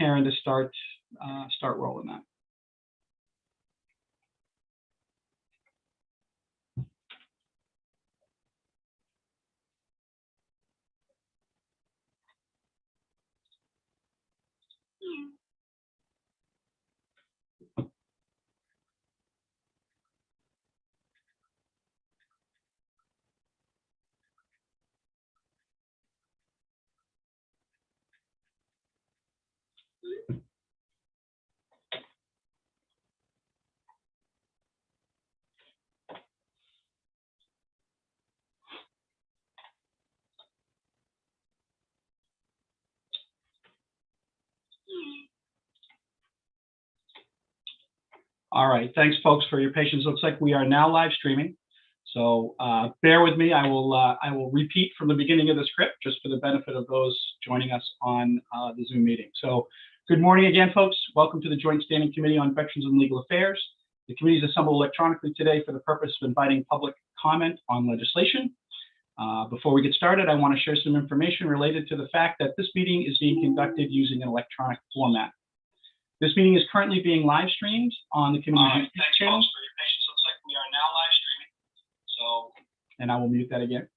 Karen to start rolling that. All right, thanks folks for your patience. Looks like we are now live streaming. So bear with me. I will repeat from the beginning of the script just for the benefit of those joining us on the Zoom meeting. So good morning again, folks. Welcome to the Joint Standing Committee on Veterans and Legal Affairs. The committee is assembled electronically today for the purpose of inviting public comment on legislation. Before we get started, I want to share some information related to the fact that this meeting is being conducted using an electronic format. This meeting is currently being live streamed on the committee YouTube channel. Thanks for your patience. Looks like we are now live streaming. So, and I will mute that again.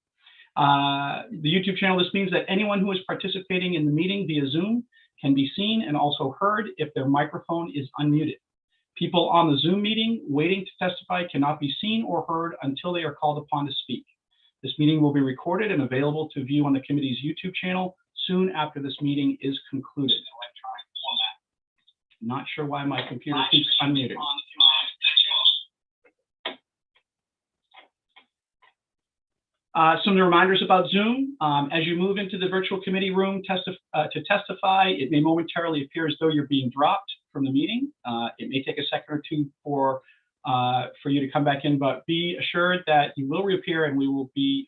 The YouTube channel, this means that anyone who is participating in the meeting via Zoom can be seen and also heard if their microphone is unmuted. People on the Zoom meeting waiting to testify cannot be seen or heard until they are called upon to speak. This meeting will be recorded and available to view on the committee's YouTube channel soon after this meeting is concluded. Not sure why my computer keeps unmuting. Some reminders about Zoom. As you move into the virtual committee room to testify, it may momentarily appear as though you're being dropped from the meeting. It may take a second or two for you to come back in, but be assured that you will reappear and we will be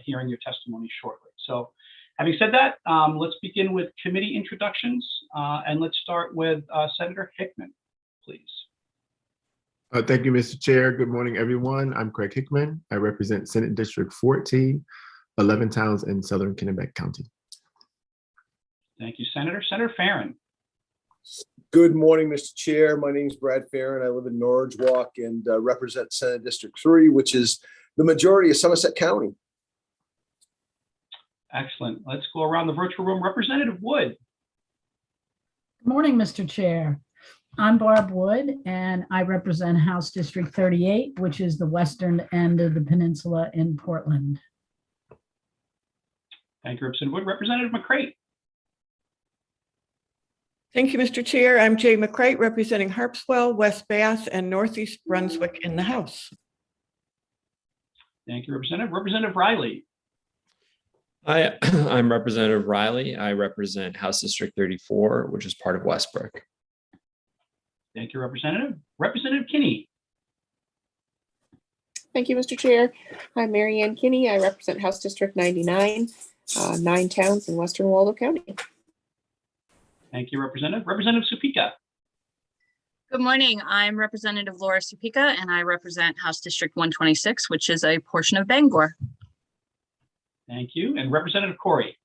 hearing your testimony shortly. So having said that, let's begin with committee introductions, and let's start with Senator Hickman, please. Thank you, Mr. Chair. Good morning, everyone. I'm Craig Hickman. I represent Senate District 14, 11 towns in Southern Kennebec County. Thank you, Senator. Senator Farren. Good morning, Mr. Chair. My name is Brad Farren. I live in Norridge Walk and represent Senate District 3, which is the majority of Somerset County. Excellent. Let's go around the virtual room. Representative Wood. Good morning, Mr. Chair. I'm Barb Wood, and I represent House District 38, which is the western end of the peninsula in Portland. Thank you, Representative Wood. Representative McCrate. Thank you, Mr. Chair. I'm Jay McCrate, representing Harpswell, West Bath, and Northeast Brunswick in the House. Thank you, Representative. Representative Riley. Hi, I'm Representative Riley. I represent House District 34, which is part of Westbrook. Thank you, Representative. Representative Kinney. Thank you, Mr. Chair. I'm Mary Ann Kinney. I represent House District 99, 9 towns in Western Waldo County. Thank you, Representative. Representative Supika. Good morning. I'm Representative Laura Supika, and I represent House District 126, which is a portion of Bangor. Thank you. And Representative Corey.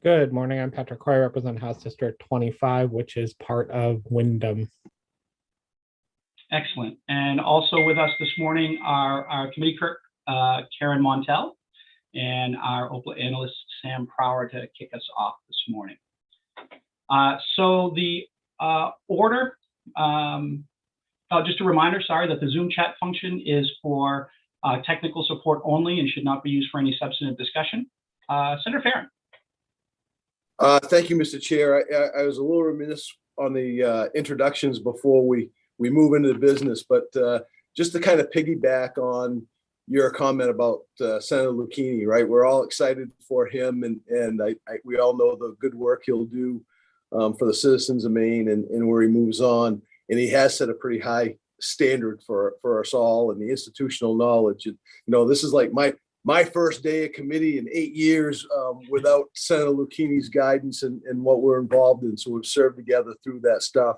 Good morning. I'm Patrick Corey, represent House District 25, which is part of Windham. Excellent. And also with us this morning are our committee clerk, Karen Montel, and our OPLA analyst, Sam Prower, to kick us off this morning. So the order, just a reminder, sorry, that the Zoom chat function is for technical support only and should not be used for any substantive discussion. Senator Farren. Thank you, Mr. Chair. I was a little remiss on the introductions before we move into the business, but just to kind of piggyback on your comment about Senator Lucchini, right? We're all excited for him, and we all know the good work he'll do for the citizens of Maine and where he moves on. And he has set a pretty high standard for us all and the institutional knowledge. And, you know, this is like my first day of committee in 8 years without Senator Lucchini's guidance and what we're involved in. So we've served together through that stuff.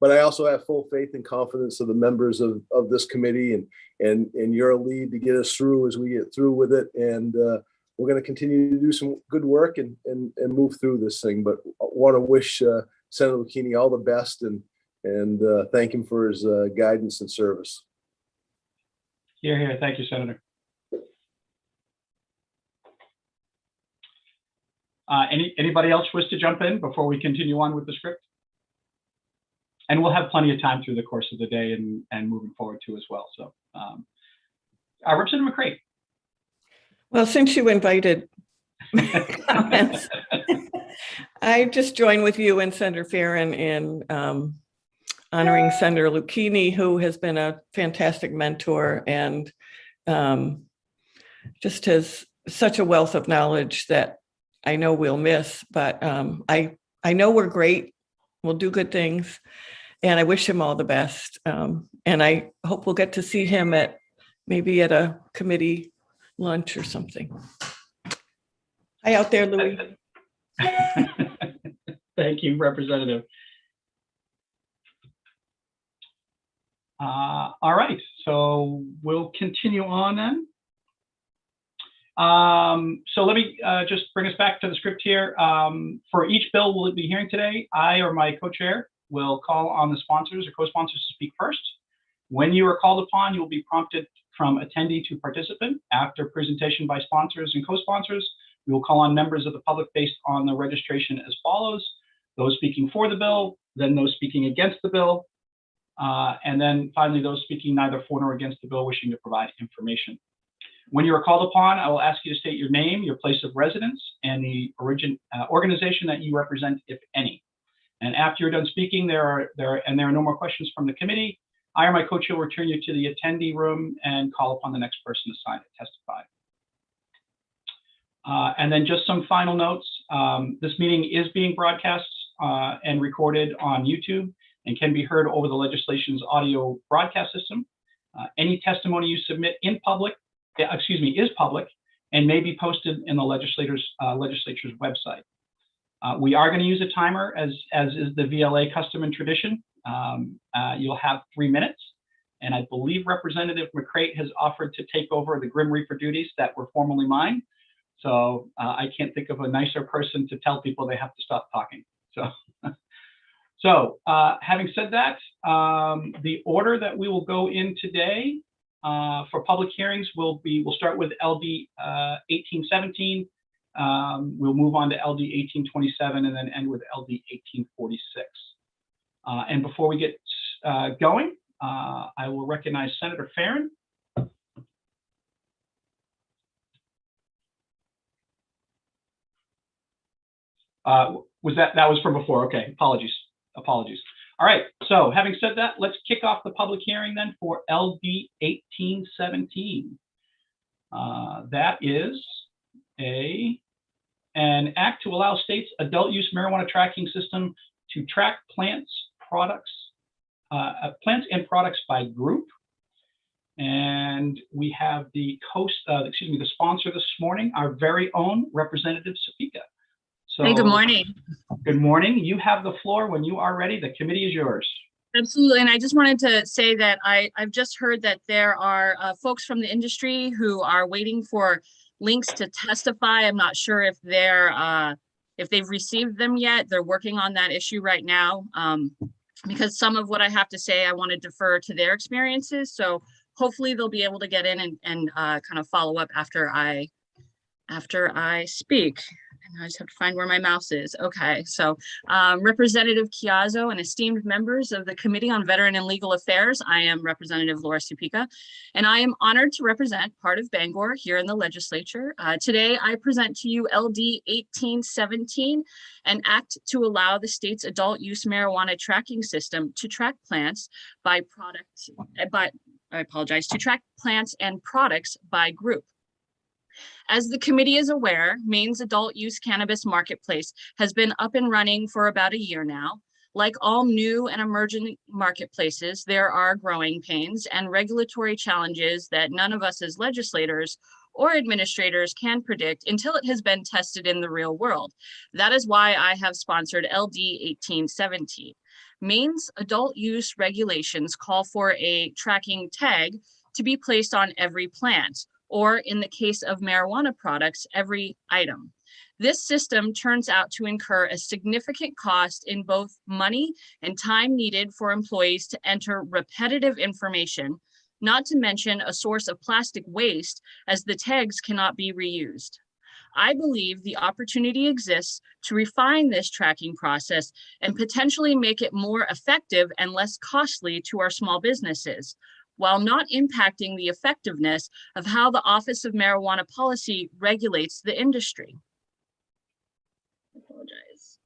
But I also have full faith and confidence of the members of this committee and your lead to get us through as we get through with it. And we're going to continue to do some good work and move through this thing. But I want to wish Senator Lucchini all the best and thank him for his guidance and service. Hear, hear. Thank you, Senator. Anybody else wish to jump in before we continue on with the script? And we'll have plenty of time through the course of the day and moving forward too as well. So, Representative McCray. Well, since you invited comments, I just join with you and Senator Farren in honoring Senator Lucchini, who has been a fantastic mentor and just has such a wealth of knowledge that I know we'll miss. But I know we're great. We'll do good things. And I wish him all the best. And I hope we'll get to see him maybe at a committee lunch or something. Hi out there, Louis. Thank you, Representative. All right, so we'll continue on then. So let me just bring us back to the script here. For each bill we'll be hearing today, I or my co-chair will call on the sponsors or co-sponsors to speak first. When you are called upon, you will be prompted from attendee to participant. After presentation by sponsors and co-sponsors, we will call on members of the public based on the registration as follows: those speaking for the bill, then those speaking against the bill, and then finally those speaking neither for nor against the bill wishing to provide information. When you are called upon, I will ask you to state your name, your place of residence, and the organization that you represent, if any. And after you're done speaking, there are no more questions from the committee, I or my co-chair will return you to the attendee room and call upon the next person assigned to testify. And then just some final notes. This meeting is being broadcast and recorded on YouTube and can be heard over the legislation's audio broadcast system. Any testimony you submit in public, is public and may be posted in the legislature's website. We are going to use a timer as is the VLA custom and tradition. You'll have 3 minutes. And I believe Representative McCray has offered to take over the Grim Reaper duties that were formerly mine. So I can't think of a nicer person to tell people they have to stop talking. So, having said that, the order that we will go in today for public hearings we'll start with LD 1817. We'll move on to LD 1827 and then end with LD 1846. And before we get going, I will recognize Senator Farren. That was from before? Okay, apologies. All right, so having said that, let's kick off the public hearing then for LD 1817. That is an act to allow states' adult use marijuana tracking system to track plants and products by group. And we have the sponsor this morning, our very own Representative Cepika. So, hey, good morning. Good morning. You have the floor when you are ready. The committee is yours. Absolutely. And I just wanted to say that I've just heard that there are folks from the industry who are waiting for links to testify. I'm not sure if they've received them yet. They're working on that issue right now. Because some of what I have to say, I want to defer to their experiences. So hopefully they'll be able to get in and kind of follow up after I speak. And I just have to find where my mouse is. Okay, so Representative Chiazzo and esteemed members of the Committee on Veteran and Legal Affairs, I am Representative Laura Cepika, and I am honored to represent part of Bangor here in the legislature. Today, I present to you LD 1817, an act to allow the state's adult use marijuana tracking system to track plants to track plants and products by group. As the committee is aware, Maine's adult use cannabis marketplace has been up and running for about a year now. Like all new and emerging marketplaces, there are growing pains and regulatory challenges that none of us as legislators or administrators can predict until it has been tested in the real world. That is why I have sponsored LD 1817. Maine's adult use regulations call for a tracking tag to be placed on every plant, or in the case of marijuana products, every item. This system turns out to incur a significant cost in both money and time needed for employees to enter repetitive information, not to mention a source of plastic waste, as the tags cannot be reused. I believe the opportunity exists to refine this tracking process and potentially make it more effective and less costly to our small businesses, while not impacting the effectiveness of how the Office of Marijuana Policy regulates the industry. I apologize.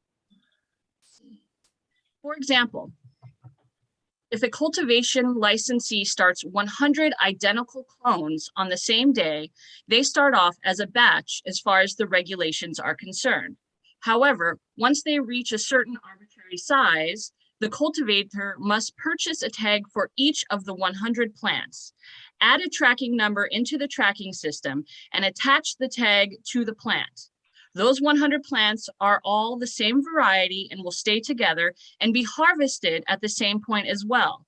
For example, if a cultivation licensee starts 100 identical clones on the same day, they start off as a batch as far as the regulations are concerned. However, once they reach a certain arbitrary size, the cultivator must purchase a tag for each of the 100 plants, add a tracking number into the tracking system, and attach the tag to the plant. Those 100 plants are all the same variety and will stay together and be harvested at the same point as well.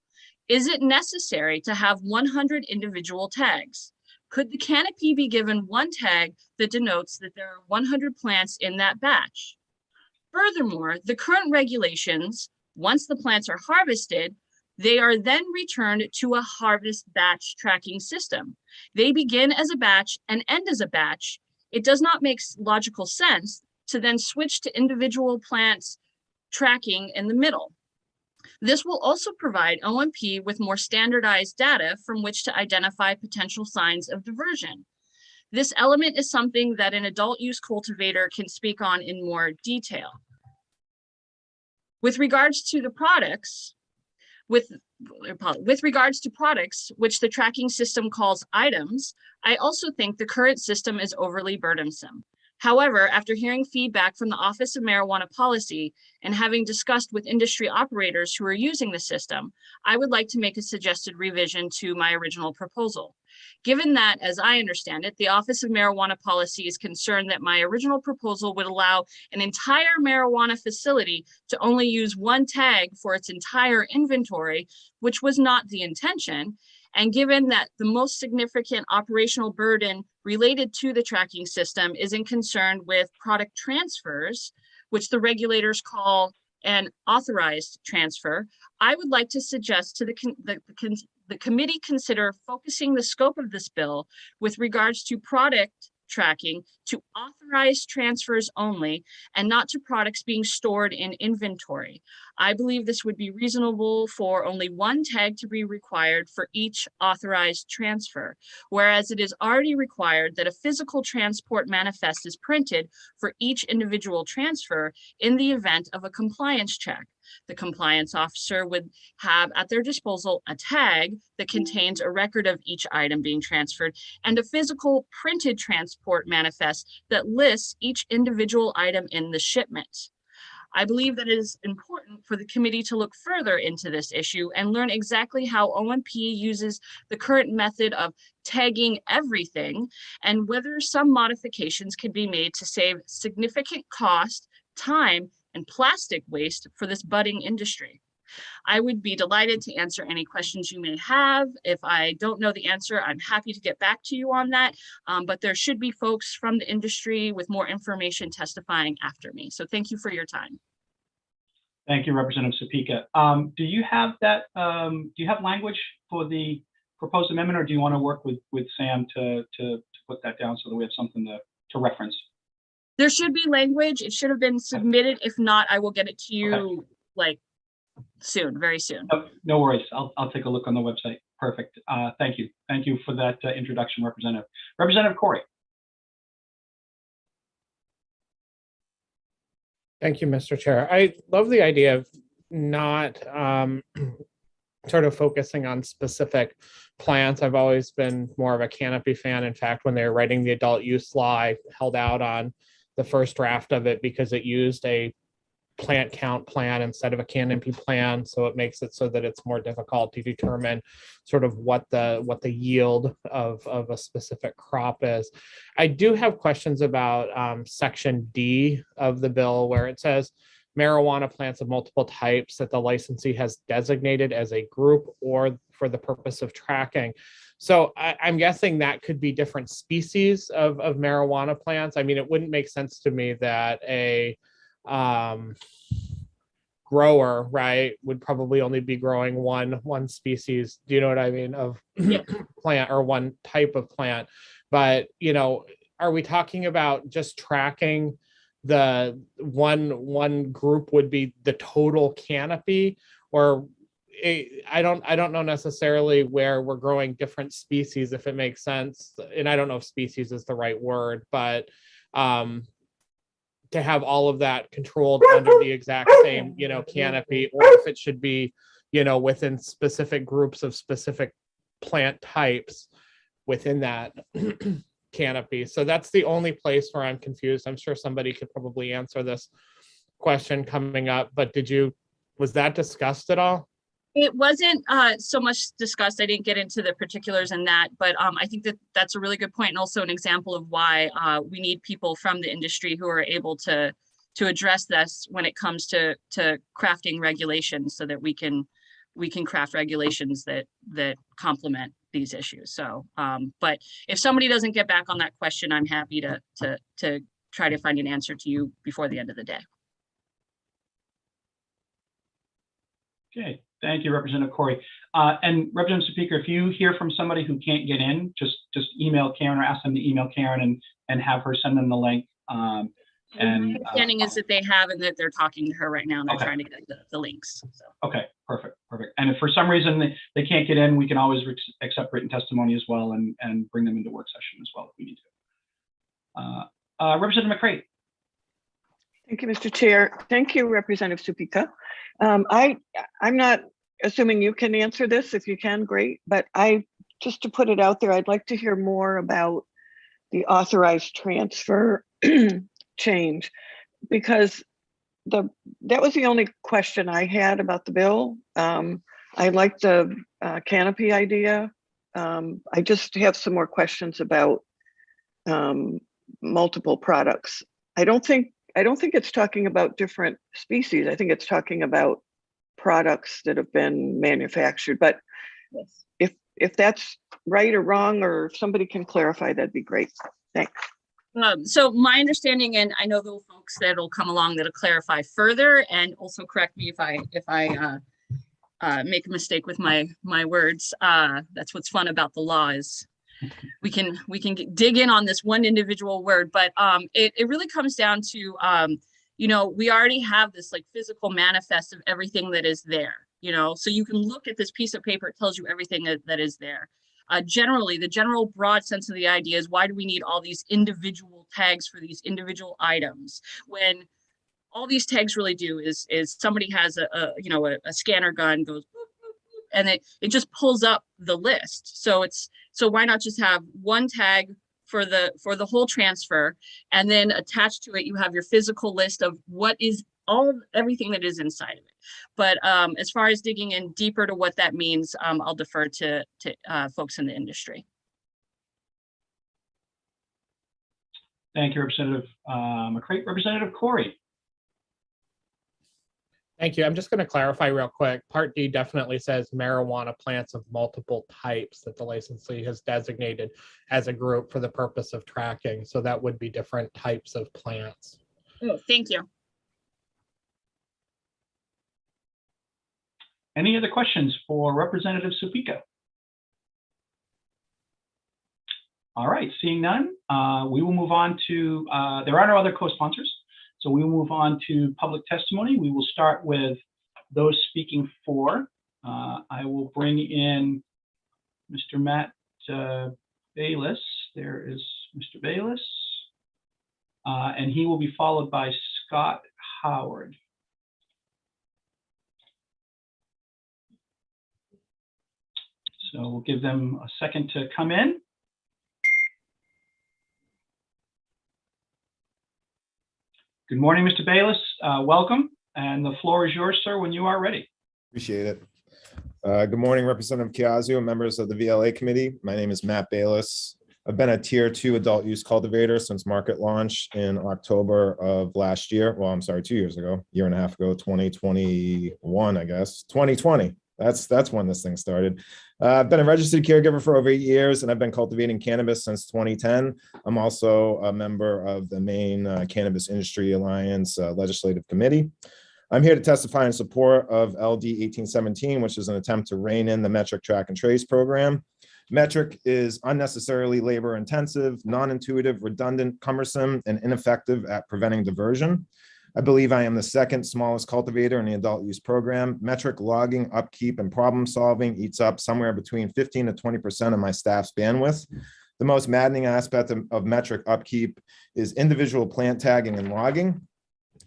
Is it necessary to have 100 individual tags? Could the canopy be given one tag that denotes that there are 100 plants in that batch? Furthermore, the current regulations, once the plants are harvested, they are then returned to a harvest batch tracking system. They begin as a batch and end as a batch. It does not make logical sense to then switch to individual plants tracking in the middle. This will also provide OMP with more standardized data from which to identify potential signs of diversion. This element is something that an adult use cultivator can speak on in more detail. With regards to the products, with regards to products, which the tracking system calls items, I also think the current system is overly burdensome. However, after hearing feedback from the Office of Marijuana Policy and having discussed with industry operators who are using the system, I would like to make a suggested revision to my original proposal. Given that, as I understand it, the Office of Marijuana Policy is concerned that my original proposal would allow an entire marijuana facility to only use one tag for its entire inventory, which was not the intention. And given that the most significant operational burden related to the tracking system is in concern with product transfers, which the regulators call an authorized transfer, I would like to suggest to the committee consider focusing the scope of this bill with regards to product tracking to authorized transfers only and not to products being stored in inventory. I believe this would be reasonable for only one tag to be required for each authorized transfer, whereas it is already required that a physical transport manifest is printed for each individual transfer in the event of a compliance check. The compliance officer would have at their disposal a tag that contains a record of each item being transferred and a physical printed transport manifest that lists each individual item in the shipment. I believe that it is important for the committee to look further into this issue and learn exactly how OMP uses the current method of tagging everything and whether some modifications can be made to save significant cost, time, and plastic waste for this budding industry. I would be delighted to answer any questions you may have. If I don't know the answer, I'm happy to get back to you on that. But there should be folks from the industry with more information testifying after me. So thank you for your time. Thank you, Representative Sapika. Do you have that? Do you have language for the proposed amendment, or do you want to work with Sam to put that down so that we have something to reference? There should be language. It should have been submitted. If not, I will get it to you like soon, very soon. No worries. I'll take a look on the website. Perfect. Thank you. Thank you for that introduction, Representative. Representative Corey. Thank you, Mr. Chair. I love the idea of not sort of focusing on specific plants. I've always been more of a canopy fan. In fact, when they were writing the adult use law, I held out on the first draft of it because it used a plant count plan instead of a canopy plan. So it makes it so that it's more difficult to determine sort of what the yield of a specific crop is. I do have questions about section D of the bill where it says marijuana plants of multiple types that the licensee has designated as a group or for the purpose of tracking. So I'm guessing that could be different species of marijuana plants. I mean, it wouldn't make sense to me that a grower, right, would probably only be growing one species. Do you know what I mean, of plant, or one type of plant? But, you know, are we talking about just tracking the one group would be the total canopy, or I don't know necessarily where we're growing different species, if it makes sense. And I don't know if species is the right word, but to have all of that controlled under the exact same, you know, canopy, or if it should be, you know, within specific groups of specific plant types within that canopy. So that's the only place where I'm confused. I'm sure somebody could probably answer this question coming up, but was that discussed at all? It wasn't so much discussed. I didn't get into the particulars in that, but I think that that's a really good point, and also an example of why we need people from the industry who are able to address this when it comes to crafting regulations, so that we can craft regulations that complement these issues. So, but if somebody doesn't get back on that question, I'm happy to try to find an answer to you before the end of the day. Okay, thank you, Representative Corey. And Representative Speaker, if you hear from somebody who can't get in, just email Karen or ask them to email Karen and have her send them the link. My understanding is that they have, and that they're talking to her right now, and they're trying to get the links. So. Okay, perfect. And if for some reason they can't get in, we can always accept written testimony as well and bring them into work session as well if we need to. Representative McCray. Thank you, Mr. Chair. Thank you, Representative Supika. I'm not assuming you can answer this. If you can, great. But just to put it out there, I'd like to hear more about the authorized transfer change, because that was the only question I had about the bill. I like the canopy idea. I just have some more questions about multiple products. I don't think it's talking about different species. I think it's talking about products that have been manufactured. But yes, if that's right or wrong, or if somebody can clarify, that'd be great. Thanks. So my understanding, and I know there are folks that'll come along that'll clarify further, and also correct me if I make a mistake with my words. That's what's fun about the law, is we can dig in on this one individual word, but it really comes down to, you know, we already have this like physical manifest of everything that is there, you know, so you can look at this piece of paper, it tells you everything that is there. Generally, the general broad sense of the idea is, why do we need all these individual tags for these individual items, when all these tags really do is somebody has a scanner gun, goes boop, boop, boop, and it just pulls up the list. So why not just have one tag for the whole transfer, and then attached to it you have your physical list of what is everything that is inside of it. But as far as digging in deeper to what that means, I'll defer to folks in the industry. Thank you, Representative McCray. Representative Corey. Thank you. I'm just going to clarify real quick. Part D definitely says marijuana plants of multiple types that the licensee has designated as a group for the purpose of tracking. So that would be different types of plants. Oh, thank you. Any other questions for Representative Supika? All right, seeing none, we will move on to, there are no other co-sponsors, so we will move on to public testimony. We will start with those speaking for. I will bring in Mr. Matt Bayless. There is Mr. Bayless, and he will be followed by Scott Howard. So we'll give them a second to come in. Good morning, Mr. Bayless. Welcome. And the floor is yours, sir, when you are ready. Appreciate it. Good morning, Representative Chiazzo, members of the VLA committee. My name is Matt Bayless. I've been a tier 2 adult use cultivator since market launch in October of last year. Well, I'm sorry, 2 years ago, year and a half ago, 2021, I guess, 2020. That's when this thing started. I've been a registered caregiver for over 8 years, and I've been cultivating cannabis since 2010. I'm also a member of the Maine Cannabis Industry Alliance Legislative Committee. I'm here to testify in support of LD 1817, which is an attempt to rein in the Metric Track and Trace program. Metric is unnecessarily labor intensive, non-intuitive, redundant, cumbersome, and ineffective at preventing diversion. I believe I am the second smallest cultivator in the adult use program. Metric logging, upkeep, and problem solving eats up somewhere between 15 to 20% of my staff's bandwidth. The most maddening aspect of Metric upkeep is individual plant tagging and logging.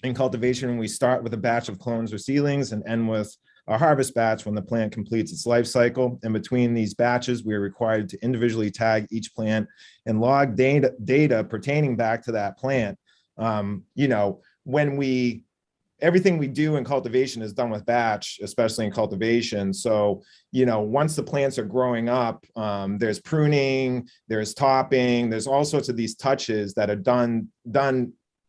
In cultivation, we start with a batch of clones or seedlings and end with a harvest batch when the plant completes its life cycle. In between these batches, we are required to individually tag each plant and log data pertaining back to that plant. Everything we do in cultivation is done with batch, especially in cultivation. So, once the plants are growing up, there's pruning, there's topping, there's all sorts of these touches that are done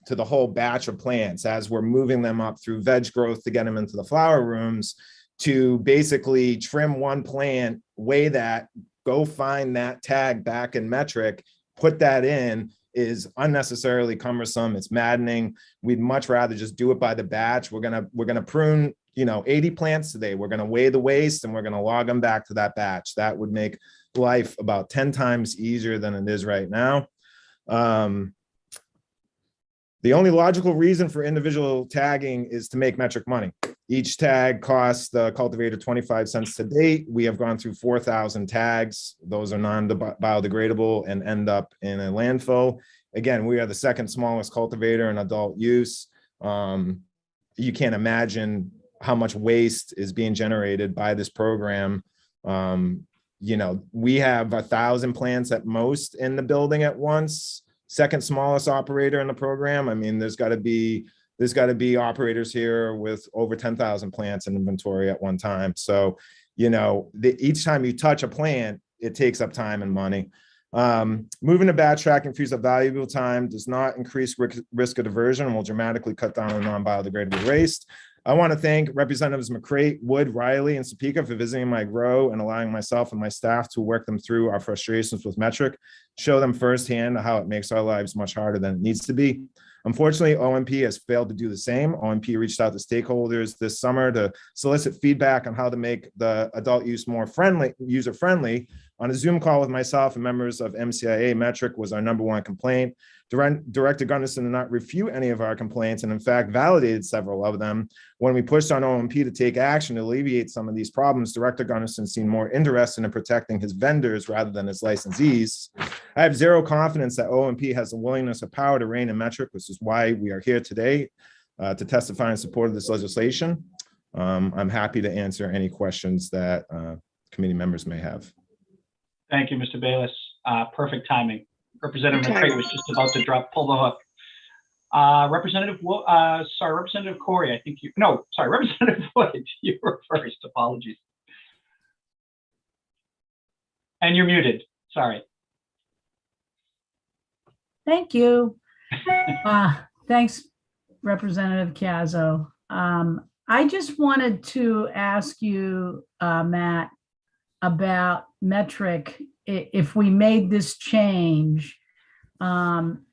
to the whole batch of plants as we're moving them up through veg growth to get them into the flower rooms, to basically trim one plant, weigh that, go find that tag back in Metric, put that in, is unnecessarily cumbersome. It's maddening. We'd much rather just do it by the batch. We're gonna prune 80 plants today. We're gonna weigh the waste and we're gonna log them back to that batch. That would make life about 10 times easier than it is right now. The only logical reason for individual tagging is to make Metric money. Each tag costs the cultivator 25 cents to date. We have gone through 4,000 tags. Those are non-biodegradable and end up in a landfill. Again, we are the second smallest cultivator in adult use. You can't imagine how much waste is being generated by this program. We have 1,000 plants at most in the building at once. Second smallest operator in the program. I mean, there's got to be operators here with over 10,000 plants in inventory at one time. So, each time you touch a plant, it takes up time and money. Moving to batch tracking frees up valuable time, does not increase risk of diversion, and will dramatically cut down on non-biodegradable waste. I want to thank Representatives McCrate, Wood, Riley, and Topeka for visiting my grow and allowing myself and my staff to work them through our frustrations with Metric, show them firsthand how it makes our lives much harder than it needs to be. Unfortunately, OMP has failed to do the same. OMP reached out to stakeholders this summer to solicit feedback on how to make the adult use more user-friendly. On a Zoom call with myself and members of MCIA, Metric was our #1 complaint. Director Gunderson did not refute any of our complaints and in fact validated several of them. When we pushed on OMP to take action to alleviate some of these problems, Director Gunderson seemed more interested in protecting his vendors rather than his licensees. I have zero confidence that OMP has the willingness or power to rein in Metric, which is why we are here today to testify in support of this legislation. I'm happy to answer any questions that committee members may have. Thank you, Mr. Bayless. Perfect timing. Representative McCrate was just about to pull the hook. Representative Corey, Representative Wood, you were first. Apologies. And you're muted. Sorry. Thank you. Thanks, Representative Cazzo. I just wanted to ask you, Matt, about Metric. If we made this change,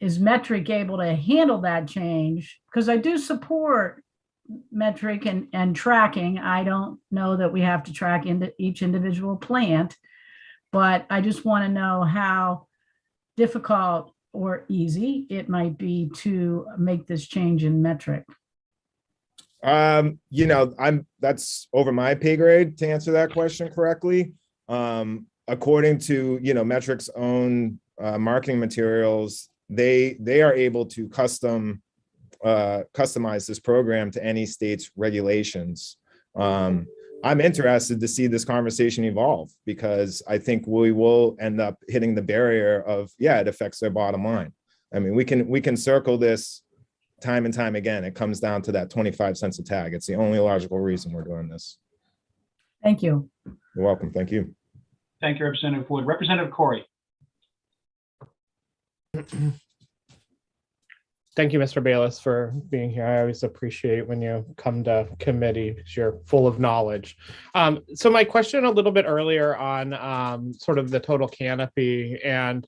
is Metric able to handle that change? Because I do support Metric and tracking. I don't know that we have to track into each individual plant, but I just want to know how difficult or easy it might be to make this change in Metric. That's over my pay grade to answer that question correctly. According to Metric's own marketing materials, they are able to customize this program to any state's regulations. I'm interested to see this conversation evolve because I think we will end up hitting the barrier of it affects their bottom line. I mean, we can circle this time and time again. It comes down to that 25 cents a tag. It's the only logical reason we're doing this. Thank you. You're welcome. Thank you. Thank you, Representative Wood. Representative Corey. Thank you, Mr. Bayless, for being here. I always appreciate when you come to committee because you're full of knowledge. So my question a little bit earlier on sort of the total canopy and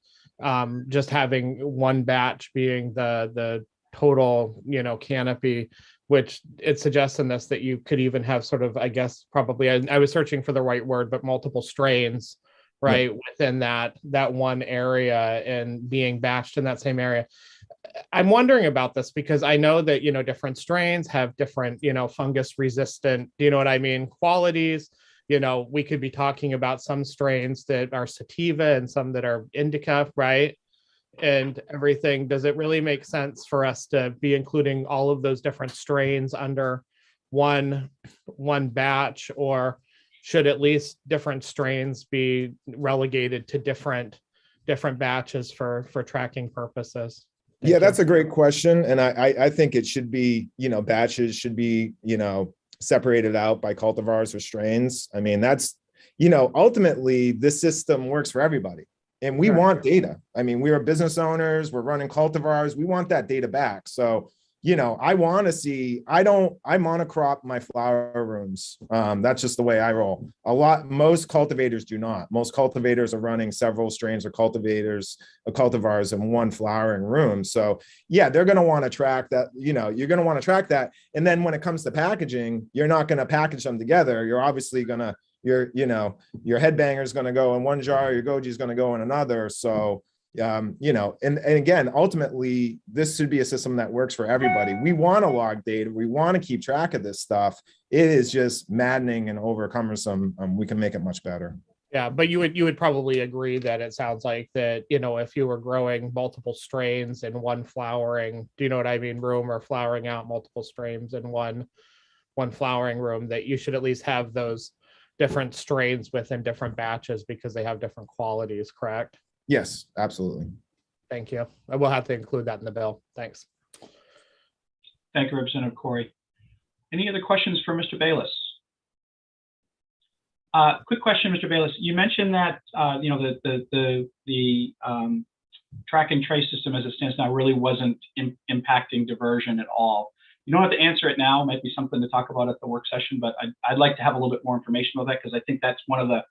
just having one batch being the total, canopy, which it suggests in this that you could even have sort of, I guess, probably, I was searching for the right word, but multiple strains, right, within that one area and being batched in that same area. I'm wondering about this because I know that, different strains have different, fungus resistant, qualities. We could be talking about some strains that are sativa and some that are indica, right? And everything. Does it really make sense for us to be including all of those different strains under one batch, or should at least different strains be relegated to different batches for tracking purposes? Yeah, that's a great question. And I think it should be, batches should be, separated out by cultivars or strains. I mean, that's, ultimately this system works for everybody. And we want data. I mean, we are business owners, we're running cultivars, we want that data back. So, I want to see, I monocrop my flower rooms. That's just the way I roll. Most cultivators do not. Most cultivators are running several strains of cultivars in one flowering room. So yeah, they're going to want to track that, you're going to want to track that. And then when it comes to packaging, you're not going to package them together. You're obviously going to, your headbanger is going to go in one jar, your goji is going to go in another. So and again, ultimately, this should be a system that works for everybody. We want to log data. We want to keep track of this stuff. It is just maddening and over cumbersome. We can make it much better. Yeah, but you would probably agree that it sounds like that, if you were growing multiple strains in one flowering, room, or flowering out multiple strains in one flowering room, that you should at least have those different strains within different batches because they have different qualities, correct? Yes, absolutely. Thank you. I will have to include that in the bill. Thanks. Thank you, Representative Corey. Any other questions for Mr. Bayless? Quick question, Mr. Bayless. You mentioned that the track and trace system as it stands now really wasn't impacting diversion at all. You don't have to answer it now. It might be something to talk about at the work session, but I'd like to have a little bit more information about that because I think that's one of the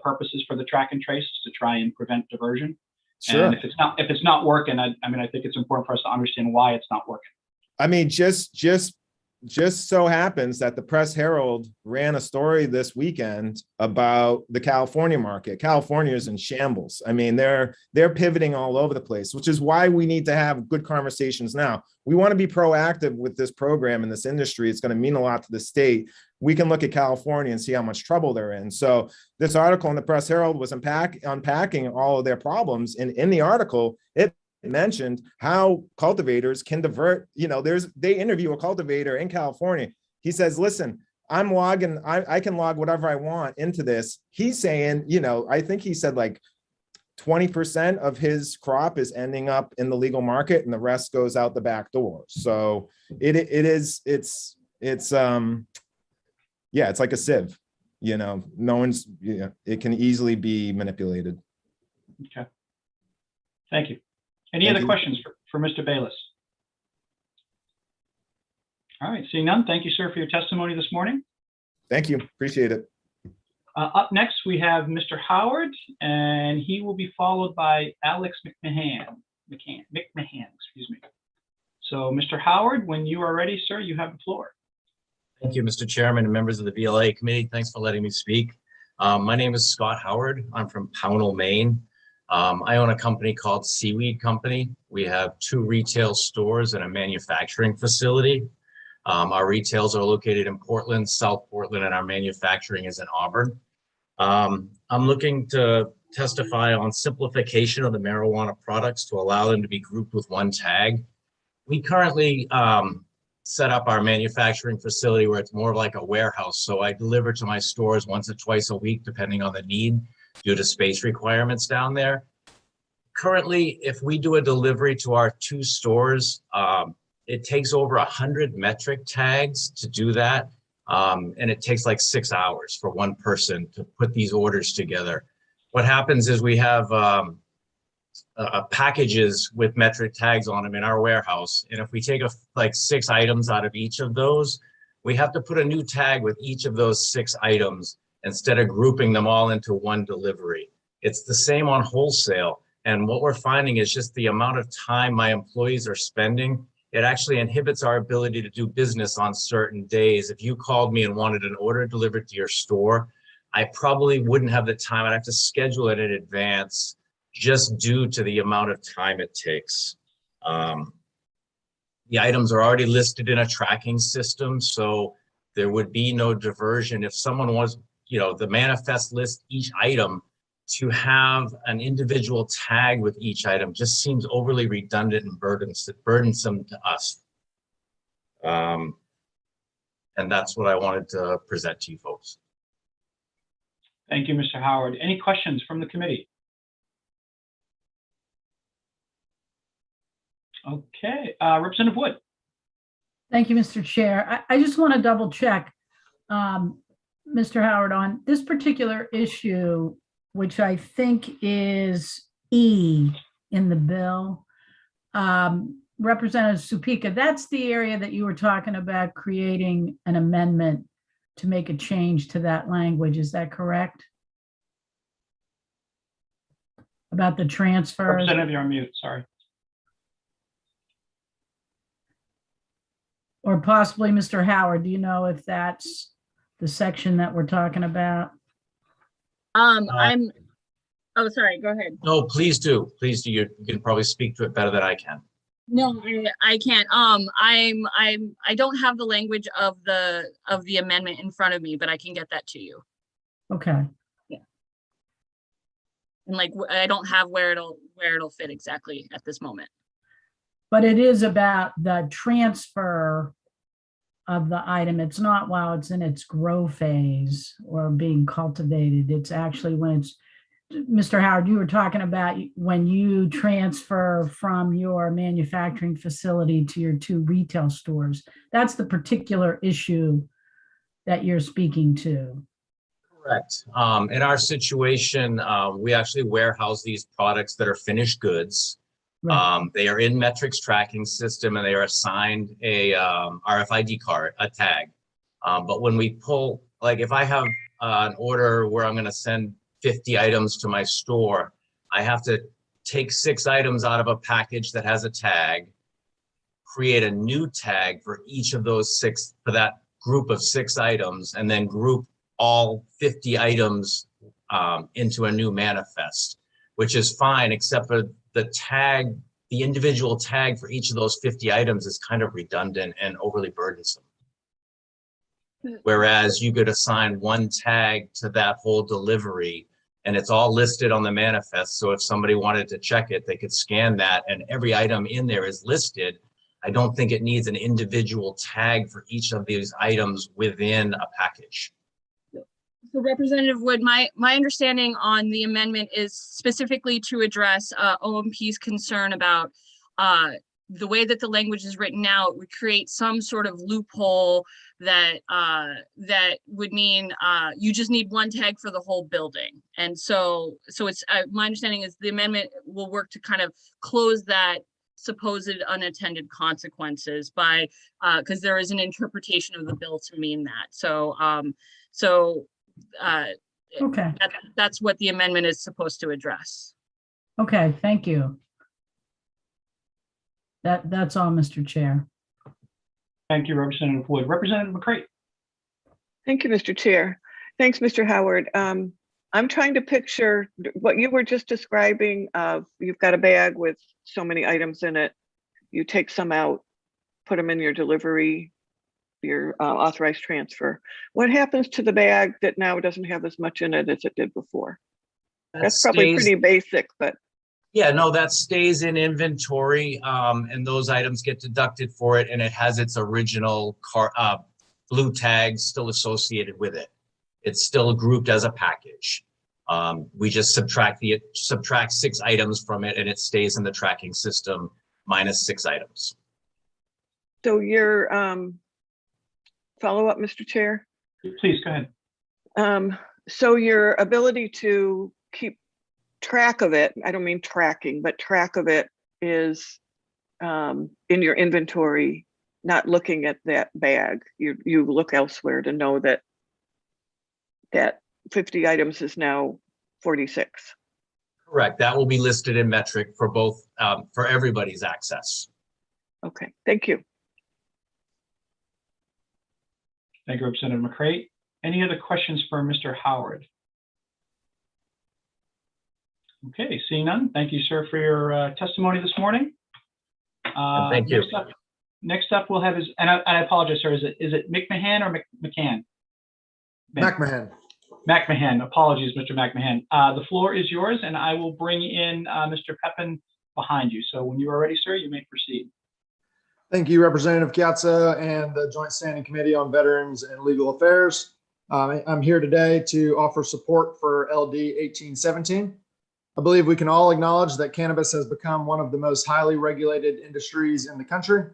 purposes for the track and trace, to try and prevent diversion. Sure. And if it's not working, I think it's important for us to understand why it's not working. I mean, just so happens that the Press Herald ran a story this weekend about the California market. California is in shambles. I mean, they're pivoting all over the place, which is why we need to have good conversations now. We want to be proactive with this program in this industry. It's going to mean a lot to the state. We can look at California and see how much trouble they're in. So this article in the Press Herald was unpacking all of their problems. And in the article, it mentioned how cultivators can divert, they interview a cultivator in California. He says, listen, I'm logging, I can log whatever I want into this. He's saying, I think he said like 20% of his crop is ending up in the legal market and the rest goes out the back door. So it's like a sieve, it can easily be manipulated. Okay. Thank you. Any other questions for Mr. Bayless? All right, seeing none, thank you, sir, for your testimony this morning. Thank you, appreciate it. Up next, we have Mr. Howard, and he will be followed by Alex McMahon, excuse me. So, Mr. Howard, when you are ready, sir, you have the floor. Thank you, Mr. Chairman and members of the VLA committee. Thanks for letting me speak. My name is Scott Howard. I'm from Pownell, Maine. I own a company called Seaweed Company. We have 2 retail stores and a manufacturing facility. Our retails are located in Portland, South Portland, and our manufacturing is in Auburn. I'm looking to testify on simplification of the marijuana products to allow them to be grouped with one tag. We currently set up our manufacturing facility where it's more like a warehouse. So I deliver to my stores once or twice a week, depending on the need, due to space requirements down there. Currently, if we do a delivery to our 2 stores, it takes over 100 metric tags to do that. And it takes like 6 hours for one person to put these orders together. What happens is we have packages with metric tags on them in our warehouse. And if we take like 6 items out of each of those, we have to put a new tag with each of those 6 items instead of grouping them all into one delivery. It's the same on wholesale. And what we're finding is just the amount of time my employees are spending, it actually inhibits our ability to do business on certain days. If you called me and wanted an order delivered to your store, I probably wouldn't have the time. I'd have to schedule it in advance just due to the amount of time it takes. The items are already listed in a tracking system, so there would be no diversion. If someone was, the manifest list each item, to have an individual tag with each item just seems overly redundant and burdensome to us. And that's what I wanted to present to you folks. Thank you, Mr. Howard. Any questions from the committee? Okay, Representative Wood. Thank you, Mr. Chair. I just want to double check, Mr. Howard, on this particular issue, which I think is E in the bill. Representative Supika, that's the area that you were talking about creating an amendment to make a change to that language. Is that correct? About the transfers? Representative, you're on mute, sorry. Or possibly Mr. Howard, do you know if that's the section that we're talking about? Oh, sorry, go ahead. No, please do. Please do. You can probably speak to it better than I can. No, I can't. I don't have the language of the amendment in front of me, but I can get that to you. Okay. Yeah. And like, I don't have where it'll fit exactly at this moment. But it is about the transfer of the item. It's not while it's in its grow phase or being cultivated. It's actually when it's, Mr. Howard, you were talking about when you transfer from your manufacturing facility to your 2 retail stores. That's the particular issue that you're speaking to. Correct. In our situation, we actually warehouse these products that are finished goods. Right. They are in Metrics tracking system and they are assigned a RFID card, a tag. But when we pull, like if I have an order where I'm going to send 50 items to my store, I have to take 6 items out of a package that has a tag, create a new tag for each of those 6, for that group of 6 items, and then group all 50 items into a new manifest, which is fine, except for the tag, the individual tag for each of those 50 items is kind of redundant and overly burdensome. Whereas you could assign one tag to that whole delivery and it's all listed on the manifest. So if somebody wanted to check it, they could scan that and every item in there is listed. I don't think it needs an individual tag for each of these items within a package. So Representative Wood, my understanding on the amendment is specifically to address OMP's concern about the way that the language is written now. It would create some sort of loophole that that would mean you just need one tag for the whole building. And so it's my understanding is the amendment will work to kind of close that supposed unintended consequences by because there is an interpretation of the bill to mean that. Okay. That's what the amendment is supposed to address. Okay, thank you. That's all, Mr. Chair. Thank you, Representative Wood. Representative McCray. Thank you, Mr. Chair. Thanks, Mr. Howard. I'm trying to picture what you were just describing of you've got a bag with so many items in it. You take some out, put them in your delivery, your authorized transfer. What happens to the bag that now doesn't have as much in it as it did before? That's probably pretty basic, but. Yeah, no, that stays in inventory and those items get deducted for it and it has its original blue tag still associated with it. It's still grouped as a package. We just subtract 6 items from it and it stays in the tracking system minus 6 items. So your follow up, Mr. Chair? Please go ahead. So your ability to keep track of it, I don't mean tracking, but track of it is in your inventory, not looking at that bag. You look elsewhere to know that 50 items is now 46. Correct. That will be listed in metric for both, for everybody's access. Okay, thank you. Thank you, Representative McCray. Any other questions for Mr. Howard? Okay, seeing none. Thank you, sir, for your testimony this morning. Thank you. Next up, we'll have and I apologize, sir. Is it McMahon or McCann? McMahon. McMahon. Apologies, Mr. McMahon. The floor is yours, and I will bring in Mr. Pepin behind you. So when you are ready, sir, you may proceed. Thank you, Representative Piazza and the Joint Standing Committee on Veterans and Legal Affairs. I'm here today to offer support for LD 1817. I believe we can all acknowledge that cannabis has become one of the most highly regulated industries in the country.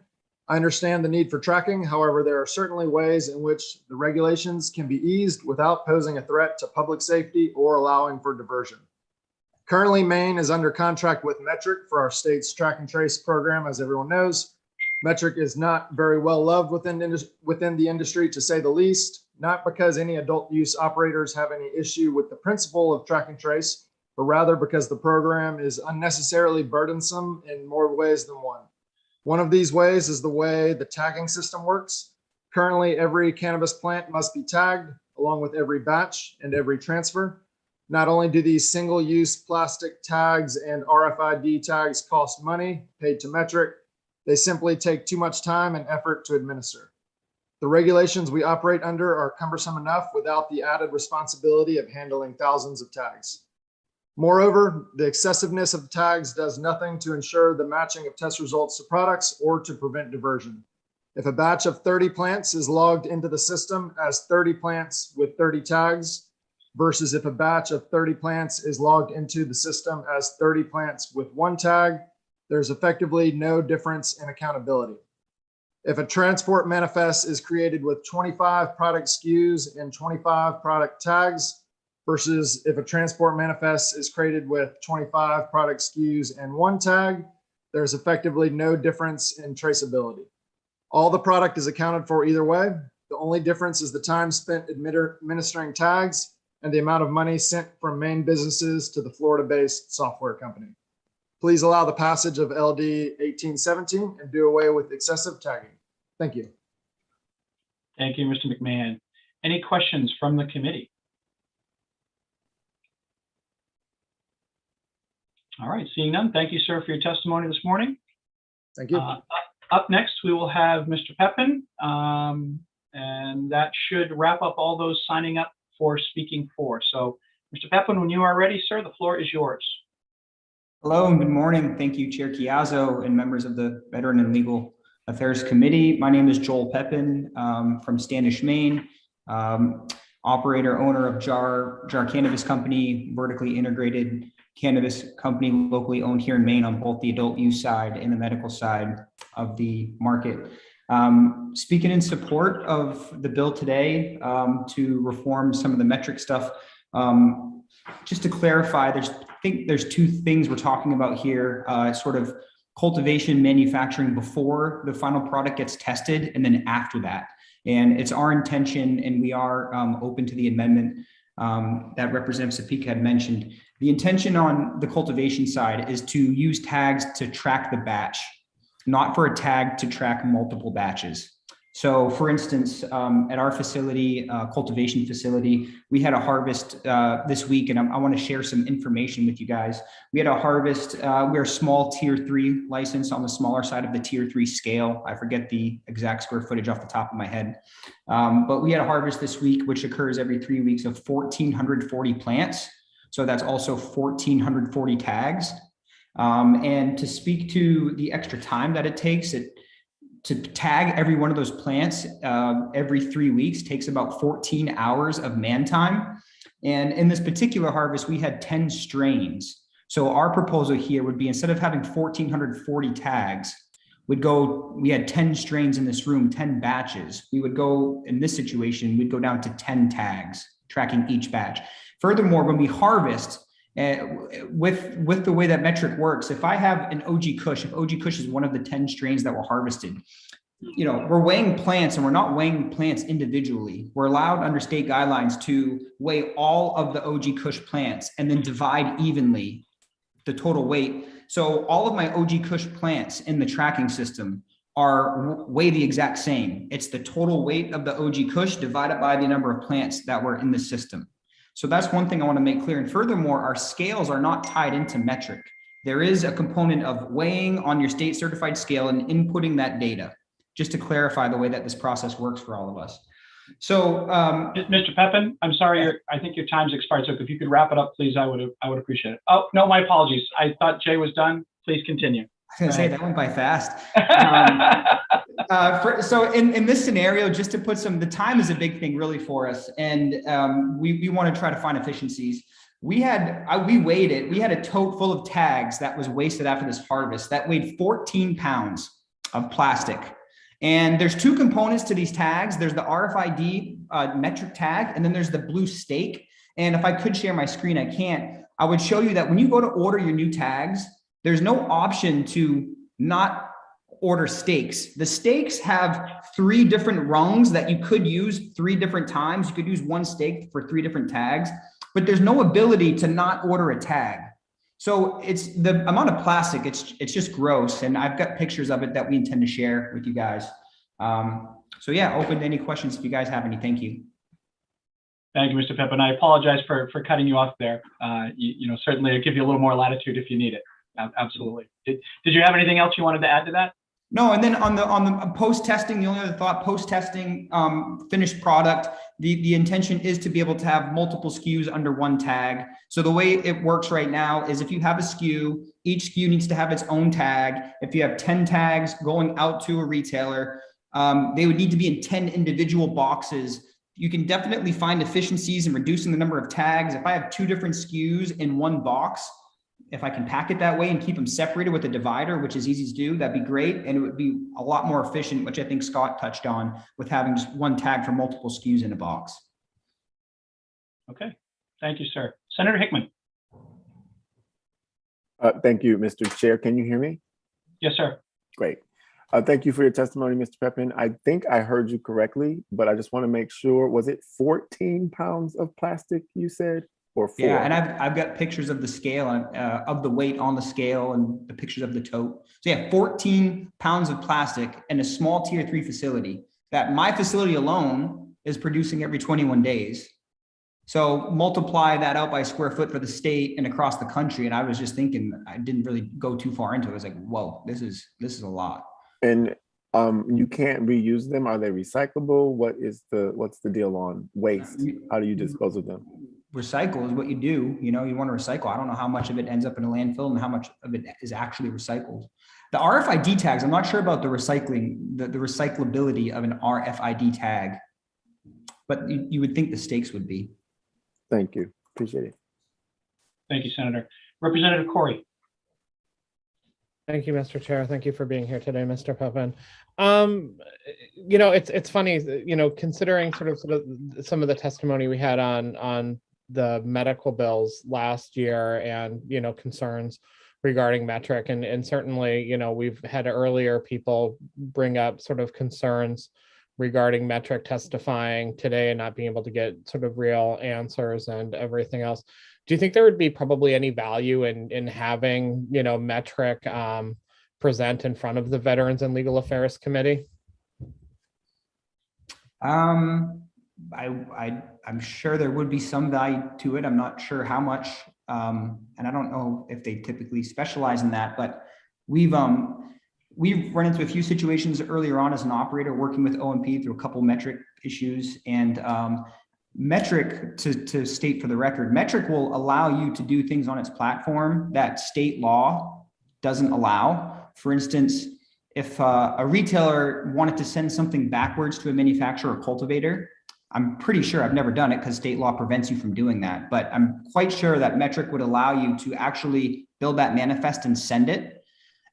I understand the need for tracking. However, there are certainly ways in which the regulations can be eased without posing a threat to public safety or allowing for diversion. Currently, Maine is under contract with Metric for our state's track and trace program, as everyone knows. Metric is not very well loved within the industry, to say the least, not because any adult use operators have any issue with the principle of track and trace, but rather because the program is unnecessarily burdensome in more ways than one. One of these ways is the way the tagging system works. Currently, every cannabis plant must be tagged along with every batch and every transfer. Not only do these single-use plastic tags and RFID tags cost money paid to Metric, they simply take too much time and effort to administer. The regulations we operate under are cumbersome enough without the added responsibility of handling thousands of tags. Moreover, the excessiveness of tags does nothing to ensure the matching of test results to products or to prevent diversion. If a batch of 30 plants is logged into the system as 30 plants with 30 tags, versus if a batch of 30 plants is logged into the system as 30 plants with one tag, there's effectively no difference in accountability. If a transport manifest is created with 25 product SKUs and 25 product tags, versus if a transport manifest is created with 25 product SKUs and one tag, there's effectively no difference in traceability. All the product is accounted for either way. The only difference is the time spent administering tags and the amount of money sent from Maine businesses to the Florida-based software company. Please allow the passage of LD 1817 and do away with excessive tagging. Thank you. Thank you, Mr. McMahon. Any questions from the committee? All right, seeing none, thank you, sir, for your testimony this morning. Thank you. Up next, we will have Mr. Pepin, and that should wrap up all those signing up for speaking for. So, Mr. Pepin, when you are ready, sir, the floor is yours. Hello and good morning. Thank you, Chair Chiazzo and members of the Veteran and Legal Affairs Committee. My name is Joel Pepin from Standish, Maine, operator, owner of Jar Cannabis Company, vertically integrated cannabis company locally owned here in Maine on both the adult use side and the medical side of the market. Speaking in support of the bill today to reform some of the metric stuff, just to clarify, I think there's two things we're talking about here, sort of cultivation, manufacturing before the final product gets tested and then after that. And it's our intention, and we are open to the amendment that Representative Cepica had mentioned. The intention on the cultivation side is to use tags to track the batch, not for a tag to track multiple batches. So for instance, at our facility, cultivation facility, we had a harvest this week, and I want to share some information with you guys. We had a harvest, we're a small tier 3 license on the smaller side of the tier 3 scale. I forget the exact square footage off the top of my head. But we had a harvest this week, which occurs every 3 weeks, of 1,440 plants. So that's also 1,440 tags. And to speak to the extra time that it takes, to tag every one of those plants every 3 weeks takes about 14 hours of man time. And in this particular harvest, we had 10 strains. So our proposal here would be, instead of having 1,440 tags, we had 10 strains in this room, 10 batches. We would go, in this situation, we'd go down to 10 tags, tracking each batch. Furthermore, when we harvest, with the way that metric works, if I have an OG Kush, if OG Kush is one of the 10 strains that were harvested, you know, we're weighing plants and we're not weighing plants individually. We're allowed under state guidelines to weigh all of the OG Kush plants and then divide evenly the total weight. So all of my OG Kush plants in the tracking system are weigh the exact same. It's the total weight of the OG Kush divided by the number of plants that were in the system. So that's one thing I want to make clear. And furthermore, our scales are not tied into metric. There is a component of weighing on your state certified scale and inputting that data, just to clarify the way that this process works for all of us. So, Mr. Pepin, I'm sorry, I think your time's expired. So if you could wrap it up, please, I would appreciate it. Oh, no, my apologies. I thought Jay was done. Please continue. I was gonna say that went by fast. So in this scenario, just to put the time is a big thing really for us. And we want to try to find efficiencies. We weighed it. We had a tote full of tags that was wasted after this harvest that weighed 14 pounds of plastic. And there's two components to these tags. There's the RFID metric tag, and then there's the blue stake. And if I could share my screen, I can't. I would show you that when you go to order your new tags, there's no option to not order stakes. The stakes have 3 different rungs that you could use 3 different times. You could use one stake for 3 different tags, but there's no ability to not order a tag. So it's the amount of plastic, it's just gross. And I've got pictures of it that we intend to share with you guys. So yeah, open to any questions if you guys have any. Thank you. Thank you, Mr. Pepin. I apologize for cutting you off there. You know, certainly I'll give you a little more latitude if you need it. Absolutely. Did you have anything else you wanted to add to that? No, and then on the post-testing, the only other thought, post-testing finished product, the intention is to be able to have multiple SKUs under one tag. So the way it works right now is if you have a SKU, each SKU needs to have its own tag. If you have 10 tags going out to a retailer, they would need to be in 10 individual boxes. You can definitely find efficiencies in reducing the number of tags. If I have 2 different SKUs in one box, if I can pack it that way and keep them separated with a divider, which is easy to do, that'd be great. And it would be a lot more efficient, which I think Scott touched on, with having just one tag for multiple SKUs in a box. Okay, thank you, sir. Senator Hickman. Thank you, Mr. Chair. Can you hear me? Yes, sir. Great. Thank you for your testimony, Mr. Pepin. I think I heard you correctly, but I just want to make sure, was it 14 pounds of plastic you said? Or 4? Yeah, and I've got pictures of the scale of the weight on the scale and the pictures of the tote. So yeah, 14 pounds of plastic in a small tier 3 facility that my facility alone is producing every 21 days. So multiply that out by square foot for the state and across the country. And I was just thinking, I didn't really go too far into it. I was like, whoa, this is a lot. And you can't reuse them. Are they recyclable? What's the deal on waste? How do you dispose of them? Recycle is what you do. You know, you want to recycle. I don't know how much of it ends up in a landfill and how much of it is actually recycled. The RFID tags, I'm not sure about the recycling, the recyclability of an RFID tag, but you would think the stakes would be. Thank you. Appreciate it. Thank you, Senator. Representative Corey. Thank you, Mr. Chair. Thank you for being here today, Mr. Pepin. You know, it's funny, you know, considering sort of some of the testimony we had on the medical bills last year and, you know, concerns regarding metric. And certainly, you know, we've had earlier people bring up sort of concerns regarding metric testifying today and not being able to get sort of real answers and everything else. Do you think there would be probably any value in having, you know, metric present in front of the Veterans and Legal Affairs Committee? I'm sure there would be some value to it. I'm not sure how much, and I don't know if they typically specialize in that, but we've run into a few situations earlier on as an operator working with OMP through a couple metric issues. And metric, to state for the record, metric will allow you to do things on its platform that state law doesn't allow. For instance, if a retailer wanted to send something backwards to a manufacturer or cultivator, I'm pretty sure, I've never done it because state law prevents you from doing that, but I'm quite sure that metric would allow you to actually build that manifest and send it.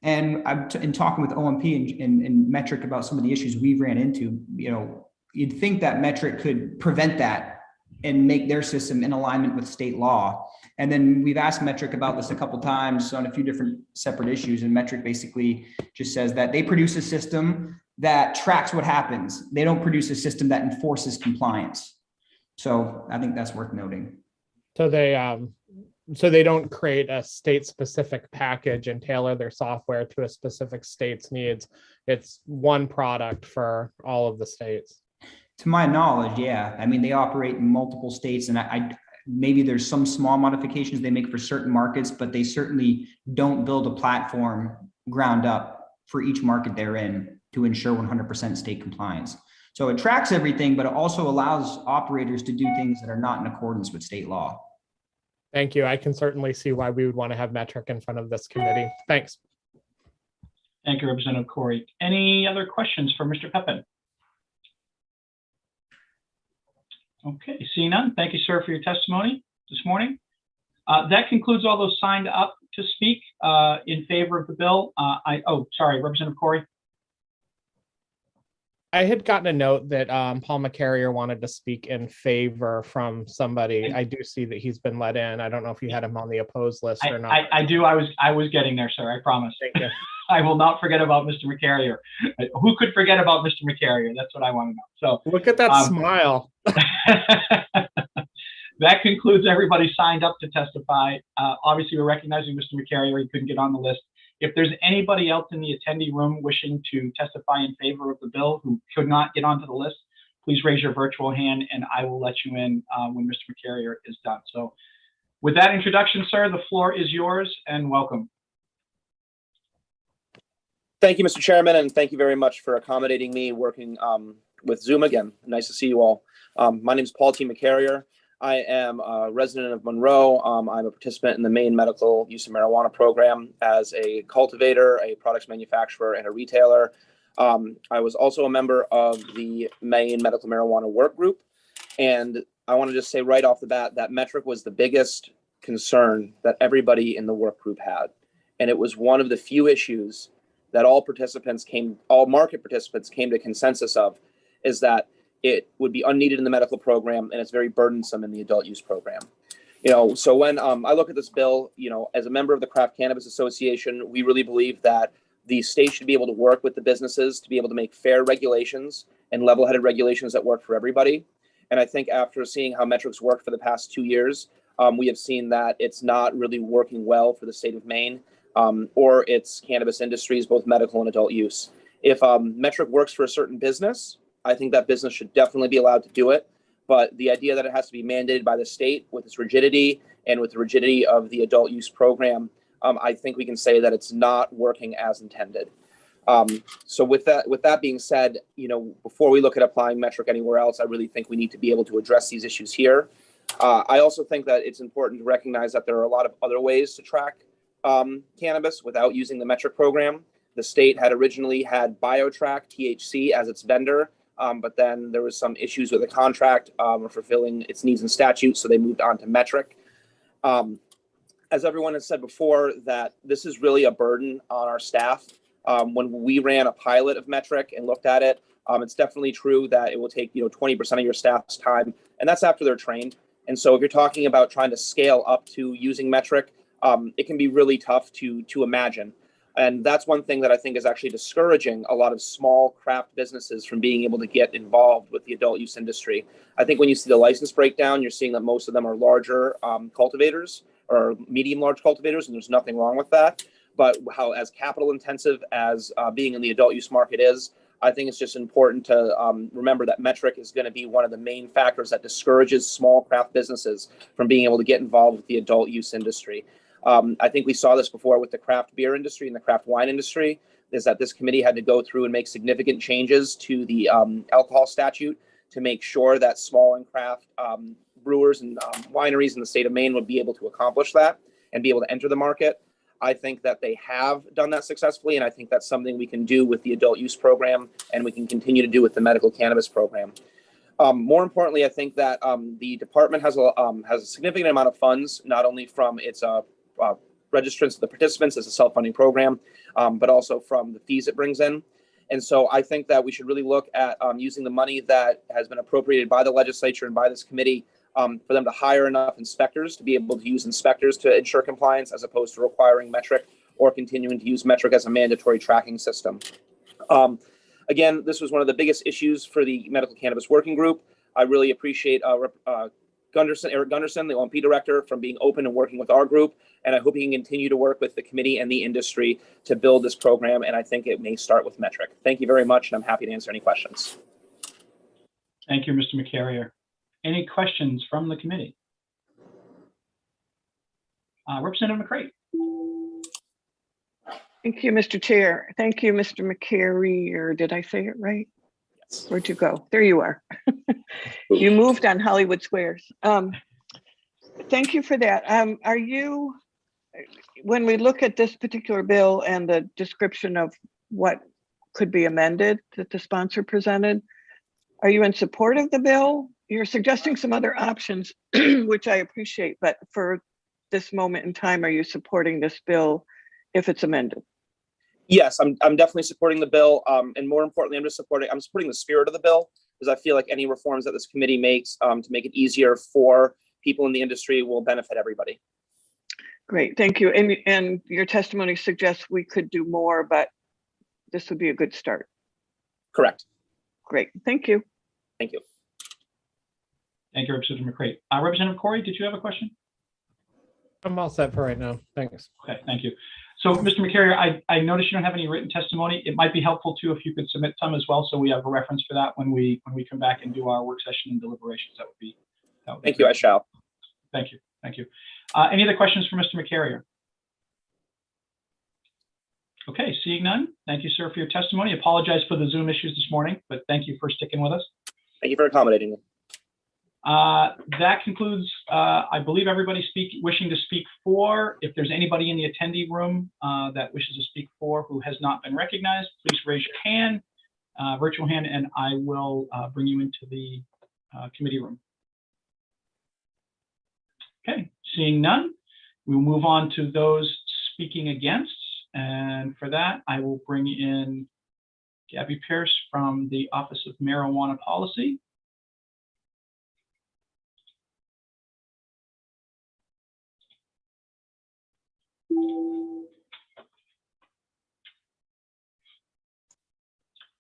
And in talking with OMP and metric about some of the issues we've ran into, you know, you'd think that metric could prevent that and make their system in alignment with state law. And then we've asked Metric about this a couple times on a few different separate issues. And Metric basically just says that they produce a system that tracks what happens. They don't produce a system that enforces compliance. So I think that's worth noting. So they don't create a state-specific package and tailor their software to a specific state's needs. It's one product for all of the states. To my knowledge, yeah. I mean, they operate in multiple states, and I maybe there's some small modifications they make for certain markets, but they certainly don't build a platform ground up for each market they're in to ensure 100% state compliance. So it tracks everything, but it also allows operators to do things that are not in accordance with state law. Thank you. I can certainly see why we would want to have Metric in front of this committee. Thanks. Thank you, Representative Corey. Any other questions for Mr. Pepin? Okay, seeing none. Thank you, sir, for your testimony this morning. That concludes all those signed up to speak in favor of the bill. Sorry, Representative Corey. I had gotten a note that Paul McCarrier wanted to speak in favor from somebody. I do see that he's been let in. I don't know if you had him on the opposed list or not. I do. I was getting there, sir. I promise. Thank you. I will not forget about Mr. McCarrier. Who could forget about Mr. McCarrier? That's what I want to know. So look at that smile. That concludes everybody signed up to testify. Obviously, we're recognizing Mr. McCarrier. He couldn't get on the list. If there's anybody else in the attendee room wishing to testify in favor of the bill who could not get onto the list, please raise your virtual hand and I will let you in when Mr. McCarrier is done. So with that introduction, sir, the floor is yours and welcome. Thank you, Mr. Chairman, and thank you very much for accommodating me working with Zoom again. Nice to see you all. My name is Paul T. McCarrier. I am a resident of Monroe. I'm a participant in the Maine Medical Use of Marijuana Program as a cultivator, a products manufacturer, and a retailer. I was also a member of the Maine Medical Marijuana Work Group. And I want to just say right off the bat that Metric was the biggest concern that everybody in the work group had. And it was one of the few issues that all market participants came to consensus of, is that it would be unneeded in the medical program and it's very burdensome in the adult use program. So when I look at this bill, as a member of the Craft Cannabis Association, we really believe that the state should be able to work with the businesses to be able to make fair regulations and level-headed regulations that work for everybody. And I think after seeing how Metric's worked for the past 2 years, we have seen that it's not really working well for the state of Maine or its cannabis industries, both medical and adult use. If Metric works for a certain business, I think that business should definitely be allowed to do it. But the idea that it has to be mandated by the state with its rigidity and with the rigidity of the adult use program, I think we can say that it's not working as intended. So with that being said, before we look at applying Metric anywhere else, I really think we need to be able to address these issues here. I also think that it's important to recognize that there are a lot of other ways to track cannabis without using the Metric program. The state had originally had BioTrack THC as its vendor, but then there was some issues with the contract fulfilling its needs and statutes, so they moved on to Metric. As everyone has said before, that this is really a burden on our staff. When we ran a pilot of Metric and looked at it, it's definitely true that it will take 20% of your staff's time, and that's after they're trained. And so if you're talking about trying to scale up to using Metric, it can be really tough to imagine. And that's one thing that I think is actually discouraging a lot of small craft businesses from being able to get involved with the adult use industry. I think when you see the license breakdown, you're seeing that most of them are larger cultivators or medium large cultivators, and there's nothing wrong with that. But how as capital intensive as being in the adult use market is, I think it's just important to remember that Metric is going to be one of the main factors that discourages small craft businesses from being able to get involved with the adult use industry. I think we saw this before with the craft beer industry and the craft wine industry, is that this committee had to go through and make significant changes to the alcohol statute to make sure that small and craft brewers and wineries in the state of Maine would be able to accomplish that and be able to enter the market. I think that they have done that successfully, and I think that's something we can do with the adult use program and we can continue to do with the medical cannabis program. More importantly, I think that the department has a significant amount of funds, not only from its registrants, the participants as a self-funding program, but also from the fees it brings in. And so I think that we should really look at using the money that has been appropriated by the legislature and by this committee for them to hire enough inspectors to be able to use inspectors to ensure compliance, as opposed to requiring Metric or continuing to use Metric as a mandatory tracking system. Again, this was one of the biggest issues for the Medical Cannabis Working Group. I really appreciate Eric Gunderson, the OMP director, from being open and working with our group. And I hope he can continue to work with the committee and the industry to build this program. And I think it may start with Metric. Thank you very much, and I'm happy to answer any questions. Thank you, Mr. McCarrier. Any questions from the committee? Representative McCray. Thank you, Mr. Chair. Thank you, Mr. McCarrier. Did I say it right? Yes. Where'd you go? There you are. You moved on Hollywood Squares. Thank you for that. Are you, when we look at this particular bill and the description of what could be amended that the sponsor presented, are you in support of the bill? You're suggesting some other options, which I appreciate, but for this moment in time, are you supporting this bill if it's amended? Yes, I'm definitely supporting the bill. And more importantly, I'm supporting the spirit of the bill, because I feel like any reforms that this committee makes to make it easier for people in the industry will benefit everybody. Great, thank you. And your testimony suggests we could do more, but this would be a good start. Correct. Great, thank you. Thank you. Thank you, Representative McCray. Representative Corey, did you have a question? I'm all set for right now. Thanks. Okay, thank you. So, Mr. McCarrier, I noticed you don't have any written testimony. It might be helpful too if you could submit some as well, so we have a reference for that when we come back and do our work session and deliberations. That would be Thank you. I shall. Thank you. Thank you. Any other questions for Mr. McCarrier? Okay, seeing none. Thank you, sir, for your testimony. Apologize for the Zoom issues this morning, but thank you for sticking with us. Thank you for accommodating me. That concludes, I believe, everybody wishing to speak for. If there's anybody in the attendee room that wishes to speak for who has not been recognized, please raise your hand, virtual hand, and I will bring you into the committee room. Okay, seeing none, we'll move on to those speaking against. And for that, I will bring in Gabby Pierce from the Office of Marijuana Policy.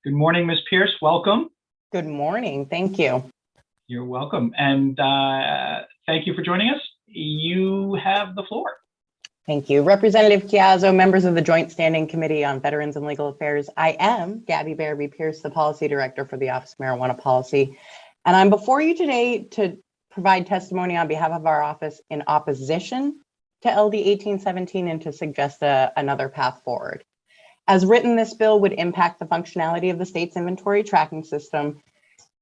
Good morning, Ms. Pierce. Welcome. Good morning. Thank you. You're welcome. And thank you for joining us. You have the floor. Thank you. Representative Chiazzo, members of the Joint Standing Committee on Veterans and Legal Affairs. I am Gabby Barabee Pierce, the Policy Director for the Office of Marijuana Policy. And I'm before you today to provide testimony on behalf of our office in opposition to LD 1817 and to suggest another path forward. As written, this bill would impact the functionality of the state's inventory tracking system,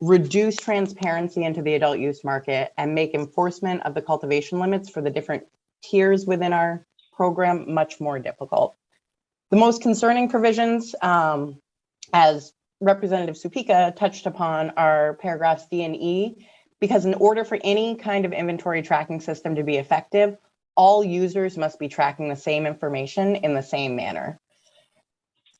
reduce transparency into the adult use market, and make enforcement of the cultivation limits for the different tiers within our program much more difficult. The most concerning provisions, as Representative Supika touched upon, are paragraphs D and E, because in order for any kind of inventory tracking system to be effective, all users must be tracking the same information in the same manner.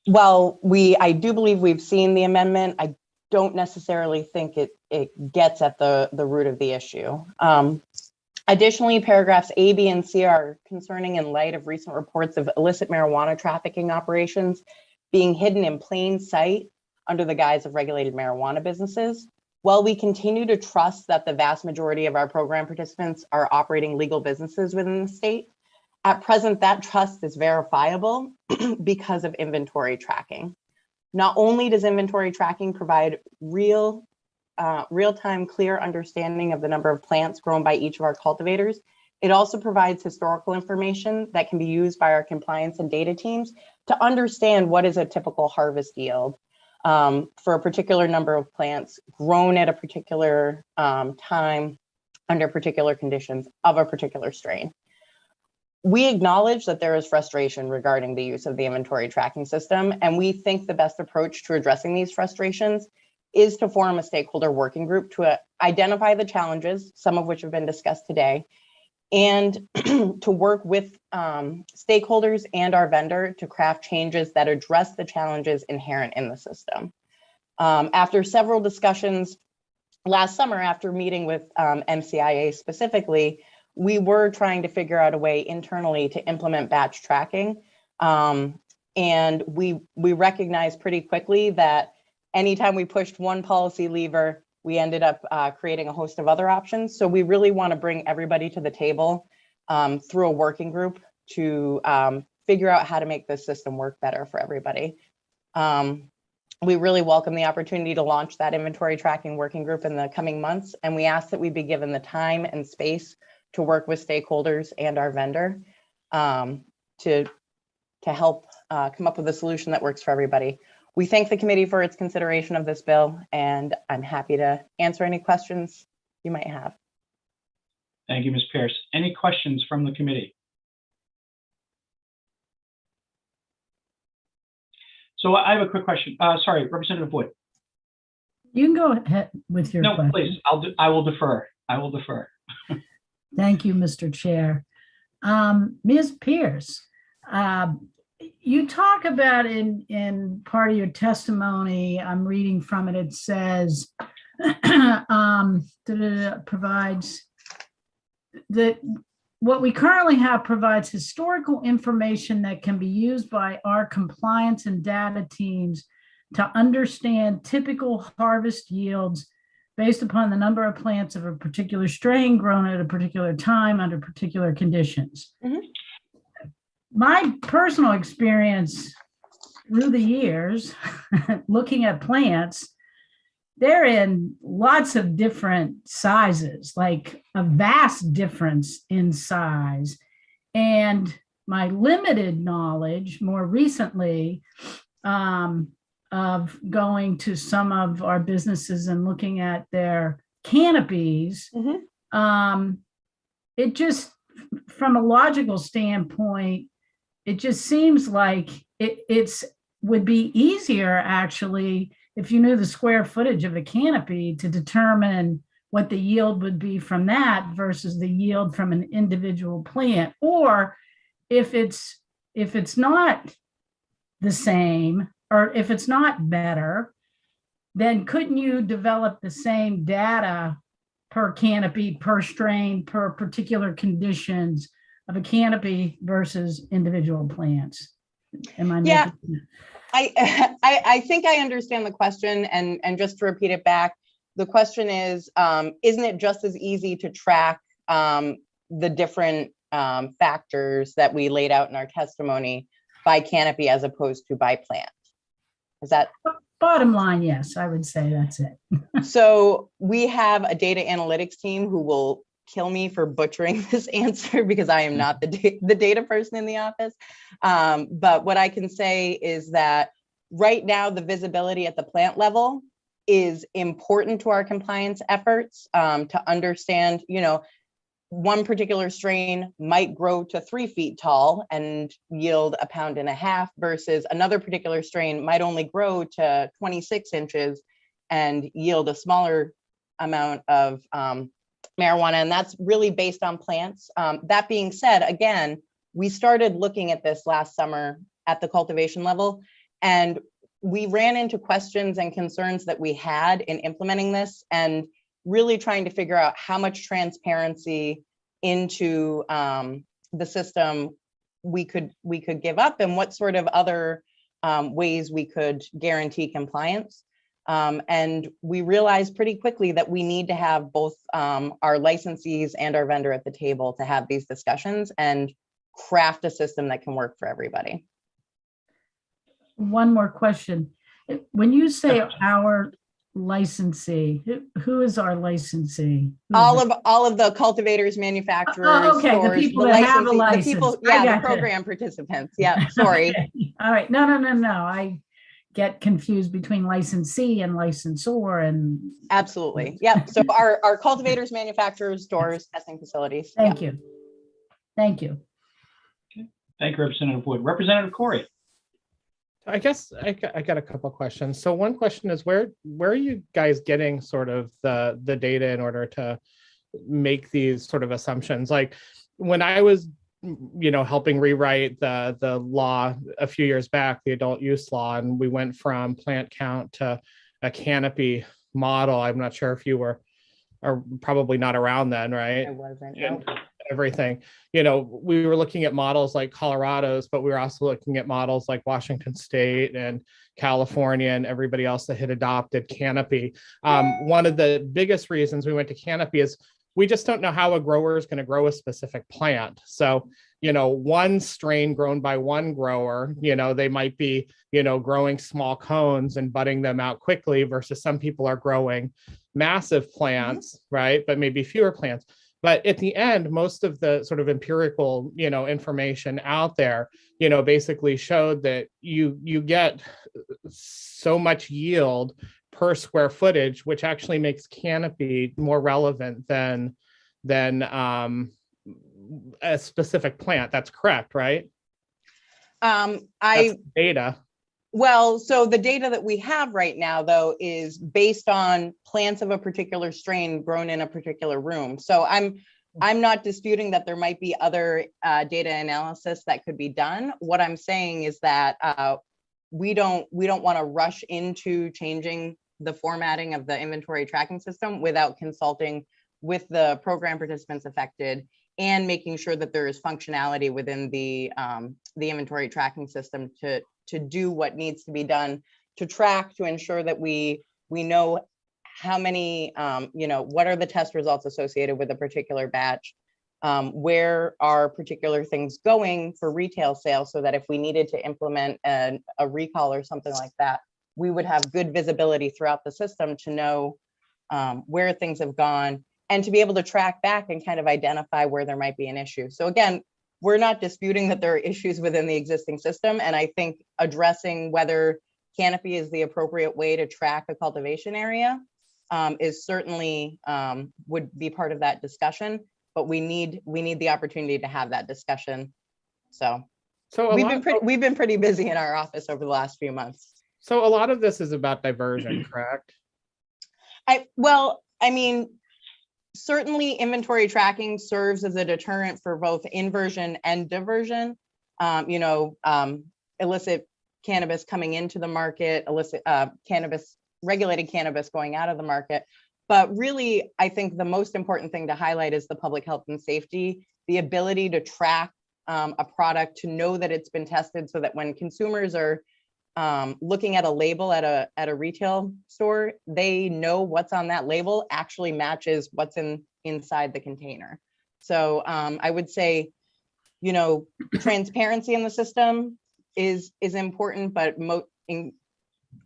While I do believe we've seen the amendment, I don't necessarily think it gets at the root of the issue. Additionally, paragraphs A, B, and C are concerning in light of recent reports of illicit marijuana trafficking operations being hidden in plain sight under the guise of regulated marijuana businesses. While we continue to trust that the vast majority of our program participants are operating legal businesses within the state, at present, that trust is verifiable because of inventory tracking. Not only does inventory tracking provide real-time clear understanding of the number of plants grown by each of our cultivators, it also provides historical information that can be used by our compliance and data teams to understand what is a typical harvest yield for a particular number of plants grown at a particular time under particular conditions of a particular strain. We acknowledge that there is frustration regarding the use of the inventory tracking system, and we think the best approach to addressing these frustrations is to form a stakeholder working group to identify the challenges, some of which have been discussed today, and to work with stakeholders and our vendor to craft changes that address the challenges inherent in the system. After several discussions last summer, after meeting with MCIA specifically, we were trying to figure out a way internally to implement batch tracking. And we recognized pretty quickly that anytime we pushed one policy lever, we ended up creating a host of other options. So we really want to bring everybody to the table through a working group to figure out how to make this system work better for everybody. We really welcome the opportunity to launch that inventory tracking working group in the coming months. And we ask that we be given the time and space to work with stakeholders and our vendor to help come up with a solution that works for everybody. We thank the committee for its consideration of this bill, and I'm happy to answer any questions you might have. Thank you, Ms. Pierce. Any questions from the committee? So I have a quick question. Sorry, Representative Wood. You can go ahead with your question. No, please. I will defer. I will defer. Thank you, Mr. Chair. Ms. Pierce, you talk about in part of your testimony, I'm reading from it, it says, provides that what we currently have provides historical information that can be used by our compliance and data teams to understand typical harvest yields based upon the number of plants of a particular strain grown at a particular time under particular conditions. Mm-hmm. My personal experience through the years, looking at plants, they're in lots of different sizes, like a vast difference in size. And my limited knowledge more recently of going to some of our businesses and looking at their canopies, it just, from a logical standpoint, it just seems like it's would be easier actually if you knew the square footage of a canopy to determine what the yield would be from that versus the yield from an individual plant. Or if it's not the same, or if it's not better, then couldn't you develop the same data per canopy, per strain, per particular conditions of a canopy versus individual plants? Am I Yeah. making... I think I understand the question, and just to repeat it back, the question is, isn't it just as easy to track the different factors that we laid out in our testimony by canopy as opposed to by plant? Is that? Bottom line, yes, I would say that's it. So we have a data analytics team who will kill me for butchering this answer because I am not the data person in the office. But what I can say is that right now, the visibility at the plant level is important to our compliance efforts to understand, one particular strain might grow to 3 feet tall and yield 1.5 pounds versus another particular strain might only grow to 26 inches and yield a smaller amount of marijuana. And that's really based on plants. That being said, again, we started looking at this last summer at the cultivation level, and we ran into questions and concerns that we had in implementing this and really trying to figure out how much transparency into the system we could give up and what sort of other ways we could guarantee compliance. And we realized pretty quickly that we need to have both our licensees and our vendor at the table to have these discussions and craft a system that can work for everybody. One more question. When you say our licensee, who is our licensee? All of the cultivators, manufacturers, okay, stores, the people that have a license. The people, the program participants. Yeah, sorry. Okay. All right. No. I get confused between licensee and licensor and. Absolutely. Yep. So our cultivators, manufacturers, stores, testing facilities. Thank you. Thank you. Okay. Thank you, Representative Wood. Representative Corey. I guess I got a couple of questions. So one question is where are you guys getting sort of the data in order to make these sort of assumptions? Like when I was, helping rewrite the law a few years back, the adult use law, and we went from plant count to a canopy model. I'm not sure if you were, or probably not around then, right? I wasn't. And No. everything, you know, we were looking at models like Colorado's, but we were also looking at models like Washington State and California and everybody else that had adopted Canopy. One of the biggest reasons we went to Canopy is we just don't know how a grower is going to grow a specific plant. So, you know, one strain grown by one grower, you know, they might be, you know, growing small cones and budding them out quickly versus some people are growing massive plants, right? But maybe fewer plants. But at the end, most of the sort of empirical, you know, information out there, you know, basically showed that you get so much yield per square footage, which actually makes Canopy more relevant than a specific plant. That's correct, right? That's data. Well, so the data that we have right now, though, is based on plants of a particular strain grown in a particular room. So I'm not disputing that there might be other data analysis that could be done. What I'm saying is that we don't want to rush into changing the formatting of the inventory tracking system without consulting with the program participants affected and making sure that there is functionality within the inventory tracking system to do what needs to be done to track, to ensure that we know how many, you know, what are the test results associated with a particular batch, where are particular things going for retail sales, so that if we needed to implement a recall or something like that, we would have good visibility throughout the system to know where things have gone and to be able to track back and kind of identify where there might be an issue. So again, we're not disputing that there are issues within the existing system. And I think addressing whether Canopy is the appropriate way to track a cultivation area is certainly would be part of that discussion, but we need the opportunity to have that discussion. So we've been pretty busy in our office over the last few months. So a lot of this is about diversion, correct? Well, I mean, certainly inventory tracking serves as a deterrent for both inversion and diversion. You know, illicit cannabis coming into the market, illicit regulated cannabis going out of the market. But really, I think the most important thing to highlight is the public health and safety, the ability to track a product, to know that it's been tested, so that when consumers are looking at a label at a retail store, they know what's on that label actually matches what's inside the container. So I would say, you know, transparency in the system is important, but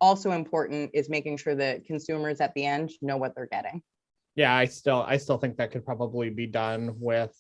also important is making sure that consumers at the end know what they're getting. Yeah, I still think that could probably be done with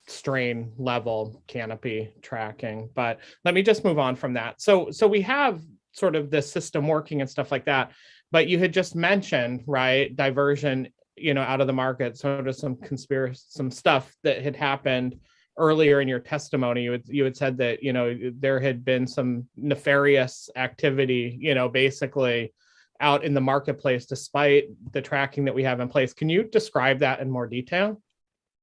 strain level canopy tracking, but let me just move on from that. So we have sort of this system working and stuff like that, but you had just mentioned, right, diversion, you know, out of the market, sort of some stuff that had happened earlier in your testimony. You had said that, you know, there had been some nefarious activity, you know, basically out in the marketplace despite the tracking that we have in place. Can you describe that in more detail?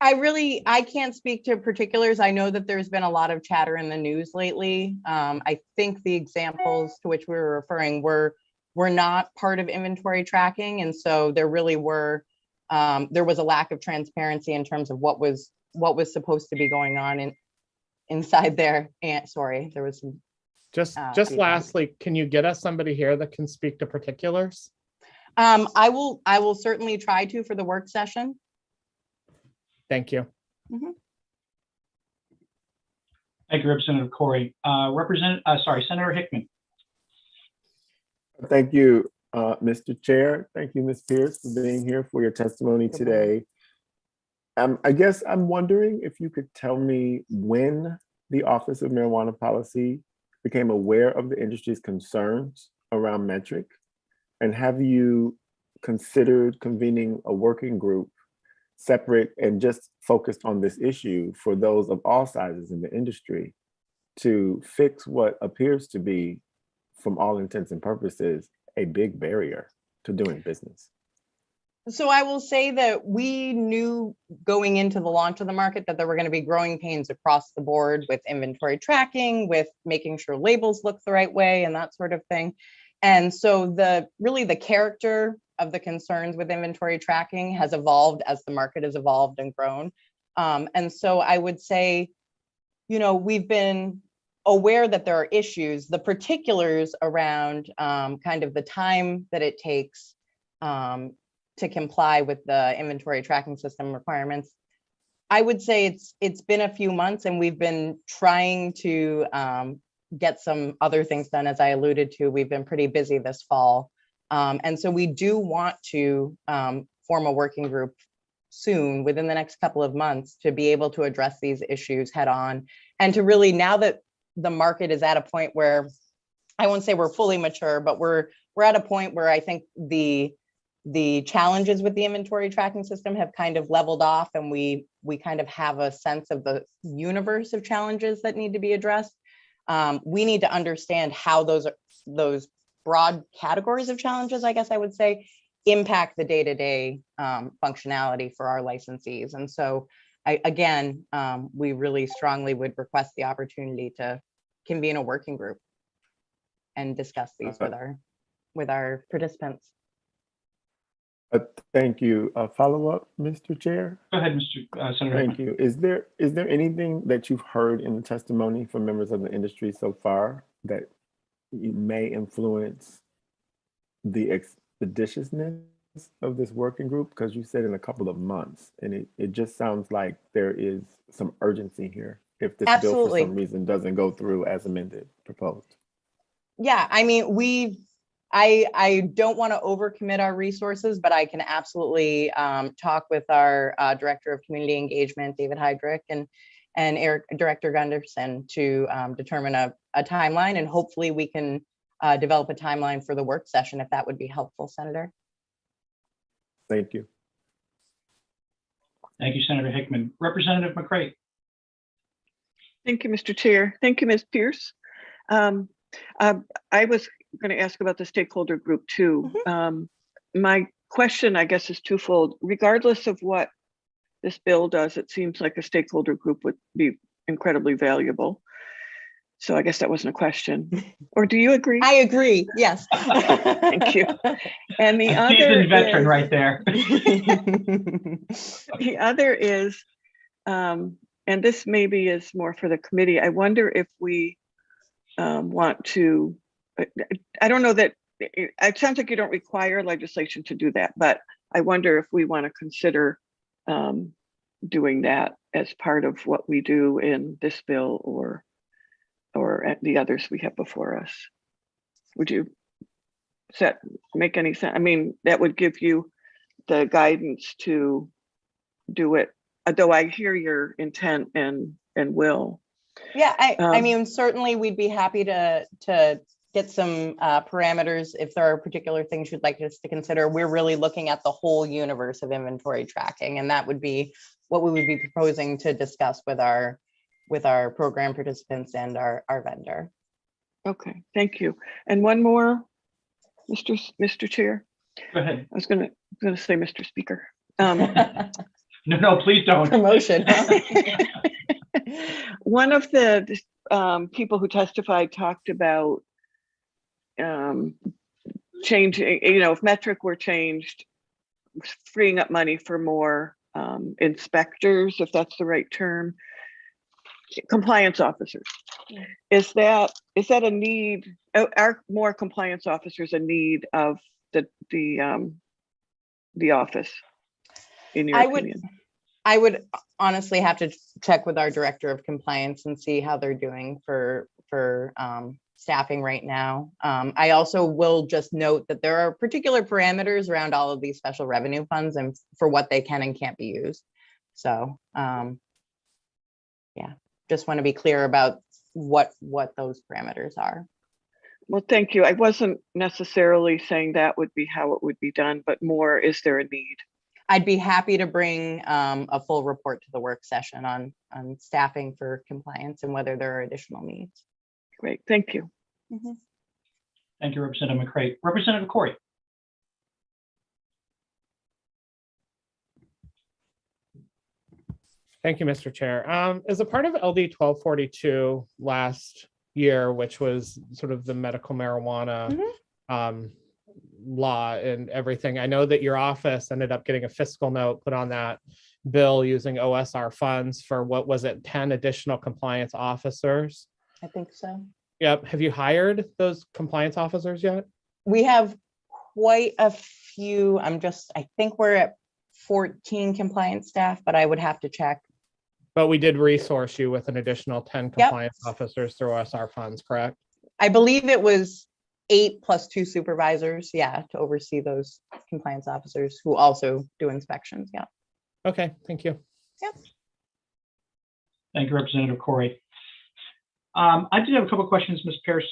I can't speak to particulars. I know that there's been a lot of chatter in the news lately. I think the examples to which we were referring were not part of inventory tracking. And so there really were, there was a lack of transparency in terms of what was supposed to be going on inside there. And sorry, there was some. Just lastly, can you get us somebody here that can speak to particulars? I will certainly try to for the work session. Thank you. Mm-hmm. Thank you, Representative Corey. Senator Hickman. Thank you, Mr. Chair. Thank you, Ms. Pierce, for being here for your testimony today. I guess I'm wondering if you could tell me when the Office of Marijuana Policy became aware of the industry's concerns around Metrc, and have you considered convening a working group separate and just focused on this issue for those of all sizes in the industry to fix what appears to be, from all intents and purposes, a big barrier to doing business? So I will say that we knew going into the launch of the market that there were going to be growing pains across the board with inventory tracking, with making sure labels look the right way and that sort of thing. And so really the character of the concerns with inventory tracking has evolved as the market has evolved and grown. And so I would say, we've been aware that there are issues, the particulars around kind of the time that it takes to comply with the inventory tracking system requirements. I would say it's been a few months, and we've been trying to get some other things done. As I alluded to, we've been pretty busy this fall. And so we do want to form a working group soon, within the next couple of months, to be able to address these issues head on, and to really, now that the market is at a point where, I won't say we're fully mature, but we're at a point where I think the challenges with the inventory tracking system have kind of leveled off, and we kind of have a sense of the universe of challenges that need to be addressed. We need to understand how those broad categories of challenges, I guess I would say, impact the day-to-day functionality for our licensees. And so we really strongly would request the opportunity to convene a working group and discuss these with our participants. Thank you. Follow-up, Mr. Chair? Go ahead, Mr. Senator. Thank you. Is there anything that you've heard in the testimony from members of the industry so far that may influence the expeditiousness of this working group? Because you said in a couple of months, and it just sounds like there is some urgency here if this bill for some reason doesn't go through as amended, proposed. Yeah, I mean, I don't want to overcommit our resources, but I can absolutely talk with our Director of Community Engagement, David Heydrich, and Director Gunderson to determine a timeline, and hopefully we can develop a timeline for the work session, if that would be helpful, Senator. Thank you. Thank you, Senator Hickman. Representative McCray. Thank you, Mr. Chair. Thank you, Ms. Pierce. I was going to ask about the stakeholder group too. My question, I guess, is twofold. Regardless of what this bill does, it seems like a stakeholder group would be incredibly valuable. So I guess that wasn't a question. Or do you agree? I agree, yes. Thank you. And the other seasoned veteran right there. The other is, and this maybe is more for the committee, I wonder if we want to, I don't know that, it sounds like you don't require legislation to do that, but I wonder if we want to consider doing that as part of what we do in this bill or at the others we have before us. Would you make any sense? I mean, that would give you the guidance to do it, though I hear your intent and will. Yeah, I mean, certainly we'd be happy to get some parameters if there are particular things you'd like us to consider. We're really looking at the whole universe of inventory tracking, and that would be what we would be proposing to discuss with our program participants and our vendor. Okay, thank you. And one more, Mr. Chair. Go ahead. I was gonna say Mr. Speaker. No, please don't. Promotion. One of the people who testified talked about changing, if metric were changed, freeing up money for more inspectors, if that's the right term, compliance officers. Is that a need? Are more compliance officers a need of the office, in your opinion? I would honestly have to check with our Director of Compliance and see how they're doing for staffing right now. I also will just note that there are particular parameters around all of these special revenue funds and for what they can and can't be used. So yeah, just want to be clear about what those parameters are. Well, thank you. I wasn't necessarily saying that would be how it would be done, but more, is there a need? I'd be happy to bring a full report to the work session on staffing for compliance and whether there are additional needs. Great, thank you. Mm-hmm. Thank you, Representative McCray. Representative Corey. Thank you, Mr. Chair. As a part of LD 1242 last year, which was sort of the medical marijuana law and everything. I know that your office ended up getting a fiscal note put on that bill using OSR funds for, what was it, 10 additional compliance officers? I think so. Yep. Have you hired those compliance officers yet? We have quite a few. I think we're at 14 compliance staff, but I would have to check. But we did resource you with an additional 10 compliance officers through OSR funds, correct? I believe it was 8 plus 2 supervisors, to oversee those compliance officers who also do inspections. Yeah. Okay, thank you. Yep. Thank you, Representative Corey. I did have a couple of questions, Ms. Pierce.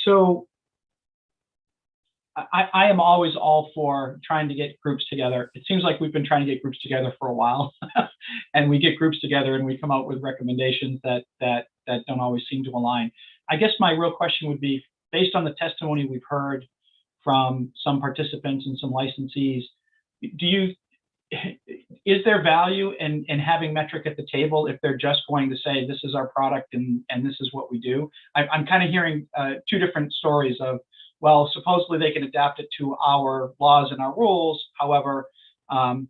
So I am always all for trying to get groups together. It seems like we've been trying to get groups together for a while, and we get groups together and we come out with recommendations that don't always seem to align. I guess my real question would be, based on the testimony we've heard from some participants and some licensees, is there value in having Metric at the table if they're just going to say, this is our product and this is what we do? I'm kind of hearing two different stories of, well, supposedly they can adapt it to our laws and our rules. However,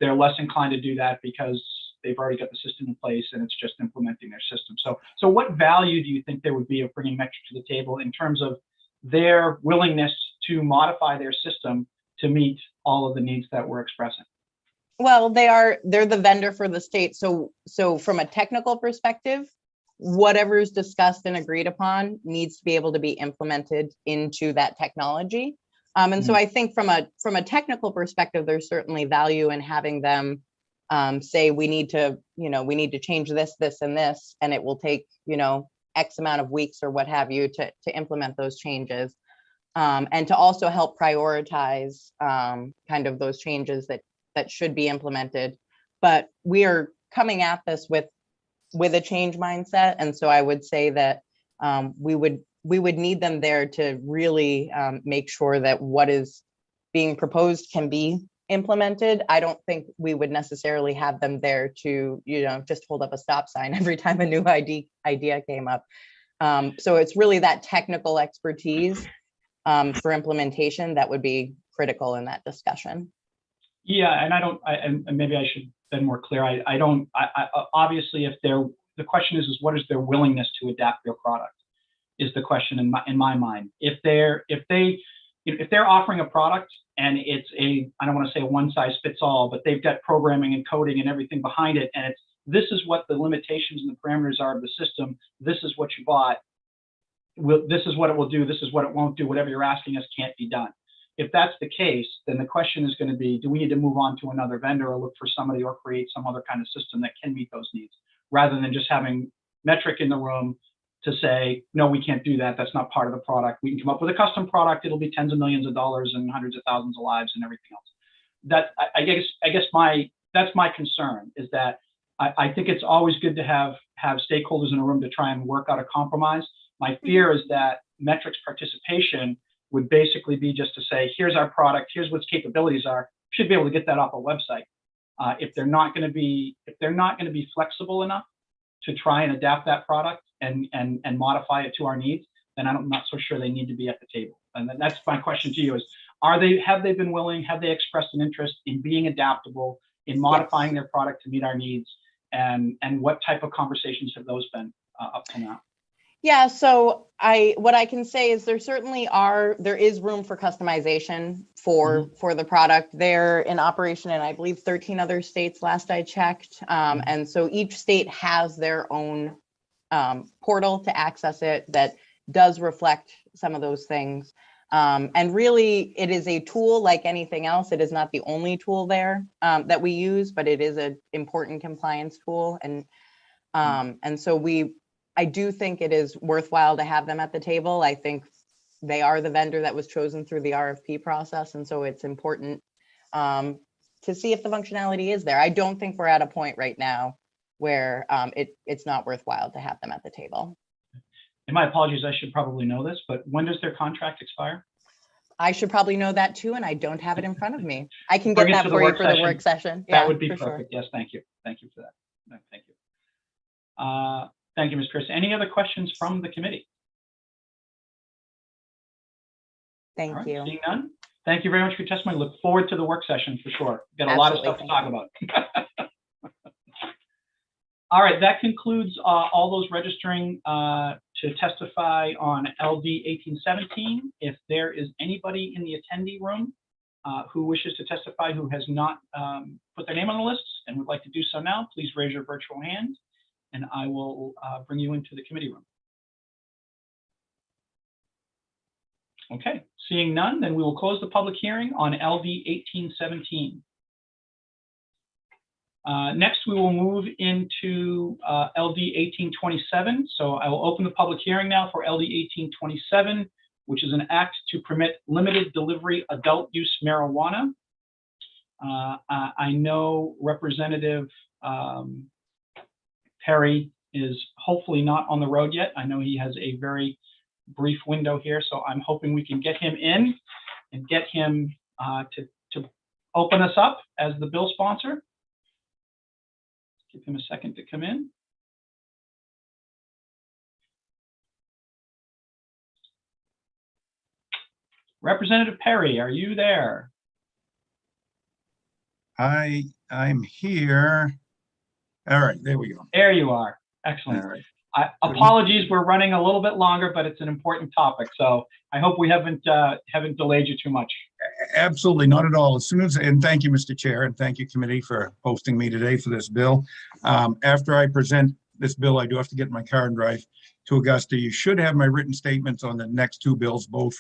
they're less inclined to do that because they've already got the system in place and it's just implementing their system. So what value do you think there would be of bringing Metric to the table in terms of their willingness to modify their system to meet all of the needs that we're expressing? Well, they're the vendor for the state. So from a technical perspective, whatever is discussed and agreed upon needs to be able to be implemented into that technology. And so I think from a technical perspective, there's certainly value in having them say, we need to change this, this, and this, and it will take, X amount of weeks or what have you to implement those changes. And to also help prioritize kind of those changes that should be implemented. But we are coming at this with a change mindset. And so I would say that we would need them there to really make sure that what is being proposed can be implemented. I don't think we would necessarily have them there to, just hold up a stop sign every time a new idea came up. So it's really that technical expertise for implementation that would be critical in that discussion. Yeah, and maybe I should have been more clear. I obviously, the question is what is their willingness to adapt their product is the question in my mind. If they're offering a product and it's I don't want to say a one size fits all, but they've got programming and coding and everything behind it, and this is what the limitations and the parameters are of the system. This is what you bought. This is what it will do. This is what it won't do. Whatever you're asking us can't be done. If that's the case, then the question is going to be, do we need to move on to another vendor or look for somebody or create some other kind of system that can meet those needs, rather than just having Metric in the room to say, no, we can't do that. That's not part of the product. We can come up with a custom product. It'll be tens of millions of dollars and hundreds of thousands of lives and everything else. I guess that's my concern, is that I think it's always good to have stakeholders in a room to try and work out a compromise. My fear is that Metric's participation would basically be just to say, here's our product, here's what its capabilities are. Should be able to get that off a website. If they're not going to be flexible enough to try and adapt that product and modify it to our needs, then I'm not so sure they need to be at the table. And that's my question to you: is have they been willing? Have they expressed an interest in being adaptable, in modifying their product to meet our needs? And what type of conversations have those been up to now? Yeah, so what I can say is there is room for customization for the product. They're in operation in, I believe, 13 other states last I checked. And so each state has their own portal to access it that does reflect some of those things. And really, it is a tool like anything else. It is not the only tool there that we use, but it is an important compliance tool. And so I do think it is worthwhile to have them at the table. I think they are the vendor that was chosen through the RFP process. And so it's important to see if the functionality is there. I don't think we're at a point right now where it's not worthwhile to have them at the table. And my apologies, I should probably know this, but when does their contract expire? I should probably know that too, and I don't have it in front of me. I can get that for you for the work session. That would be perfect. Yes, thank you. Thank you for that. No, thank you. Thank you, Ms. Chris. Any other questions from the committee? Thank All right, you. seeing none. Thank you very much for your testimony. Look forward to the work session for sure. Got a lot of stuff to talk about. All right, that concludes all those registering to testify on LD 1817. If there is anybody in the attendee room who wishes to testify who has not put their name on the list and would like to do so now, please raise your virtual hand and I will bring you into the committee room. Okay, seeing none, then we will close the public hearing on LD 1817. Next, we will move into LD 1827. So I will open the public hearing now for LD 1827, which is an act to permit limited delivery adult use marijuana. I know Representative Perry is hopefully not on the road yet. I know he has a very brief window here, so I'm hoping we can get him in and get him to open us up as the bill sponsor. Give him a second to come in. Representative Perry, are you there? I'm here. All right, there we go. There you are. Excellent. All right. Apologies, we're running a little bit longer, but it's an important topic, so I hope we haven't delayed you too much. Absolutely not at all. As soon as, and thank you, Mr. Chair, and thank you, committee, for hosting me today for this bill. After I present this bill, I do have to get in my car and drive to Augusta. You should have my written statements on the next two bills, both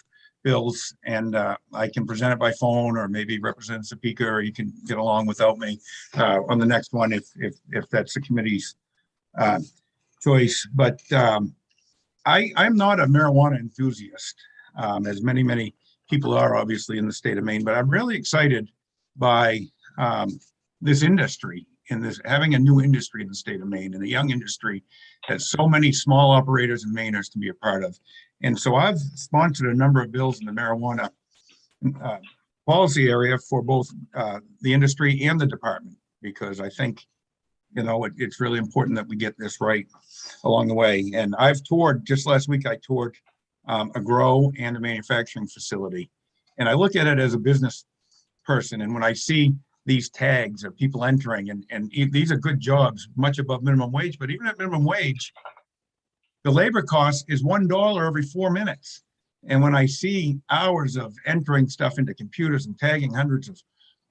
bills, and I can present it by phone, or maybe Representative Topeka, or you can get along without me on the next one if that's the committee's choice. But I'm not a marijuana enthusiast, as many people are obviously in the state of Maine, but I'm really excited by this industry and this having a new industry in the state of Maine, and a young industry that so many small operators and Mainers can be a part of. And so I've sponsored a number of bills in the marijuana policy area for both the industry and the department, because I think, you know, it's really important that we get this right along the way. And I've toured, just last week, I toured a grow and a manufacturing facility. And I look at it as a business person. And when I see these tags of people entering, and these are good jobs, much above minimum wage, but even at minimum wage, the labor cost is $1 every 4 minutes. And when I see hours of entering stuff into computers and tagging hundreds of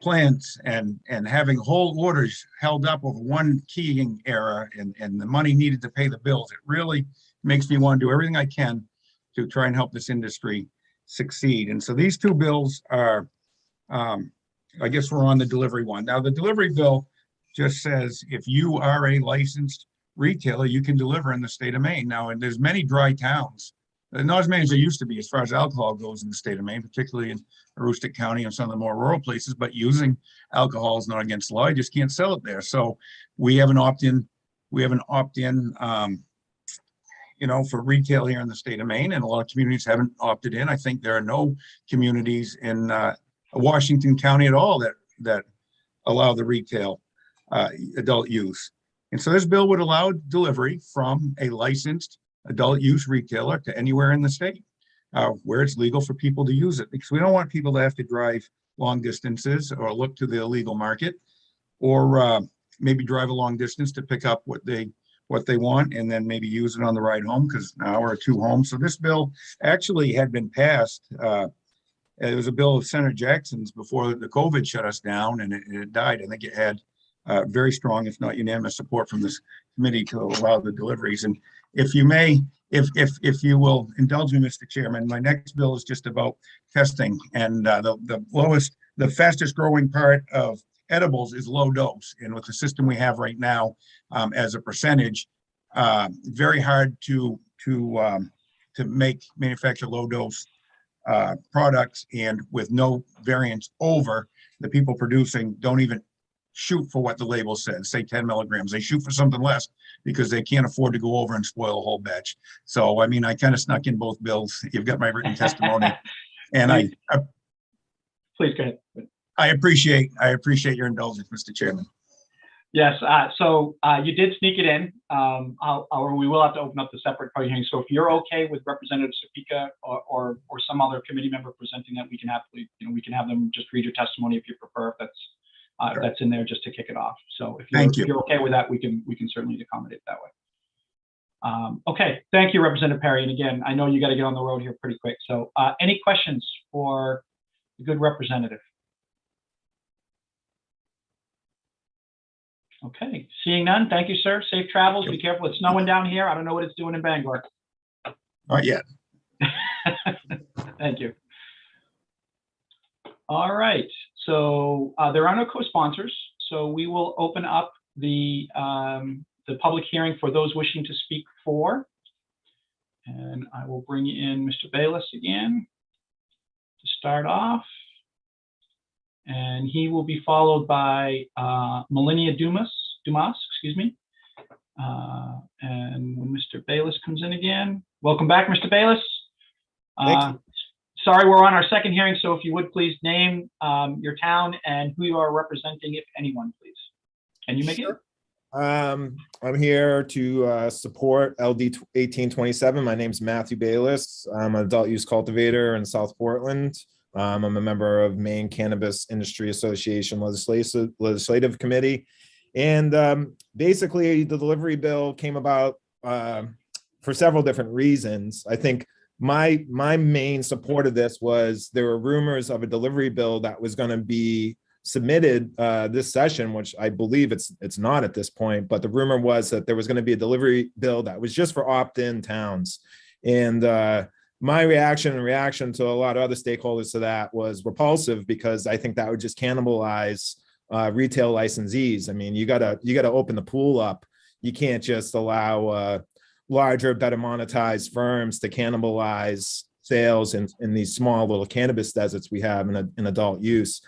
plants and having whole orders held up over one keying error and the money needed to pay the bills, it really makes me want to do everything I can to try and help this industry succeed. And so these two bills are, I guess we're on the delivery one. Now, the delivery bill just says if you are a licensed retailer, you can deliver in the state of Maine. Now, and there's many dry towns, not as many as there used to be as far as alcohol goes in the state of Maine, particularly in Aroostook County and some of the more rural places, but using alcohol is not against the law. You just can't sell it there. So we have an opt-in, you know, for retail here in the state of Maine, and a lot of communities haven't opted in. I think there are no communities in Washington County at all that allow the retail adult use. And so this bill would allow delivery from a licensed adult use retailer to anywhere in the state where it's legal for people to use it, because we don't want people to have to drive long distances or look to the illegal market, or maybe drive a long distance to pick up what they want and then maybe use it on the ride home, because an hour or two home. So this bill actually had been passed. It was a bill of Senator Jackson's before the COVID shut us down, and it died. I think it had very strong, if not unanimous, support from this committee to allow the deliveries. And if you may, if you will indulge me, Mr. Chairman, my next bill is just about testing, and the fastest growing part of edibles is low dose. And with the system we have right now, as a percentage, very hard to manufacture low dose products, and with no variance over, the people producing don't even shoot for what the label says, say 10 milligrams. They shoot for something less because they can't afford to go over and spoil a whole batch. So, I mean, I kind of snuck in both bills. You've got my written testimony, and please go ahead. I appreciate your indulgence, Mr. Chairman. Yes, so you did sneak it in. We will have to open up the separate public hearing. So if you're okay with Representative Supika or some other committee member presenting that, we can happily, we can have them just read your testimony if you prefer, if that's in there just to kick it off. So if you're okay with that, we can certainly accommodate that way. Okay, thank you, Representative Perry. And again, I know you got to get on the road here pretty quick. So any questions for the good representative? Okay, seeing none, thank you, sir. Safe travels. Be careful. It's snowing down here. I don't know what it's doing in Bangor. Not yet. Thank you. All right, so there are no co-sponsors, so we will open up the public hearing for those wishing to speak for. And I will bring in Mr. Bayless again to start off. And he will be followed by Melania Dumas, excuse me. And when Mr. Bayless comes in again, welcome back, Mr. Bayless. Sorry, we're on our second hearing, so if you would please name your town and who you are representing, if anyone, please. And you make it. I'm here to support LD 1827. My name's Matthew Bayless. I'm an adult use cultivator in South Portland. I'm a member of Maine Cannabis Industry Association Legislative Committee. And basically, the delivery bill came about for several different reasons. I think my main support of this was there were rumors of a delivery bill that was going to be submitted this session, which I believe it's not at this point. But the rumor was that there was going to be a delivery bill that was just for opt-in towns. And my reaction to a lot of other stakeholders to that was repulsive, because I think that would just cannibalize retail licensees. I mean, you gotta open the pool up. You can't just allow larger, better monetized firms to cannibalize sales in these small little cannabis deserts we have in adult use.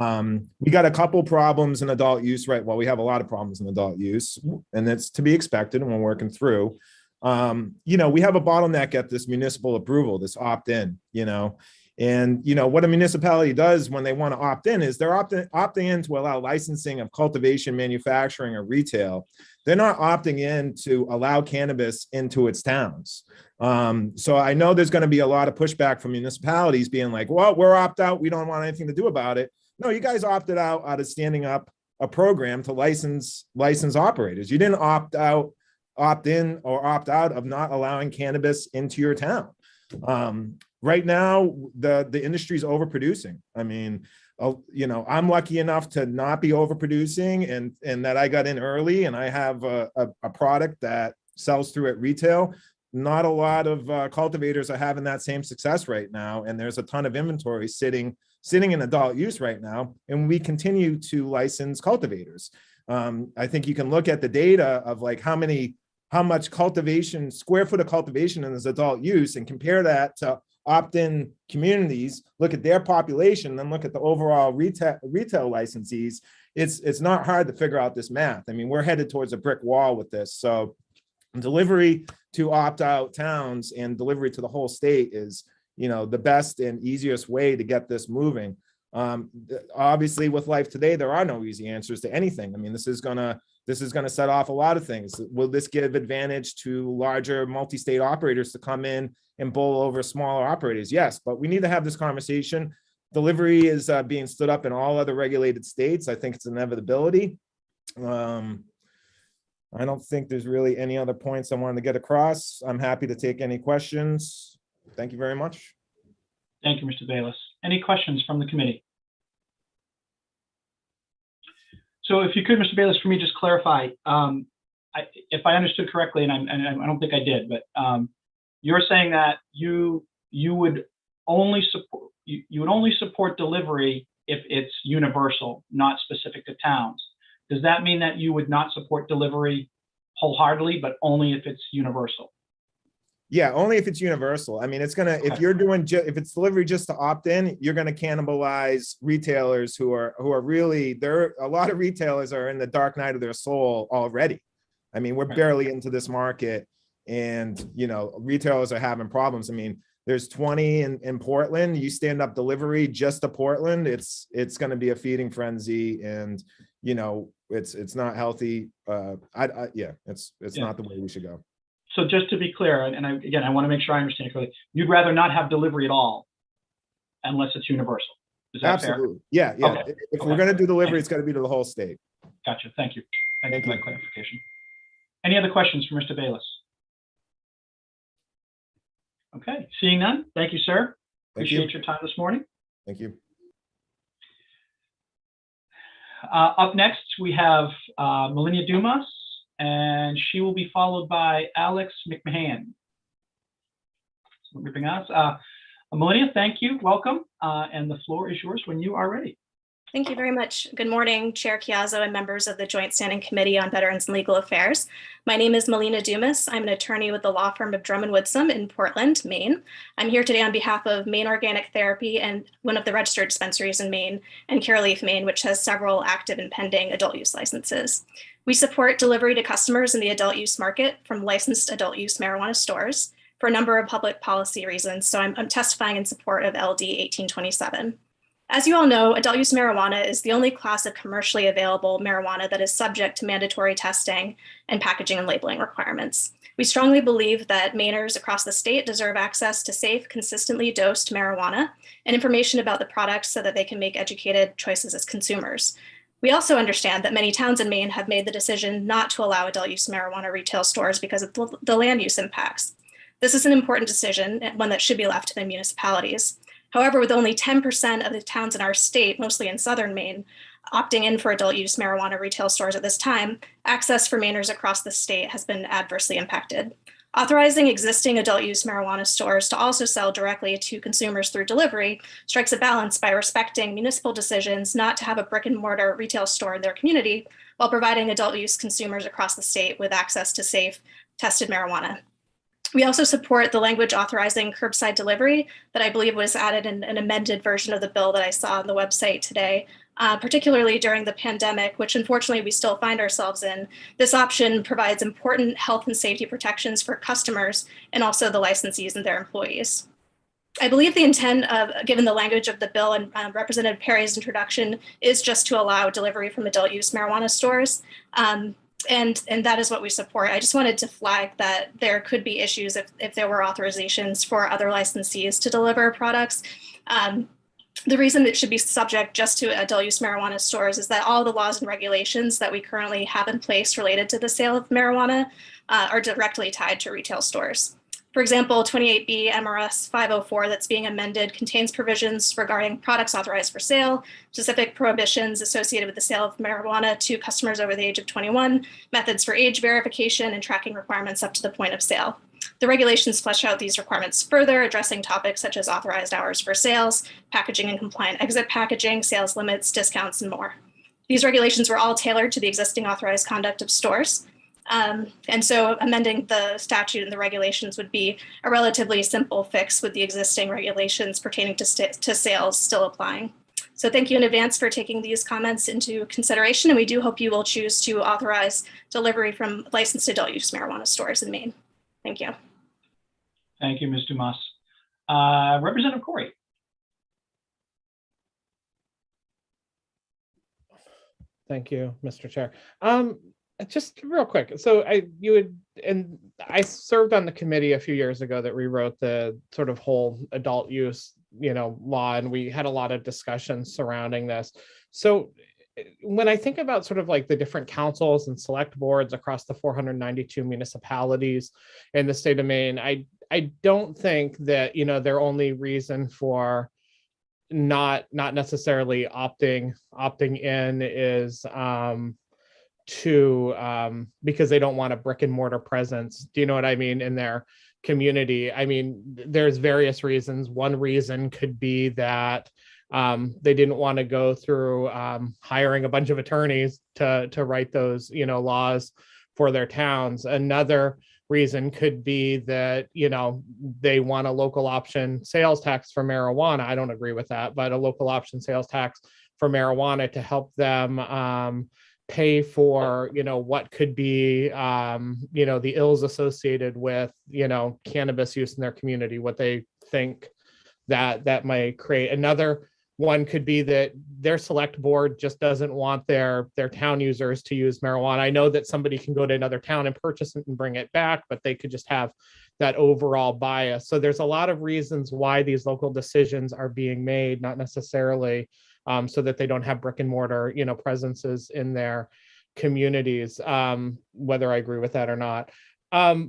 We got a couple problems in adult use, right? Well, we have a lot of problems in adult use, and it's to be expected, and we're working through. We have a bottleneck at this municipal approval, this opt-in, and what a municipality does when they want to opt in is they're opting in to allow licensing of cultivation, manufacturing, or retail. They're not opting in to allow cannabis into its towns. So I know there's going to be a lot of pushback from municipalities being like, well, we're opt out. We don't want anything to do about it. No, you guys opted out of standing up a program to license operators. You didn't opt in or opt out of not allowing cannabis into your town. Right now, the industry is overproducing. I mean, I'm lucky enough to not be overproducing, and that I got in early, and I have a product that sells through at retail. Not a lot of cultivators are having that same success right now, and there's a ton of inventory sitting in adult use right now, and we continue to license cultivators. I think you can look at the data of like how much cultivation, square foot of cultivation in this adult use, and compare that to opt-in communities, look at their population, then look at the overall retail licensees. It's not hard to figure out this math. I mean, we're headed towards a brick wall with this. So delivery to opt-out towns and delivery to the whole state is, the best and easiest way to get this moving. Obviously, with life today, there are no easy answers to anything. I mean, this is gonna set off a lot of things. Will this give advantage to larger multi-state operators to come in and bowl over smaller operators? Yes, but we need to have this conversation. Delivery is being stood up in all other regulated states. I think it's an inevitability. I don't think there's really any other points I wanted to get across. I'm happy to take any questions. Thank you very much. Thank you, Mr. Bayless. Any questions from the committee? So if you could, Mr. Bayless, for me, just clarify, if I understood correctly, and I don't think I did, but you're saying that you would only support delivery if it's universal, not specific to towns. Does that mean that you would not support delivery wholeheartedly, but only if it's universal? Yeah, only if it's universal. I mean, it's gonna, if you're doing, if it's delivery just to opt in, you're gonna cannibalize retailers who are really, a lot of retailers are in the dark night of their soul already. I mean, we're barely into this market, and retailers are having problems. I mean, there's 20 in Portland. You stand up delivery just to Portland, it's going to be a feeding frenzy, and you know, it's not healthy. Yeah, it's not the way we should go. So just to be clear, and I want to make sure I understand it clearly, you'd rather not have delivery at all unless it's universal. Is that Absolutely. Yeah. Okay. If we're going to do delivery, it's got to be to the whole state. Gotcha. Thank you. Thank you for that clarification. Any other questions for Mr. Bayless? Okay, seeing none. Thank you, sir. Appreciate your time this morning. Thank you. Up next, we have Melina Dumas, and she will be followed by Alex McMahon. So ripping us. Melina, thank you. Welcome. And the floor is yours when you are ready. Thank you very much. Good morning, Chair Chiazzo and members of the Joint Standing Committee on Veterans and Legal Affairs. My name is Melina Dumas. I'm an attorney with the law firm of Drummond Woodsum in Portland, Maine. I'm here today on behalf of Maine Organic Therapy and one of the registered dispensaries in Maine, and Curaleaf Maine, which has several active and pending adult use licenses. We support delivery to customers in the adult use market from licensed adult use marijuana stores for a number of public policy reasons. So I'm testifying in support of LD 1827. As you all know, adult use marijuana is the only class of commercially available marijuana that is subject to mandatory testing and packaging and labeling requirements. We strongly believe that Mainers across the state deserve access to safe, consistently dosed marijuana and information about the products so that they can make educated choices as consumers. We also understand that many towns in Maine have made the decision not to allow adult use marijuana retail stores because of the land use impacts. This is an important decision and one that should be left to the municipalities. However, with only 10% of the towns in our state, mostly in southern Maine, opting in for adult use marijuana retail stores at this time, access for Mainers across the state has been adversely impacted. Authorizing existing adult use marijuana stores to also sell directly to consumers through delivery strikes a balance by respecting municipal decisions not to have a brick and mortar retail store in their community while providing adult use consumers across the state with access to safe, tested marijuana. We also support the language authorizing curbside delivery that I believe was added in an amended version of the bill that I saw on the website today, particularly during the pandemic, which unfortunately we still find ourselves in. This option provides important health and safety protections for customers and also the licensees and their employees. I believe the intent of, given the language of the bill and Representative Perry's introduction, is just to allow delivery from adult use marijuana stores. And that is what we support. I just wanted to flag that there could be issues if there were authorizations for other licensees to deliver products. The reason it should be subject just to adult use marijuana stores is that all the laws and regulations that we currently have in place related to the sale of marijuana are directly tied to retail stores. For example, 28B MRS 504 that's being amended contains provisions regarding products authorized for sale, specific prohibitions associated with the sale of marijuana to customers over the age of 21, methods for age verification, and tracking requirements up to the point of sale. The regulations flesh out these requirements further, addressing topics such as authorized hours for sales, packaging and compliant exit packaging, sales limits, discounts, and more. These regulations were all tailored to the existing authorized conduct of stores. And so amending the statute and the regulations would be a relatively simple fix with the existing regulations pertaining to sales still applying. So thank you in advance for taking these comments into consideration, and we do hope you will choose to authorize delivery from licensed adult use marijuana stores in Maine. Thank you. Thank you, Ms. Dumas. Representative Corey. Thank you, Mr. Chair. Just real quick. So I served on the committee a few years ago that rewrote the sort of whole adult use, law, and we had a lot of discussions surrounding this. So when I think about sort of like the different councils and select boards across the 492 municipalities in the state of Maine, I don't think that, their only reason for not necessarily opting in is because they don't want a brick and mortar presence. Do you know what I mean? In their community. I mean, there's various reasons. One reason could be that they didn't want to go through hiring a bunch of attorneys to write those, laws for their towns. Another reason could be that, they want a local option sales tax for marijuana. I don't agree with that, but a local option sales tax for marijuana to help them pay for, what could be, the ills associated with, cannabis use in their community, what they think that that might create. Another one could be that their select board just doesn't want their town users to use marijuana. I know that somebody can go to another town and purchase it and bring it back, but they could just have that overall bias. So there's a lot of reasons why these local decisions are being made, not necessarily so that they don't have brick and mortar, presences in their communities, whether I agree with that or not. Do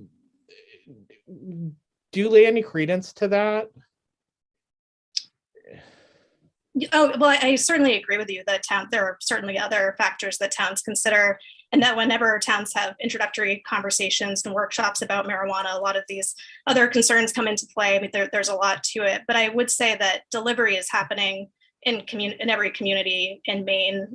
you lay any credence to that? Oh, well, I certainly agree with you that there are certainly other factors that towns consider, and that whenever towns have introductory conversations and workshops about marijuana, a lot of these other concerns come into play. I mean, there's a lot to it, but I would say that delivery is happening in every community in Maine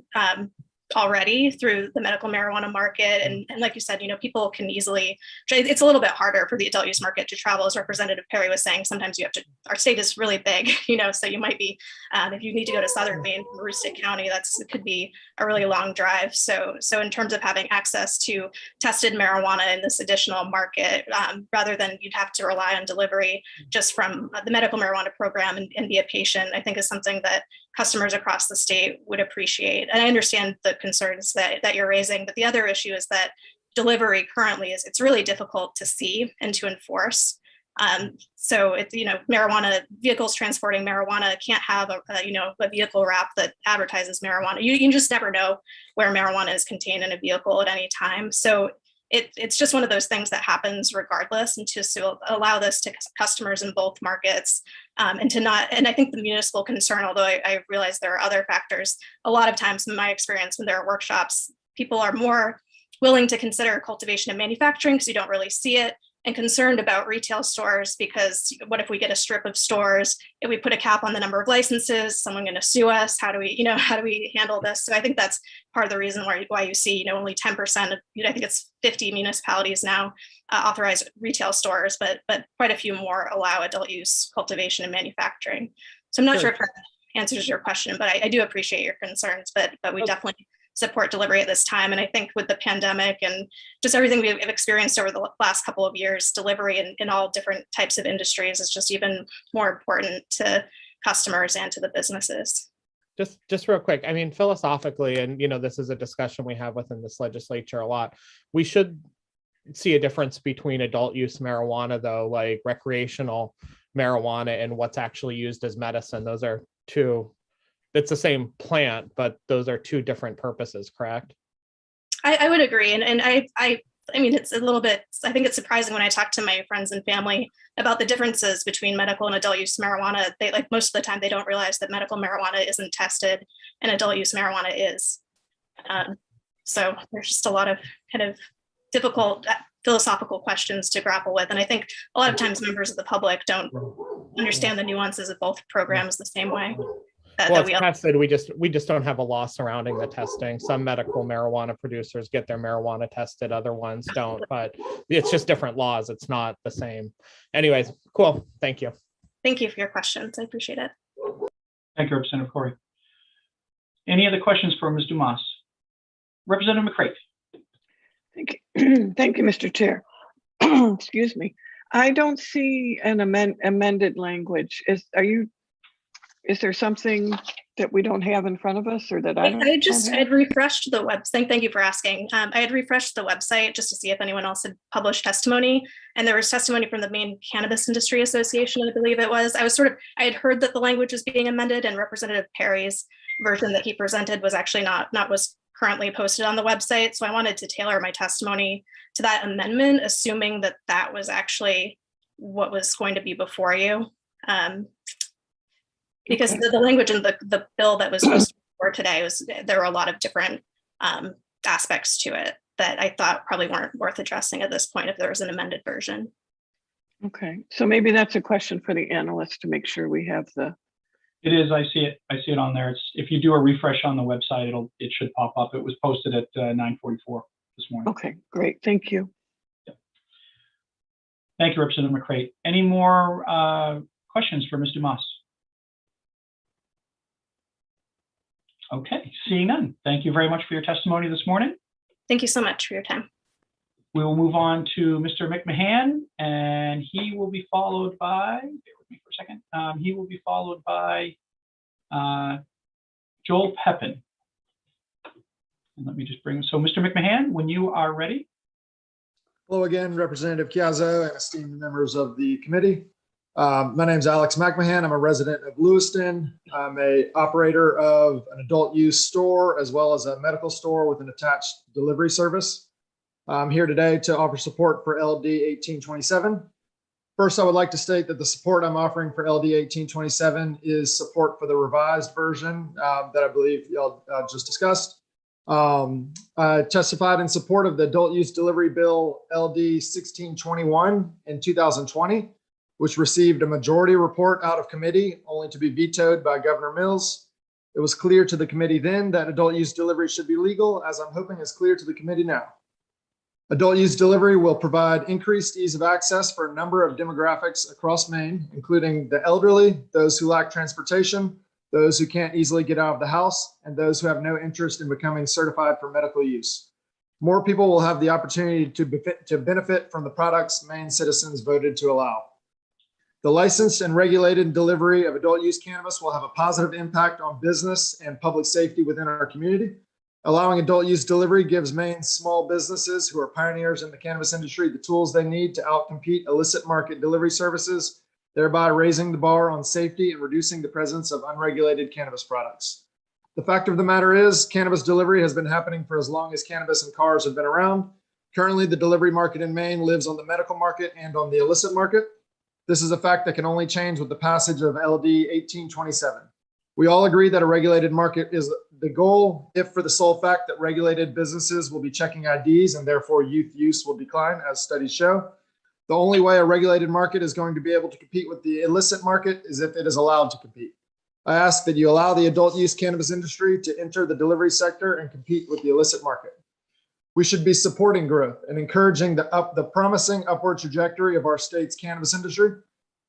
already through the medical marijuana market. And like you said, people can easily, it's a little bit harder for the adult use market to travel. As Representative Perry was saying, sometimes you have to, our state is really big, so you might be, if you need to go to Southern Maine from Aroostook County, it could be a really long drive. So in terms of having access to tested marijuana in this additional market, rather than you'd have to rely on delivery just from the medical marijuana program and be a patient, I think is something that customers across the state would appreciate. And I understand the concerns that you're raising, but the other issue is that delivery currently it's really difficult to see and to enforce. So it's, marijuana vehicles transporting marijuana can't have a vehicle wrap that advertises marijuana. You just never know where marijuana is contained in a vehicle at any time. So it's just one of those things that happens regardless, and to allow this to customers in both markets, and I think the municipal concern, although I realize there are other factors, a lot of times in my experience when there are workshops, people are more willing to consider cultivation and manufacturing because you don't really see it, and concerned about retail stores because what if we get a strip of stores, if we put a cap on the number of licenses, someone going to sue us? How do we handle this? So I think that's part of the reason why you see, only 10% of, I think it's 50 municipalities now authorize retail stores, but quite a few more allow adult use cultivation and manufacturing. So I'm not sure if that answers your question, but I do appreciate your concerns, but we definitely support delivery at this time. And I think with the pandemic and just everything we've experienced over the last couple of years, delivery in all different types of industries is just even more important to customers and to the businesses. Just real quick, I mean, philosophically, and this is a discussion we have within this legislature a lot, we should see a difference between adult use marijuana, though, like recreational marijuana and what's actually used as medicine. Those are two, it's the same plant, but those are two different purposes, correct? I would agree. And I mean, it's a little bit, I think it's surprising when I talk to my friends and family about the differences between medical and adult use marijuana. They, like, most of the time, they don't realize that medical marijuana isn't tested and adult use marijuana is. So there's just a lot of kind of difficult philosophical questions to grapple with. And I think a lot of times members of the public don't understand the nuances of both programs the same way. Well, it's tested. We just don't have a law surrounding the testing. Some medical marijuana producers get their marijuana tested, other ones don't, but it's just different laws. It's not the same. Anyways, cool. Thank you. Thank you for your questions. I appreciate it. Thank you, Representative Corey. Any other questions for Ms. Dumas? Representative McCreight. Thank you. Thank you, Mr. Chair. Excuse me. I don't see an amended language. Is there something that we don't have in front of us, or that I had refreshed the website. Thank you for asking. I had refreshed the website just to see if anyone else had published testimony, and there was testimony from the Maine Cannabis Industry Association, I believe it was. I had heard that the language was being amended, and Representative Perry's version that he presented was actually not was currently posted on the website. So I wanted to tailor my testimony to that amendment, assuming that that was actually what was going to be before you. Because the language in the bill that was posted for today there were a lot of different aspects to it that I thought probably weren't worth addressing at this point if there was an amended version. Okay, so maybe that's a question for the analyst to make sure we have the. It is. I see it. I see it on there. If you do a refresh on the website, it should pop up. It was posted at 9:44 this morning. Okay, great. Thank you. Yep. Thank you, Representative McCreight. Any more questions for Ms. Dumas? Okay, seeing none. Thank you very much for your testimony this morning. Thank you so much for your time. We will move on to Mr. McMahon, and he will be followed by, bear with me for a second, he will be followed by Joel Pepin. And let me just bring, so Mr. McMahon, when you are ready. Hello again, Representative Chiazzo and esteemed members of the committee. My name is Alex McMahon. I'm a resident of Lewiston. I'm a operator of an adult use store as well as a medical store with an attached delivery service. I'm here today to offer support for LD 1827. First, I would like to state that the support I'm offering for LD 1827 is support for the revised version that I believe y'all just discussed. I testified in support of the adult use delivery bill LD 1621 in 2020, which received a majority report out of committee only to be vetoed by Governor Mills. It was clear to the committee then that adult use delivery should be legal, as I'm hoping is clear to the committee now. Adult use delivery will provide increased ease of access for a number of demographics across Maine, including the elderly, those who lack transportation, those who can't easily get out of the house, and those who have no interest in becoming certified for medical use. More people will have the opportunity to benefit from the products Maine citizens voted to allow. The licensed and regulated delivery of adult use cannabis will have a positive impact on business and public safety within our community. Allowing adult use delivery gives Maine's small businesses who are pioneers in the cannabis industry the tools they need to outcompete illicit market delivery services, thereby raising the bar on safety and reducing the presence of unregulated cannabis products. The fact of the matter is, cannabis delivery has been happening for as long as cannabis and cars have been around. Currently, the delivery market in Maine lives on the medical market and on the illicit market. This is a fact that can only change with the passage of LD 1827. We all agree that a regulated market is the goal, if for the sole fact that regulated businesses will be checking IDs and therefore youth use will decline, as studies show. The only way a regulated market is going to be able to compete with the illicit market is if it is allowed to compete. I ask that you allow the adult use cannabis industry to enter the delivery sector and compete with the illicit market. We should be supporting growth and encouraging the promising upward trajectory of our state's cannabis industry.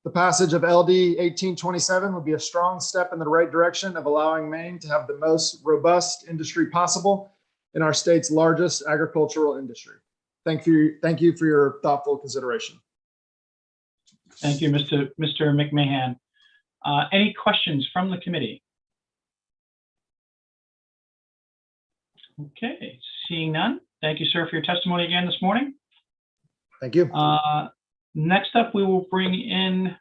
The passage of LD 1827 would be a strong step in the right direction of allowing Maine to have the most robust industry possible in our state's largest agricultural industry. Thank you for your thoughtful consideration. Thank you, Mr. McMahon. Any questions from the committee? Okay, seeing none. Thank you, sir, for your testimony again this morning. Thank you. Next up, we will bring in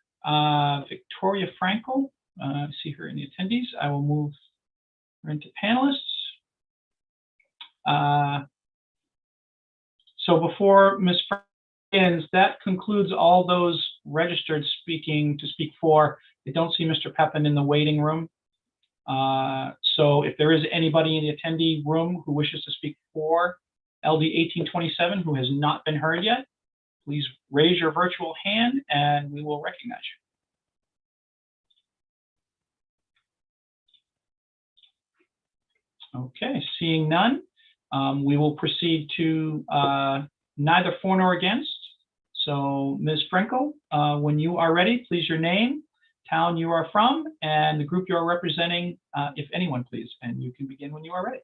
Victoria Frankel. I see her in the attendees. I will move her into panelists. So before Ms. Frankel begins, that concludes all those registered to speak for. I don't see Mr. Pepin in the waiting room. So if there is anybody in the attendee room who wishes to speak for LD 1827 who has not been heard yet, please raise your virtual hand and we will recognize you. Okay, seeing none, we will proceed to neither for nor against. So Ms. Frankel, when you are ready, please your name, town you are from, and the group you are representing, if anyone, please. And you can begin when you are ready.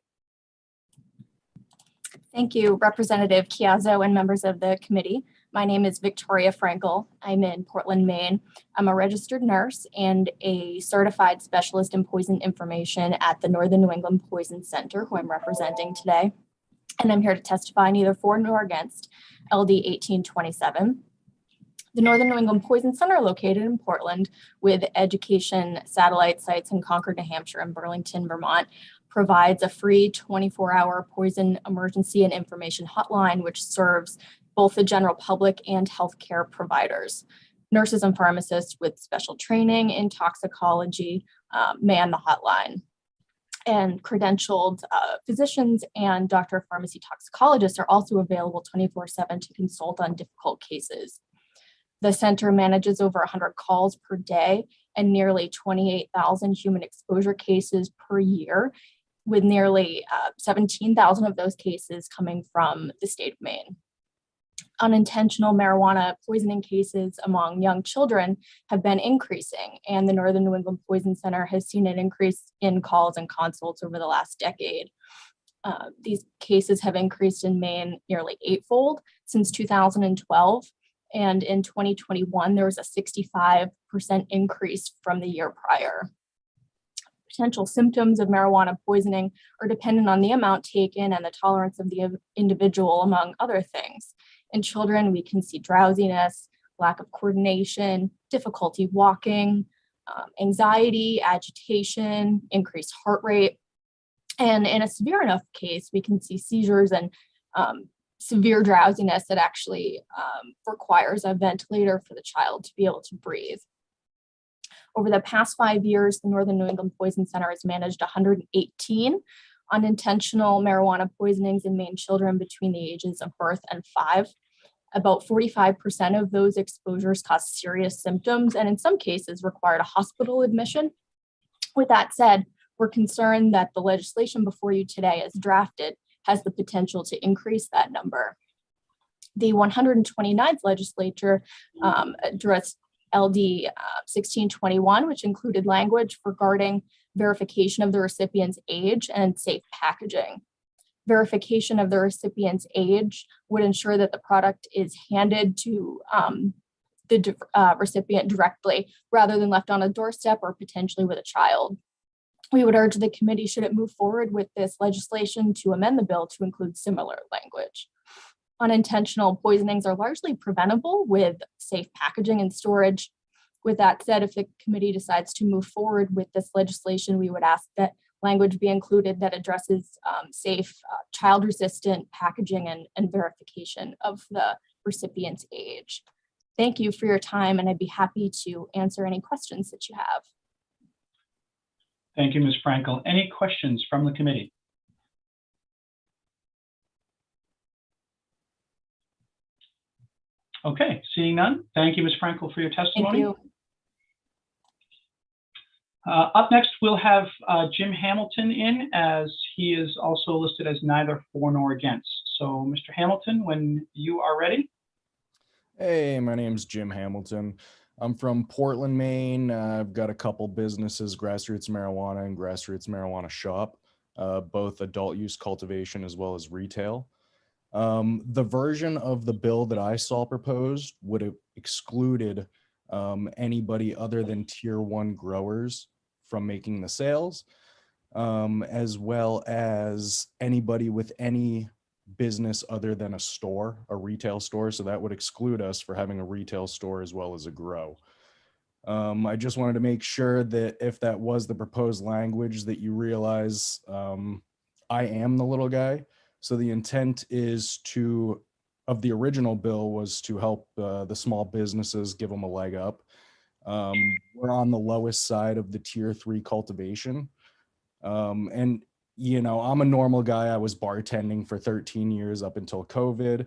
Thank you, Representative Chiazzo and members of the committee. My name is Victoria Frankel. I'm in Portland, Maine. I'm a registered nurse and a certified specialist in poison information at the Northern New England Poison Center, who I'm representing today. And I'm here to testify neither for nor against LD 1827. The Northern New England Poison Center, located in Portland with education satellite sites in Concord, New Hampshire, and Burlington, Vermont, provides a free 24-hour poison emergency and information hotline, which serves both the general public and healthcare providers. Nurses and pharmacists with special training in toxicology man the hotline. And credentialed physicians and doctor of pharmacy toxicologists are also available 24/7 to consult on difficult cases. The center manages over 100 calls per day and nearly 28,000 human exposure cases per year, with nearly 17,000 of those cases coming from the state of Maine. Unintentional marijuana poisoning cases among young children have been increasing, and the Northern New England Poison Center has seen an increase in calls and consults over the last decade. these cases have increased in Maine nearly eightfold since 2012. And in 2021, there was a 65% increase from the year prior. Potential symptoms of marijuana poisoning are dependent on the amount taken and the tolerance of the individual, among other things. In children, we can see drowsiness, lack of coordination, difficulty walking, anxiety, agitation, increased heart rate. And in a severe enough case, we can see seizures and severe drowsiness that actually requires a ventilator for the child to be able to breathe. Over the past 5 years, the Northern New England Poison Center has managed 118 unintentional marijuana poisonings in Maine children between the ages of birth and 5. About 45% of those exposures caused serious symptoms and in some cases required a hospital admission. With that said, we're concerned that the legislation before you today as drafted has the potential to increase that number. The 129th legislature addressed LD 1621, which included language regarding verification of the recipient's age and safe packaging. Verification of the recipient's age would ensure that the product is handed to the recipient directly rather than left on a doorstep or potentially with a child. We would urge the committee, should it move forward with this legislation, to amend the bill to include similar language. Unintentional poisonings are largely preventable with safe packaging and storage. With that said, if the committee decides to move forward with this legislation, we would ask that language be included that addresses safe, child-resistant packaging and verification of the recipient's age. Thank you for your time, and I'd be happy to answer any questions that you have. Thank you, Ms. Frankel. Any questions from the committee? Okay, seeing none. Thank you, Ms. Frankel, for your testimony. Thank you. Up next, we'll have Jim Hamilton in, as he is also listed as neither for nor against. So, Mr. Hamilton, when you are ready. Hey, my name's Jim Hamilton. I'm from Portland, Maine. I've got a couple businesses, Grassroots Marijuana and Grassroots Marijuana Shop, both adult use cultivation as well as retail. The version of the bill that I saw proposed would have excluded anybody other than tier 1 growers from making the sales, as well as anybody with any business other than a store, a retail store. So that would exclude us for having a retail store as well as a grow. I just wanted to make sure that if that was the proposed language, that you realize I am the little guy. So the intent is of the original bill was to help the small businesses, give them a leg up. We're on the lowest side of the tier 3 cultivation. And, you know, I'm a normal guy. I was bartending for 13 years up until COVID.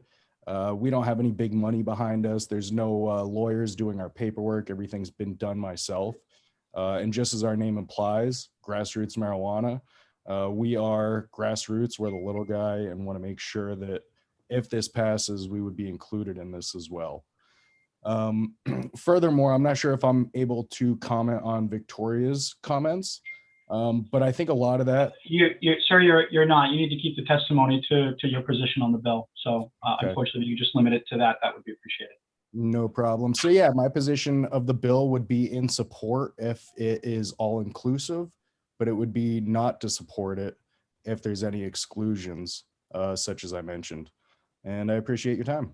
We don't have any big money behind us. There's no lawyers doing our paperwork. Everything's been done myself. And just as our name implies, Grassroots Marijuana, we are grassroots. We're the little guy and want to make sure that if this passes, we would be included in this as well. Furthermore, I'm not sure if I'm able to comment on Victoria's comments, but I think a lot of that. Sir, you're not. You need to keep the testimony to your position on the bill. So Okay. Unfortunately, you just limit it to that. That would be appreciated. No problem. So yeah, my position of the bill would be in support if it is all inclusive, but it would be not to support it if there's any exclusions, such as I mentioned. And I appreciate your time.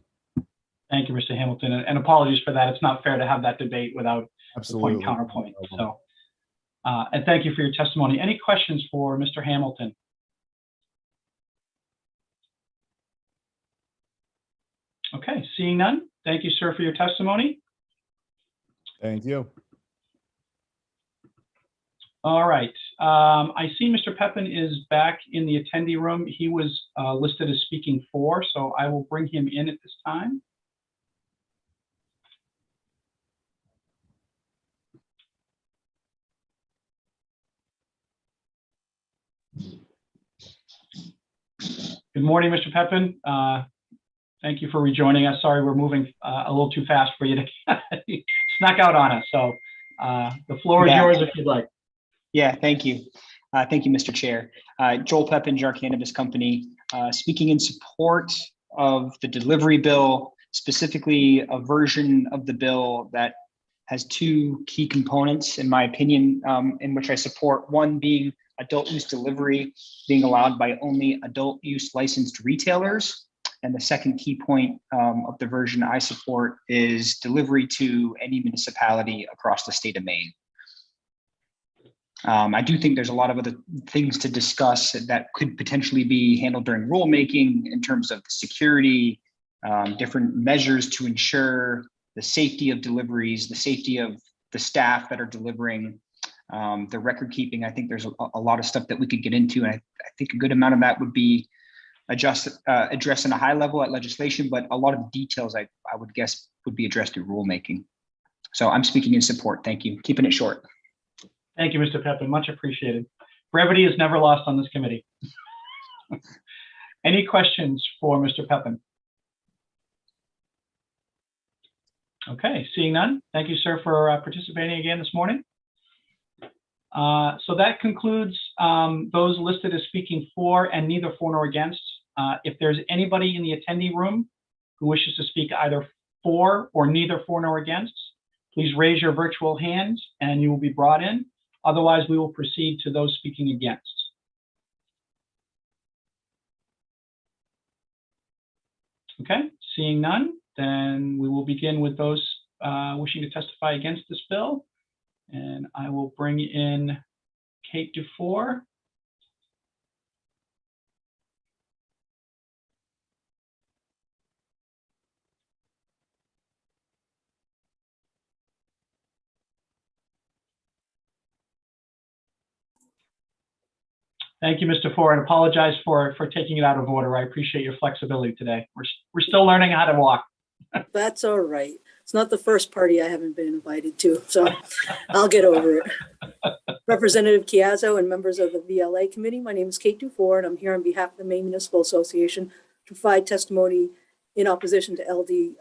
Thank you, Mr. Hamilton, and apologies for that. It's not fair to have that debate without Absolutely. point counterpoint. So, and thank you for your testimony. Any questions for Mr. Hamilton? Okay, seeing none. Thank you, sir, for your testimony. Thank you. All right. I see Mr. Pepin is back in the attendee room. He was listed as speaking for, so I will bring him in at this time. Good morning, Mr. Pepin. Thank you for rejoining us. Sorry, we're moving a little too fast for you to snuck out on us. So the floor is yours if you'd like. Yeah, thank you. Thank you, Mr. Chair. Joel Pepin, Jar Cannabis Company, speaking in support of the delivery bill, specifically a version of the bill that has two key components, in my opinion, in which I support. One being adult use delivery being allowed by only adult use licensed retailers. And the second key point of the version I support is delivery to any municipality across the state of Maine. I do think there's a lot of other things to discuss that could potentially be handled during rulemaking in terms of security, different measures to ensure the safety of deliveries, the safety of the staff that are delivering, the record keeping. I think there's a lot of stuff that we could get into. And I think a good amount of that would be addressed in a high level at legislation, but a lot of the details I would guess would be addressed through rulemaking. So I'm speaking in support. Thank you. Keeping it short. Thank you, Mr. Pepin. Much appreciated. Brevity is never lost on this committee. Any questions for Mr. Pepin? Okay, seeing none. Thank you, sir, for participating again this morning. So that concludes those listed as speaking for and neither for nor against. If there's anybody in the attendee room who wishes to speak either for or neither for nor against, please raise your virtual hand and you will be brought in. Otherwise, we will proceed to those speaking against. Okay, seeing none, then we will begin with those wishing to testify against this bill. And I will bring in Kate Dufour. Thank you, Mr. Ford, and apologize for taking it out of order. I appreciate your flexibility today. We're still learning how to walk. That's all right. It's not the first party I haven't been invited to, so I'll get over it. Representative Chiazzo and members of the VLA committee, my name is Kate Dufour, and I'm here on behalf of the Maine Municipal Association to provide testimony in opposition to LD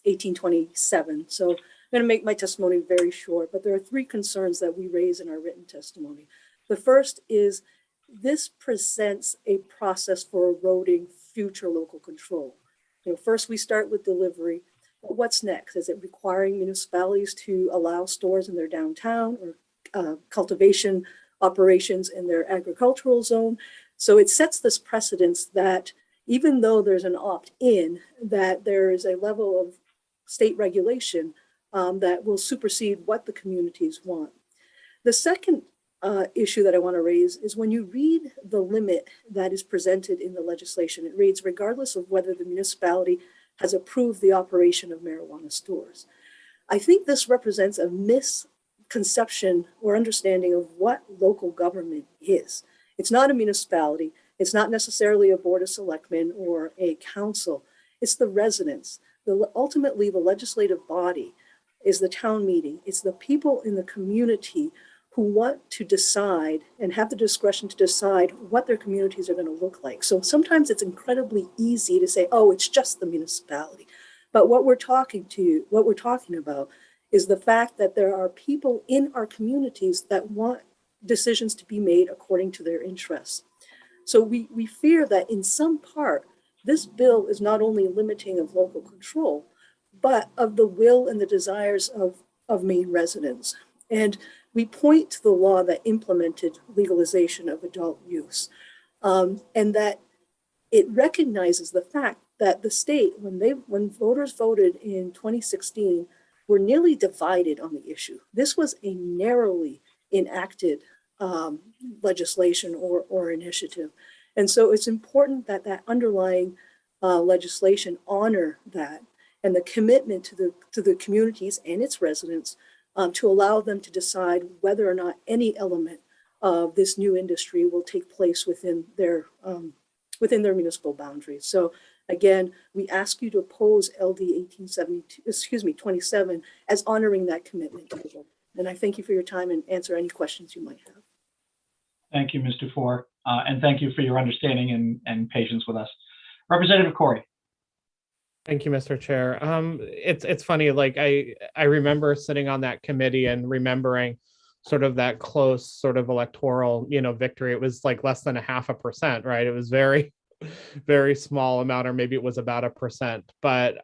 1827. So I'm going to make my testimony very short, but there are three concerns that we raise in our written testimony. The first is this presents a process for eroding future local control. First we start with delivery. But what's next? Is it requiring municipalities to allow stores in their downtown or cultivation operations in their agricultural zone? So it sets this precedence that even though there's an opt-in, that there is a level of state regulation that will supersede what the communities want. The second issue that I want to raise is when you read the limit that is presented in the legislation, it reads, regardless of whether the municipality has approved the operation of marijuana stores. I think this represents a misconception or understanding of what local government is. It's not a municipality. It's not necessarily a board of selectmen or a council. It's the residents. Ultimately, the legislative body is the town meeting. It's the people in the community who want to decide and have the discretion to decide what their communities are going to look like. So sometimes it's incredibly easy to say, oh, it's just the municipality. But what we're talking about is the fact that there are people in our communities that want decisions to be made according to their interests. So we fear that in some part, this bill is not only limiting of local control, but of the will and the desires of Maine residents. And we point to the law that implemented legalization of adult use, and that it recognizes the fact that the state, when voters voted in 2016, were nearly divided on the issue. This was a narrowly enacted legislation or initiative. And so it's important that that underlying legislation honor that and the commitment to the communities and its residents to allow them to decide whether or not any element of this new industry will take place within their municipal boundaries. So again, we ask you to oppose LD 27 as honoring that commitment. And I thank you for your time and answer any questions you might have. Thank you, Mr. Dufour, and thank you for your understanding and patience with us. Representative Corey. Thank you, Mr. Chair. It's funny, like I remember sitting on that committee and remembering sort of that close sort of electoral, victory. It was like less than 0.5%, right? It was very, very small amount, or maybe it was about 1%. But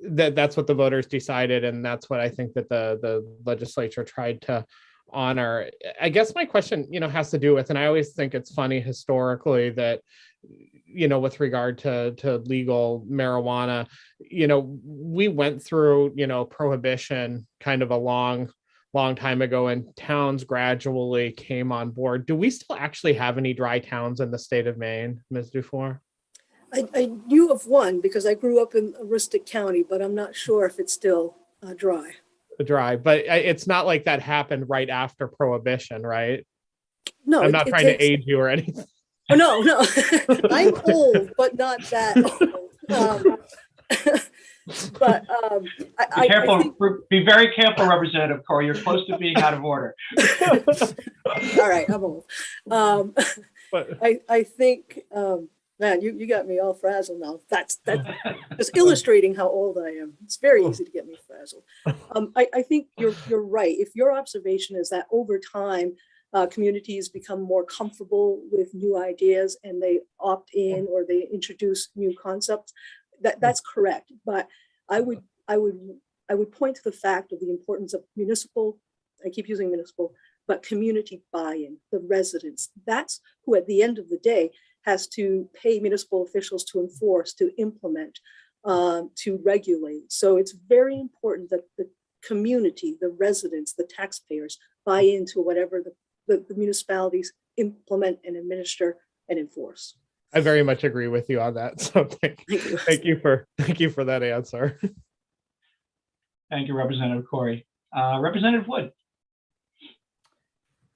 that's what the voters decided, and that's what I think that the legislature tried to honor. I guess my question, has to do with, and I always think it's funny historically that, with regard to legal marijuana, we went through, prohibition kind of a long time ago, and towns gradually came on board. Do we still actually have any dry towns in the state of Maine, Ms. Dufour? I knew of one because I grew up in Aroostook County, but I'm not sure if it's still dry. Dry, but it's not like that happened right after prohibition, right? No, I'm not trying to age you or anything. Oh, no. I'm old, but not that old. Be careful. Be very careful, Representative Corey. You're close to being out of order. All right, I'm old. I think, man, you got me all frazzled now. That's just illustrating how old I am. It's very easy to get me frazzled. I think you're right. If your observation is that over time, communities become more comfortable with new ideas and they opt in or they introduce new concepts, that's correct. But I would point to the fact of the importance of municipal, I keep using municipal, but community buy-in, the residents. That's who at the end of the day has to pay municipal officials to enforce, to implement, to regulate. So it's very important that the community, the residents, the taxpayers buy into whatever the municipalities implement and administer and enforce. I very much agree with you on that. So thank you for that answer. Thank you, Representative Corey. Representative Wood.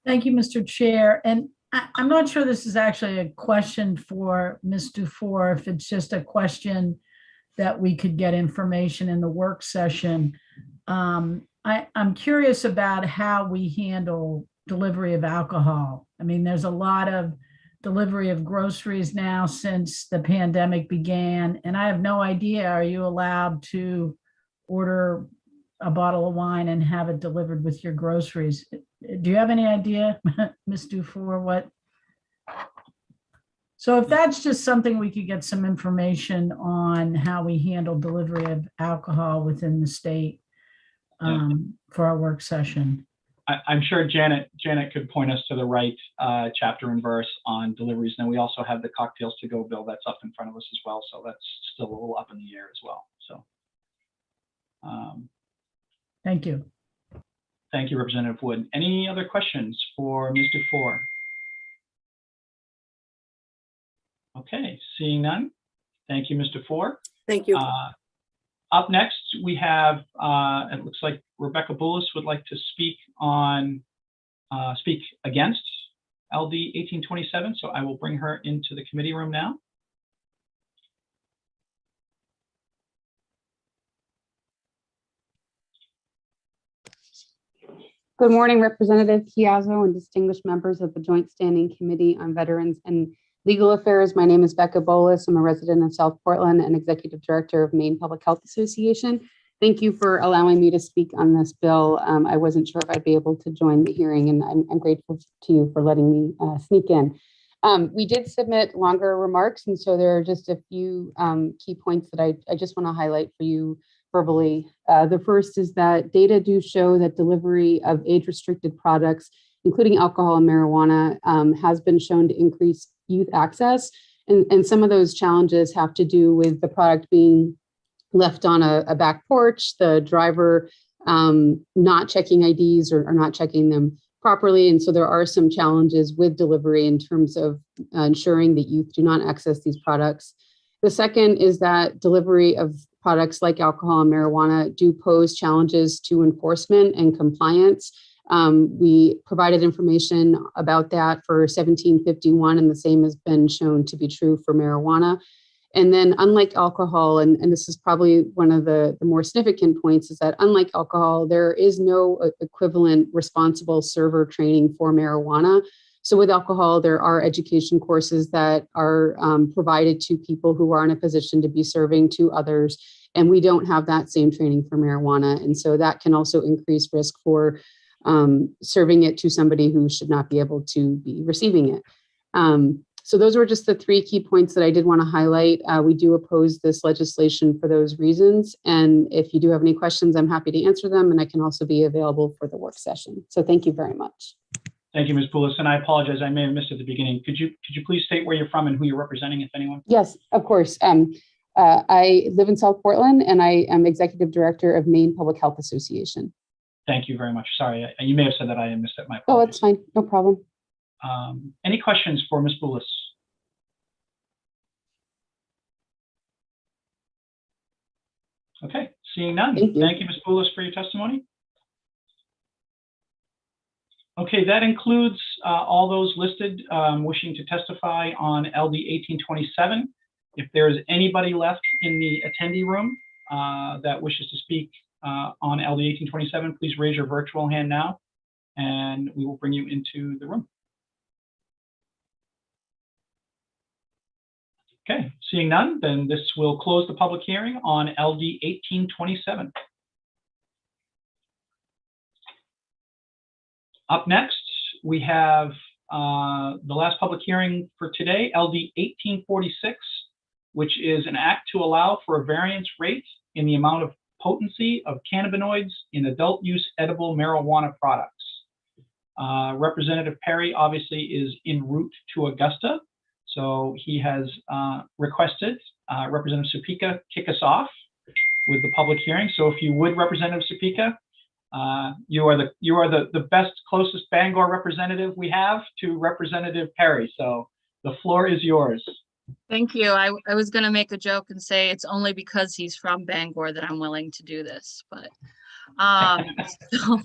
Thank you, Mr. Chair. And I'm not sure this is actually a question for Ms. Dufour, if it's just a question that we could get information in the work session. I'm curious about how we handle delivery of alcohol. I mean, there's a lot of delivery of groceries now since the pandemic began, and I have no idea, are you allowed to order a bottle of wine and have it delivered with your groceries? Do you have any idea, Ms. Dufour, what? So if that's just something we could get some information on how we handle delivery of alcohol within the state for our work session. I'm sure Janet could point us to the right chapter and verse on deliveries. And we also have the cocktails to go bill that's up in front of us as well. So that's still a little up in the air as well. So thank you. Thank you, Representative Wood. Any other questions for Ms. Dufour? Okay, seeing none. Thank you, Ms. Dufour. Thank you. Up next, we have, it looks like Rebecca Bullis would like to speak against LD 1827. So I will bring her into the committee room now. Good morning, Representative Chiazzo and distinguished members of the Joint Standing Committee on Veterans and Legal Affairs. My name is Becca Bolus. I'm a resident of South Portland and Executive Director of Maine Public Health Association. Thank you for allowing me to speak on this bill. I wasn't sure if I'd be able to join the hearing, and I'm grateful to you for letting me sneak in. We did submit longer remarks, and so there are just a few key points that I just want to highlight for you verbally. The first is that data do show that delivery of age-restricted products, including alcohol and marijuana, has been shown to increase youth access. And some of those challenges have to do with the product being left on a back porch, the driver not checking IDs or not checking them properly. And so there are some challenges with delivery in terms of ensuring that youth do not access these products. The second is that delivery of products like alcohol and marijuana do pose challenges to enforcement and compliance. We provided information about that for 1751, and the same has been shown to be true for marijuana. And then unlike alcohol, and this is probably one of the more significant points, is that unlike alcohol, there is no equivalent responsible server training for marijuana. So with alcohol, there are education courses that are provided to people who are in a position to be serving to others. And we don't have that same training for marijuana. And so that can also increase risk for serving it to somebody who should not be able to be receiving it. So those were just the 3 key points that I did want to highlight. We do oppose this legislation for those reasons. And if you do have any questions, I'm happy to answer them. And I can also be available for the work session. So thank you very much. Thank you, Ms. Poulos. And I apologize, I may have missed at the beginning. Could you please state where you're from and who you're representing, if anyone? Yes, of course. I live in South Portland and I am Executive Director of Maine Public Health Association. Thank you very much. Sorry, you may have said that. I missed it. My Oh, apologies. that's fine. No problem. Any questions for Ms. Poulos? Okay, seeing none. Thank you, Ms. Poulos, for your testimony. Okay, that includes all those listed wishing to testify on LD 1827. If there is anybody left in the attendee room that wishes to speak on LD 1827, please raise your virtual hand now, and we will bring you into the room. Okay, seeing none, then this will close the public hearing on LD 1827. Up next, we have the last public hearing for today, LD 1846, which is an act to allow for a variance rate in the amount of potency of cannabinoids in adult use edible marijuana products. Representative Perry obviously is en route to Augusta, so he has requested Representative Suppica kick us off with the public hearing. So if you would, Representative Suppica, you are the best, closest Bangor representative we have to Representative Perry. So the floor is yours. Thank you. I was going to make a joke and say it's only because he's from Bangor that I'm willing to do this, but so,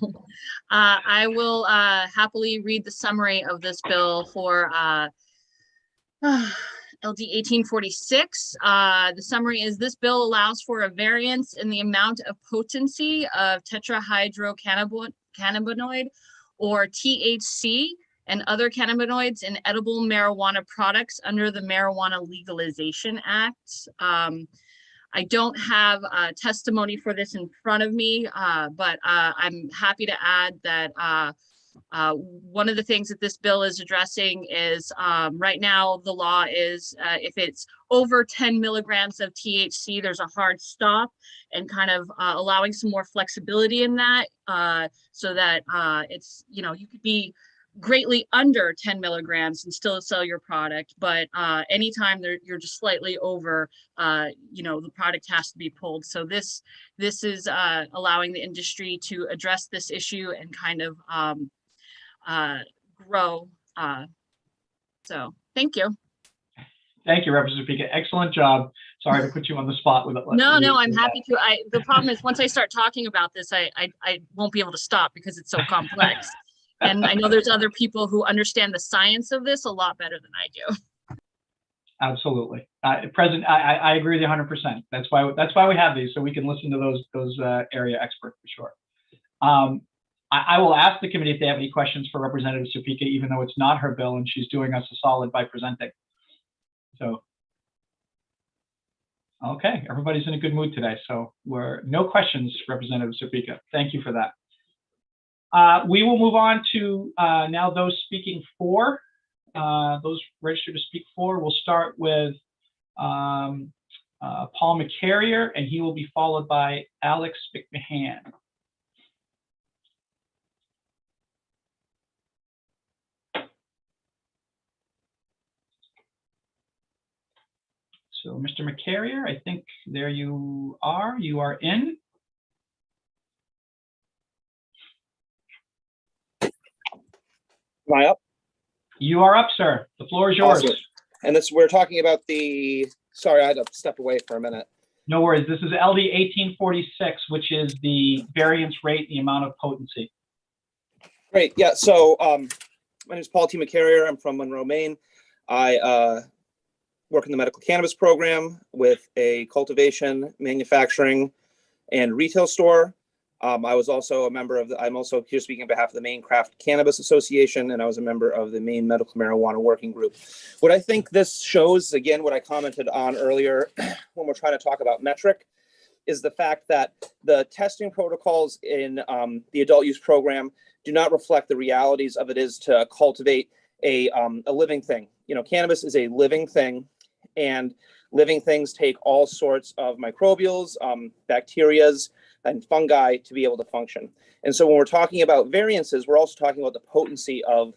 I will happily read the summary of this bill for LD 1846. The summary is this bill allows for a variance in the amount of potency of tetrahydrocannabinoid or THC and other cannabinoids in edible marijuana products under the Marijuana Legalization Act. I don't have testimony for this in front of me, but I'm happy to add that one of the things that this bill is addressing is right now the law is if it's over 10 milligrams of THC, there's a hard stop, and kind of allowing some more flexibility in that so that it's, you know, you could be greatly under 10 milligrams and still sell your product, but anytime you're just slightly over, you know, the product has to be pulled. So this is allowing the industry to address this issue and kind of grow. So thank you. Thank you, Representative Suppica. Excellent job. Sorry to put you on the spot with it. No, I'm happy to. The problem is once I start talking about this, I won't be able to stop because it's so complex. And I know there's other people who understand the science of this a lot better than I do. Absolutely. President, I agree with you 100%. That's why we have these, so we can listen to those area experts for sure. I will ask the committee if they have any questions for Representative Suppica, even though it's not her bill and she's doing us a solid by presenting. So, okay, everybody's in a good mood today. So no questions, Representative Suppica. Thank you for that. We will move on to now those speaking for, those registered to speak for. We'll start with Paul McCarrier, and he will be followed by Alex McMahon. So, Mr. McCarrier, I think there you are. You are in. Am I up? You are up, sir. The floor is yours. Awesome. And we're talking about sorry, I had to step away for a minute. No worries. This is LD 1846, which is the variance rate, the amount of potency. Great. Yeah. So my name is Paul T. McCarrier. I'm from Monroe, Maine. I work in the medical cannabis program with a cultivation, manufacturing, and retail store. I was also a member of I'm also here speaking on behalf of the Maine Craft Cannabis Association, and I was a member of the Maine Medical Marijuana Working Group. What I think this shows, again, what I commented on earlier when we're trying to talk about metric, is the fact that the testing protocols in the adult use program do not reflect the realities of it is to cultivate a living thing. You know, cannabis is a living thing, and living things take all sorts of microbials, bacterias, and fungi to be able to function. And so when we're talking about variances, we're also talking about the potency of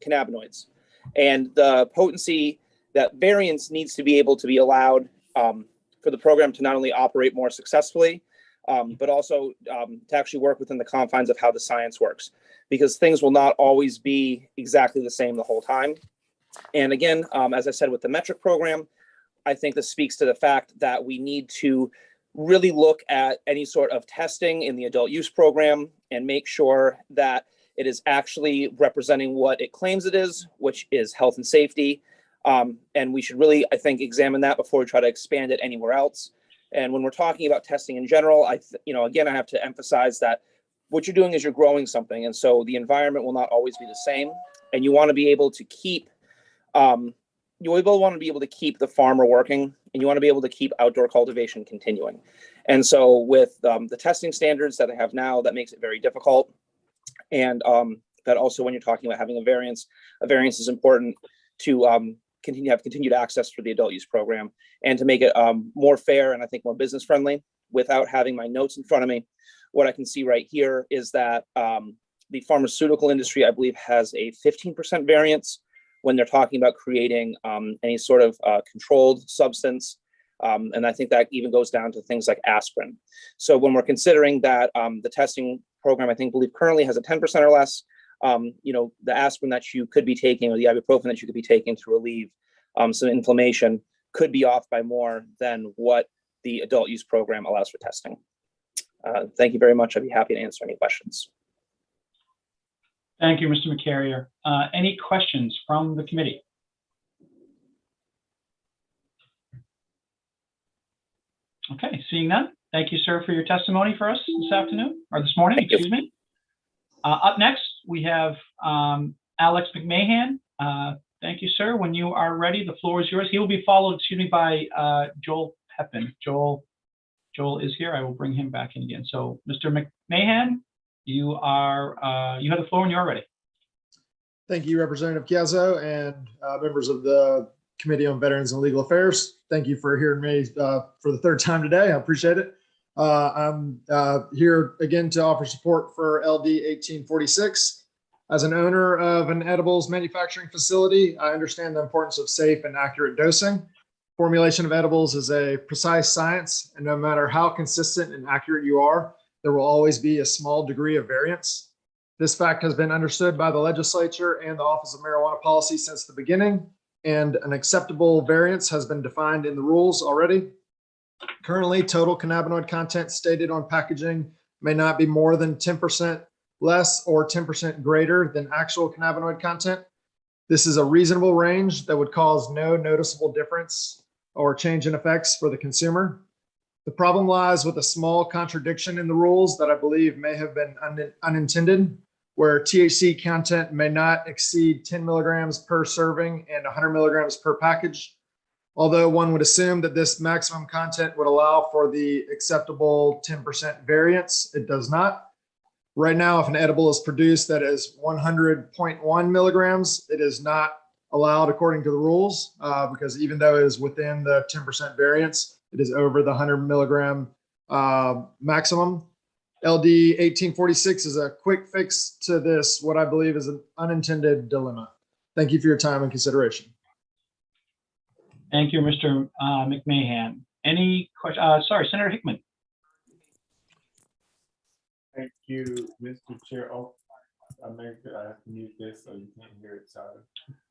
cannabinoids. And the potency, that variance needs to be able to be allowed for the program to not only operate more successfully, but also to actually work within the confines of how the science works, because things will not always be exactly the same the whole time. And again, as I said, with the metric program, I think this speaks to the fact that we need to really look at any sort of testing in the adult use program and make sure that it is actually representing what it claims it is, which is health and safety. And we should really, I think, examine that before we try to expand it anywhere else. And when we're talking about testing in general, again, I have to emphasize that what you're doing is you're growing something. And so the environment will not always be the same. And you want to be able to keep, you will want to be able to keep the farmer working, and you want to be able to keep outdoor cultivation continuing. And so with the testing standards that I have now, that makes it very difficult. And that also, when you're talking about having a variance is important to have continued access for the adult use program, and to make it more fair and I think more business friendly. Without having my notes in front of me, what I can see right here is that the pharmaceutical industry, I believe, has a 15% variance when they're talking about creating any sort of controlled substance. And I think that even goes down to things like aspirin. So when we're considering that the testing program, I believe currently has a 10% or less, the aspirin that you could be taking, or the ibuprofen that you could be taking to relieve some inflammation, could be off by more than what the adult use program allows for testing. Thank you very much. I'd be happy to answer any questions. Thank you, Mr. McCarrier. Any questions from the committee? Okay, seeing none. Thank you, sir, for your testimony for us this afternoon, or this morning, excuse me. Up next, we have Alex McMahon. Thank you, sir. When you are ready, the floor is yours. He will be followed, by Joel Pepin. Joel is here. I will bring him back in again. So, Mr. McMahon, you have the floor when you are ready. Thank you, Representative Chiazzo, and members of the Committee on Veterans and Legal Affairs. Thank you for hearing me for the third time today. I appreciate it. I'm here again to offer support for LD 1846. As an owner of an edibles manufacturing facility, I understand the importance of safe and accurate dosing. Formulation of edibles is a precise science, and no matter how consistent and accurate you are, there will always be a small degree of variance. This fact has been understood by the legislature and the Office of Marijuana Policy since the beginning, and an acceptable variance has been defined in the rules already. Currently, total cannabinoid content stated on packaging may not be more than 10% less or 10% greater than actual cannabinoid content. This is a reasonable range that would cause no noticeable difference or change in effects for the consumer. The problem lies with a small contradiction in the rules that I believe may have been unintended, where THC content may not exceed 10 milligrams per serving and 100 milligrams per package. Although one would assume that this maximum content would allow for the acceptable 10% variance, it does not. Right now, if an edible is produced that is 100.1 milligrams, it is not allowed according to the rules because even though it is within the 10% variance, it is over the 100 milligram maximum. LD 1846 is a quick fix to this, what I believe is an unintended dilemma. Thank you for your time and consideration. Thank you, Mr. McMahon. Any questions? Sorry, Senator Hickman. Thank you, Mr. Chair. Oh, I may mute this so you can't hear it. Sorry.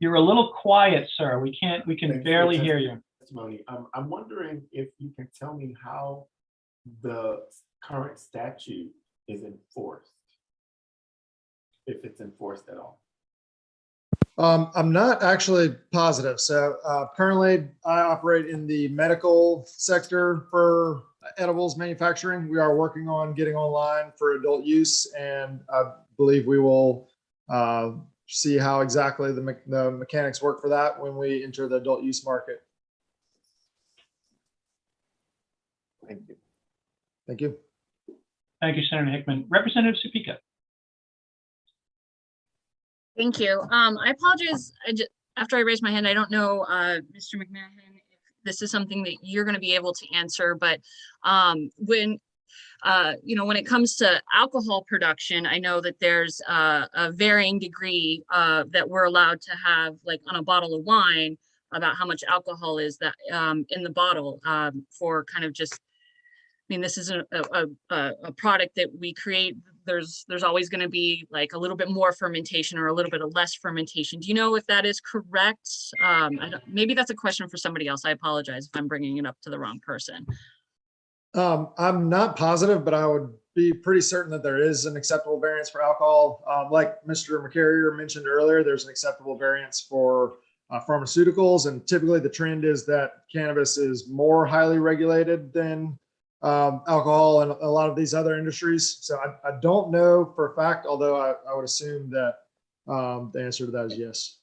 You're a little quiet, sir. We can barely hear you. Testimony. I'm wondering if you can tell me how the current statute is enforced, if it's enforced at all. I'm not actually positive. So currently I operate in the medical sector for edibles manufacturing. We are working on getting online for adult use, and I believe we will see how exactly the mechanics work for that when we enter the adult use market. Thank you. Thank you. Thank you, Senator Hickman. Representative Supika. Thank you. I apologize. After I raised my hand, I don't know, Mr. McMahon, if this is something that you're going to be able to answer, but when it comes to alcohol production, I know that there's a varying degree that we're allowed to have, like on a bottle of wine, about how much alcohol is that in the bottle for kind of just, I mean, this is a product that we create. There's always going to be like a little bit more fermentation or a little bit of less fermentation. Do you know if that is correct? Maybe that's a question for somebody else. I apologize if I'm bringing it up to the wrong person. I'm not positive, but I would be pretty certain that there is an acceptable variance for alcohol. Like Mr. McCarrier mentioned earlier, there's an acceptable variance for pharmaceuticals, and typically the trend is that cannabis is more highly regulated than alcohol and a lot of these other industries. So I don't know for a fact, although I would assume that the answer to that is yes.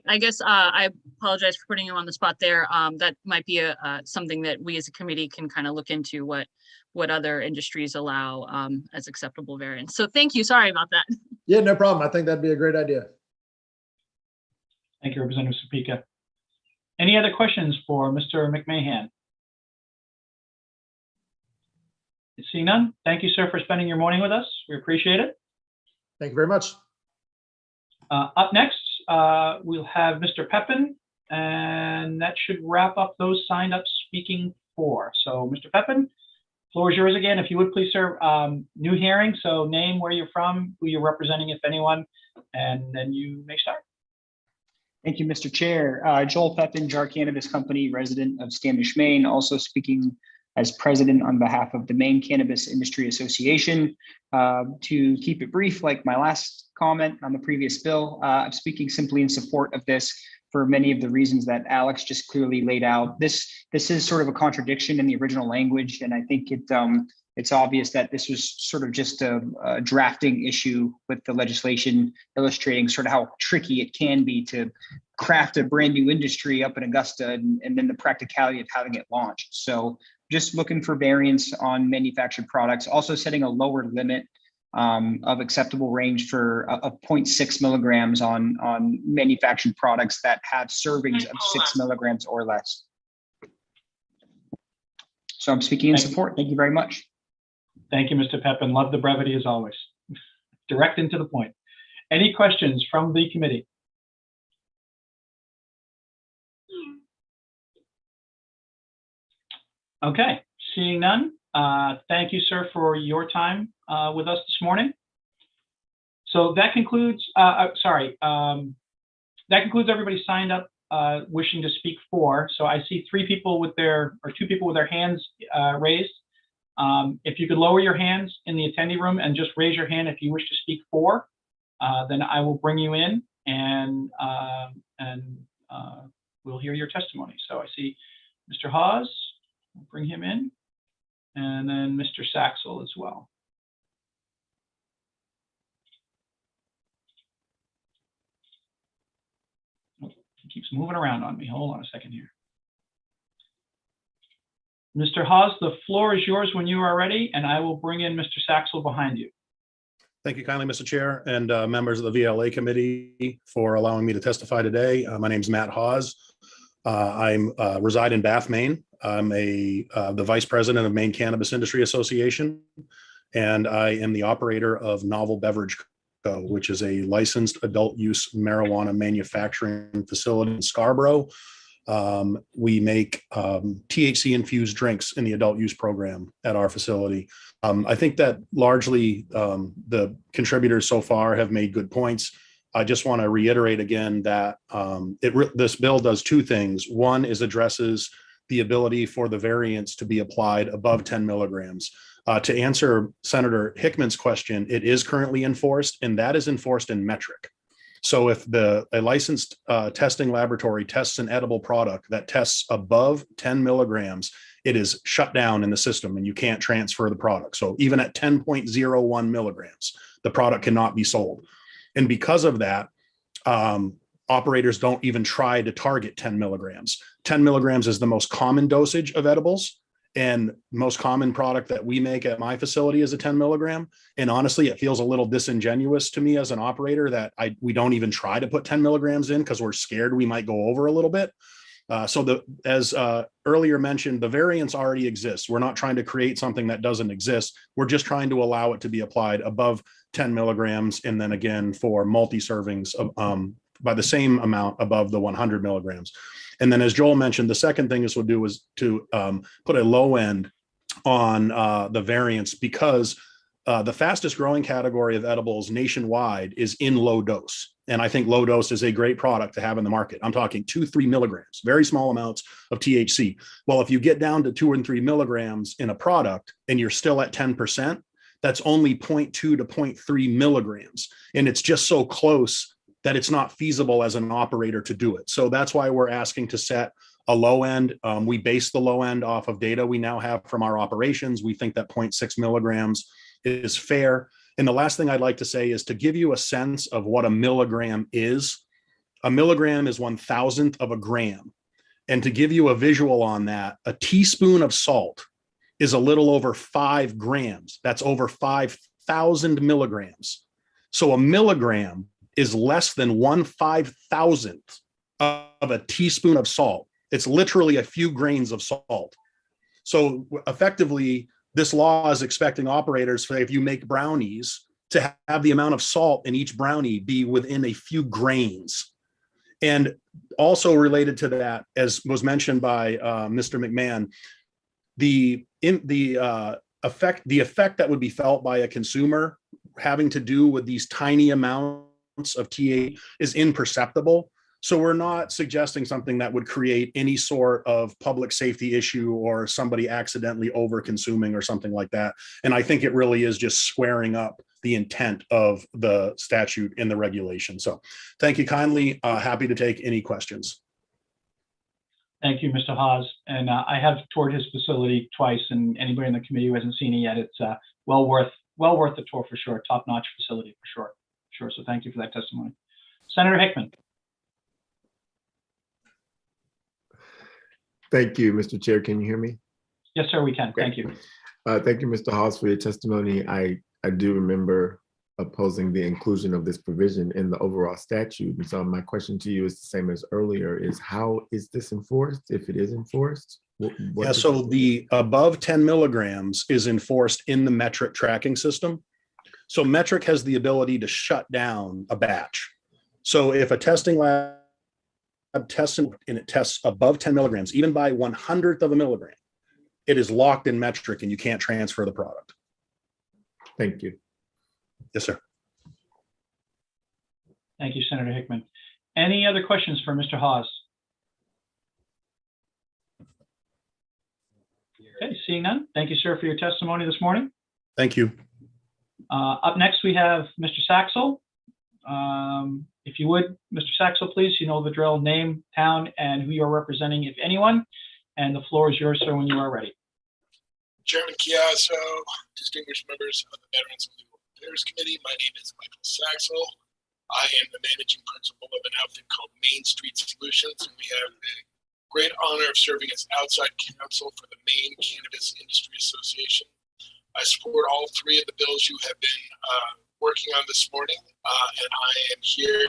I guess I apologize for putting you on the spot there. That might be something that we as a committee can kind of look into what other industries allow as acceptable variants. So thank you. Sorry about that. Yeah, no problem. I think that'd be a great idea. Thank you, Representative Supika. Any other questions for Mr. McMahon? Seeing none, thank you, sir, for spending your morning with us. We appreciate it. Thank you very much. Up next, we'll have Mr. Pepin, and that should wrap up those signed up speaking for. So, Mr. Pepin, floor is yours again. If you would please, sir, new hearing, so name, where you're from, who you're representing, if anyone, and then you may start. Thank you, Mr. Chair. Joel Pepin, Jar Cannabis Company, resident of Standish, Maine, also speaking as president on behalf of the Maine Cannabis Industry Association. To keep it brief, like my last comment on the previous bill, I'm speaking simply in support of this for many of the reasons that Alex just clearly laid out. This is sort of a contradiction in the original language, and I think it's obvious that this was sort of just a drafting issue with the legislation, illustrating sort of how tricky it can be to craft a brand new industry up in Augusta and then the practicality of having it launched. So just looking for variance on manufactured products, also setting a lower limit of acceptable range for 0.6 milligrams on manufactured products that have servings of 6 milligrams or less. So I'm speaking in support. Thank you very much. Thank you, Mr. Pepin. Love the brevity as always. Direct and to the point. Any questions from the committee? Okay, seeing none. Thank you, sir, for your time with us this morning. So that concludes, that concludes everybody signed up wishing to speak for. So I see two people with their hands raised. If you could lower your hands in the attendee room and just raise your hand if you wish to speak for, then I will bring you in and we'll hear your testimony. So I see Mr. Hawes, we'll bring him in, and then Mr. Saxel as well. Oh, he keeps moving around on me. Hold on a second here. Mr. Hawes, the floor is yours when you are ready, and I will bring in Mr. Saxel behind you. Thank you kindly, Mr. Chair, and members of the VLA committee for allowing me to testify today. My name is Matt Hawes. I reside in Bath, Maine. I'm the vice president of Maine Cannabis Industry Association, and I am the operator of Novel Beverage Co., which is a licensed adult use marijuana manufacturing facility in Scarborough. We make THC infused drinks in the adult use program at our facility. I think that largely the contributors so far have made good points. I just want to reiterate again that this bill does two things. One is addresses the ability for the variance to be applied above 10 milligrams. To answer Senator Hickman's question, it is currently enforced, and that is enforced in metric. So if a licensed testing laboratory tests an edible product that tests above 10 milligrams, it is shut down in the system and you can't transfer the product. So even at 10.01 milligrams, the product cannot be sold. And because of that, operators don't even try to target 10 milligrams. 10 milligrams is the most common dosage of edibles, And most common product that we make at my facility is a 10 milligram. And honestly, it feels a little disingenuous to me as an operator that we don't even try to put 10 milligrams in because we're scared we might go over a little bit. As earlier mentioned, the variance already exists. We're not trying to create something that doesn't exist. We're just trying to allow it to be applied above 10 milligrams. And then again, for multi-servings by the same amount above the 100 milligrams. And then as Joel mentioned, the second thing this would do is to put a low end on the variance, because the fastest growing category of edibles nationwide is in low dose. And I think low dose is a great product to have in the market. I'm talking 2-3 milligrams, very small amounts of THC. Well, if you get down to 2 and 3 milligrams in a product and you're still at 10%, that's only 0.2 to 0.3 milligrams. And it's just so close that it's not feasible as an operator to do it. So that's why we're asking to set a low end. We base the low end off of data we now have from our operations. We think that 0.6 milligrams is fair. And the last thing I'd like to say is to give you a sense of what a milligram is. A milligram is 1,000th of a gram. And to give you a visual on that, a teaspoon of salt is a little over 5 grams. That's over 5,000 milligrams. So a milligram is less than 1/5,000th of a teaspoon of salt. It's literally a few grains of salt. So effectively, this law is expecting operators, if you make brownies, to have the amount of salt in each brownie be within a few grains. And also related to that, as was mentioned by Mr. McMahon, the effect that would be felt by a consumer having to do with these tiny amounts of THC is imperceptible. So we're not suggesting something that would create any sort of public safety issue or somebody accidentally over consuming or something like that. And I think it really is just squaring up the intent of the statute in the regulation. So thank you kindly. Happy to take any questions. Thank you, Mr. Hawes. And I have toured his facility twice, and anybody in the committee who hasn't seen it yet, it's well worth the tour for sure. Top-notch facility for sure. Sure. So thank you for that testimony. Senator Hickman. Thank you, Mr. Chair. Can you hear me? Yes, sir, we can. Great. Thank you. Thank you, Mr. Hawes, for your testimony. I do remember opposing the inclusion of this provision in the overall statute. And so my question to you is the same as earlier, is how is this enforced, if it is enforced? So the above 10 milligrams is enforced in the metric tracking system. So metric has the ability to shut down a batch. So if a testing lab tests and it tests above 10 milligrams, even by 100th of a milligram, it is locked in metric and you can't transfer the product. Thank you. Yes, sir. Thank you, Senator Hickman. Any other questions for Mr. Hawes? Okay, seeing none. Thank you, sir, for your testimony this morning. Thank you. Up next, we have Mr. Saxel. If you would, Mr. Saxel, please, you know the drill, name, town, and who you're representing, if anyone. And the floor is yours, sir, when you are ready. Chairman Chiazzo, distinguished members of the Veterans and Legal Affairs Committee, my name is Michael Saxel. I am the managing principal of an outfit called Main Street Solutions, and we have the great honor of serving as outside counsel for the Maine Cannabis Industry Association. I support all 3 of the bills you have been working on this morning, and I am here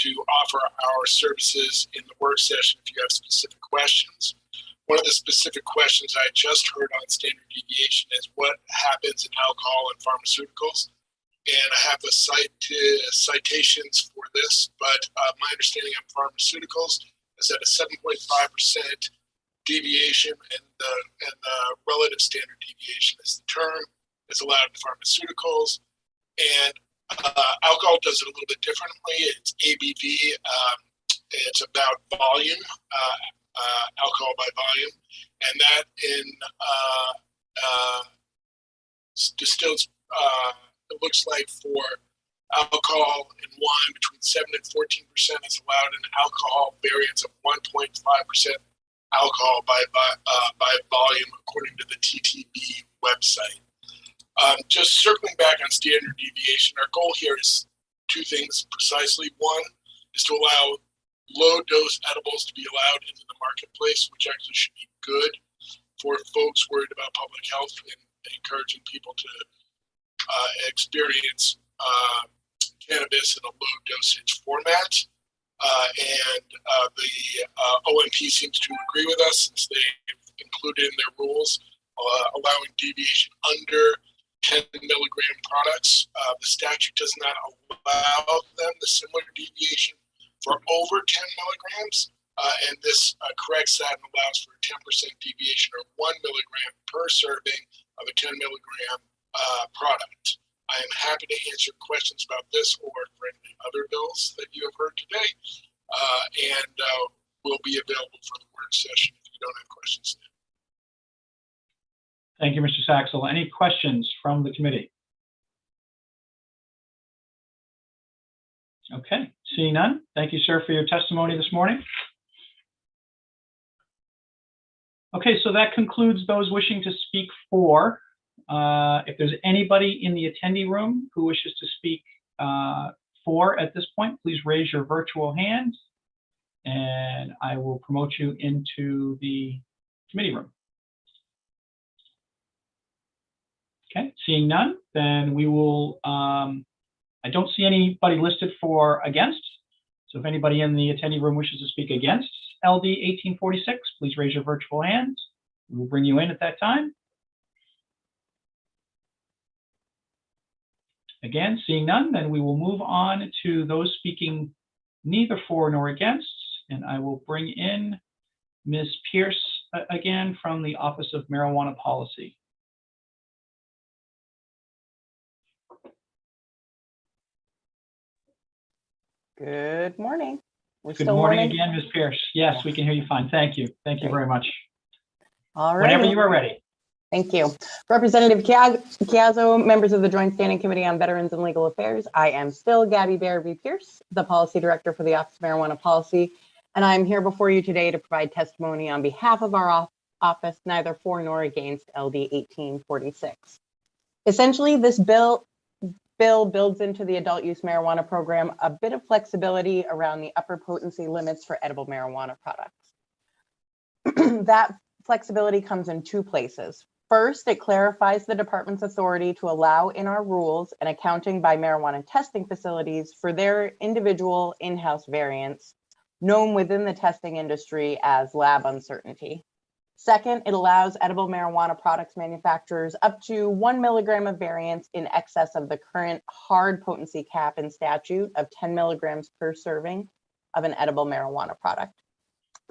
to offer our services in the work session if you have specific questions. One of the specific questions I just heard on standard deviation is what happens in alcohol and pharmaceuticals. And I have the citations for this, but my understanding of pharmaceuticals is that a 7.5% deviation and the relative standard deviation is the term is allowed in pharmaceuticals. And alcohol does it a little bit differently. It's ABV. It's about volume, alcohol by volume, and that in distilled. It looks like for alcohol in wine between 7 and 14% is allowed, an alcohol variance of 1.5% alcohol by volume, according to the TTB website. Just circling back on standard deviation, our goal here is 2 things precisely. One is to allow low dose edibles to be allowed into the marketplace, which actually should be good for folks worried about public health and encouraging people to experience cannabis in a low dosage format. The OMP seems to agree with us since they've included in their rules allowing deviation under 10 milligram products. The statute does not allow them the similar deviation for over 10 milligrams. And this corrects that and allows for a 10% deviation or 1 milligram per serving of a 10 milligram product. I am happy to answer questions about this or for any other bills that you have heard today. And will be available for the work session if you don't have questions. Thank you, Mr. Saxel. Any questions from the committee? Okay, seeing none. Thank you, sir, for your testimony this morning. Okay, so that concludes those wishing to speak for. If there's anybody in the attendee room who wishes to speak for at this point, please raise your virtual hand and I will promote you into the committee room. Okay, seeing none, then we will, I don't see anybody listed for against. So if anybody in the attendee room wishes to speak against LD 1846, please raise your virtual hand. We will bring you in at that time. Again, seeing none, then we will move on to those speaking neither for nor against. And I will bring in Ms. Pierce again from the Office of Marijuana Policy. Good morning. Good morning again, Ms. Pierce. Yes, we can hear you fine. Thank you. Thank you very much. All right. Whenever you are ready. Thank you. Representative Chiazzo, members of the Joint Standing Committee on Veterans and Legal Affairs. I am still Gabby Bear V. Pierce, the Policy Director for the Office of Marijuana Policy, and I'm here before you today to provide testimony on behalf of our office, neither for nor against LD 1846. Essentially, this bill builds into the adult use marijuana program a bit of flexibility around the upper potency limits for edible marijuana products. That flexibility comes in two places. First, it clarifies the department's authority to allow in our rules an accounting by marijuana testing facilities for their individual in-house variants, known within the testing industry as lab uncertainty. Second, it allows edible marijuana products manufacturers up to 1 milligram of variance in excess of the current hard potency cap in statute of 10 milligrams per serving of an edible marijuana product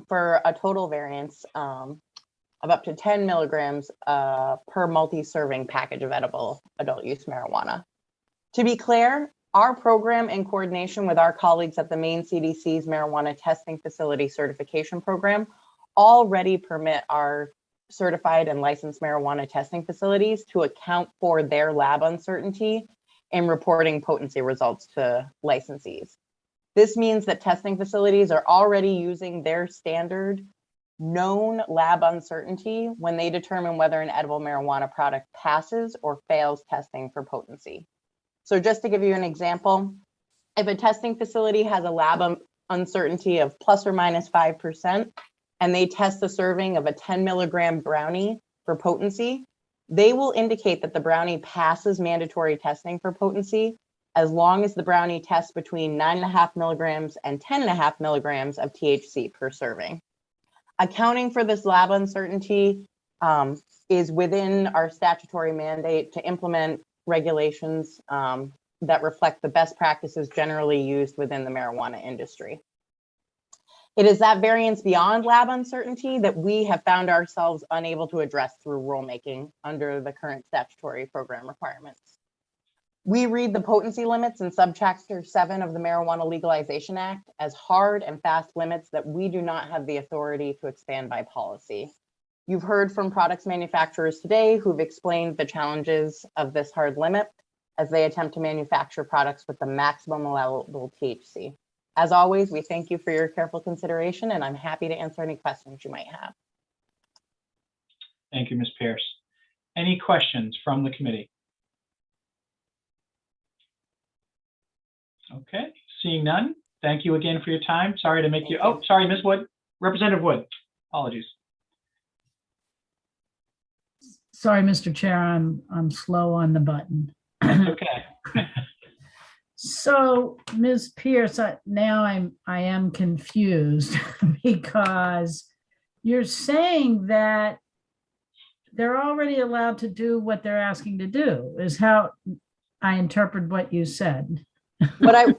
for a total variance of up to 10 milligrams per multi-serving package of edible adult use marijuana. To be clear, our program, in coordination with our colleagues at the Maine CDC's Marijuana Testing Facility Certification Program, already permit our certified and licensed marijuana testing facilities to account for their lab uncertainty in reporting potency results to licensees. This means that testing facilities are already using their standard known lab uncertainty when they determine whether an edible marijuana product passes or fails testing for potency. So just to give you an example, if a testing facility has a lab uncertainty of plus or minus 5%, and they test the serving of a 10 milligram brownie for potency, they will indicate that the brownie passes mandatory testing for potency as long as the brownie tests between 9.5 milligrams and 10.5 milligrams of THC per serving. Accounting for this lab uncertainty is within our statutory mandate to implement regulations that reflect the best practices generally used within the marijuana industry. It is that variance beyond lab uncertainty that we have found ourselves unable to address through rulemaking under the current statutory program requirements. We read the potency limits in subchapter 7 of the Marijuana Legalization Act as hard and fast limits that we do not have the authority to expand by policy. You've heard from products manufacturers today who've explained the challenges of this hard limit as they attempt to manufacture products with the maximum allowable THC. As always, we thank you for your careful consideration, and I'm happy to answer any questions you might have. Thank you, Ms. Pierce. Any questions from the committee? Okay, seeing none. Thank you again for your time. Sorry to make you, oh, sorry, Ms. Wood, Representative Wood, apologies. Sorry, Mr. Chair, I'm slow on the button. Okay. So, Ms. Pierce, now I am confused because you're saying that they're already allowed to do what they're asking to do, is how I interpret what you said. What I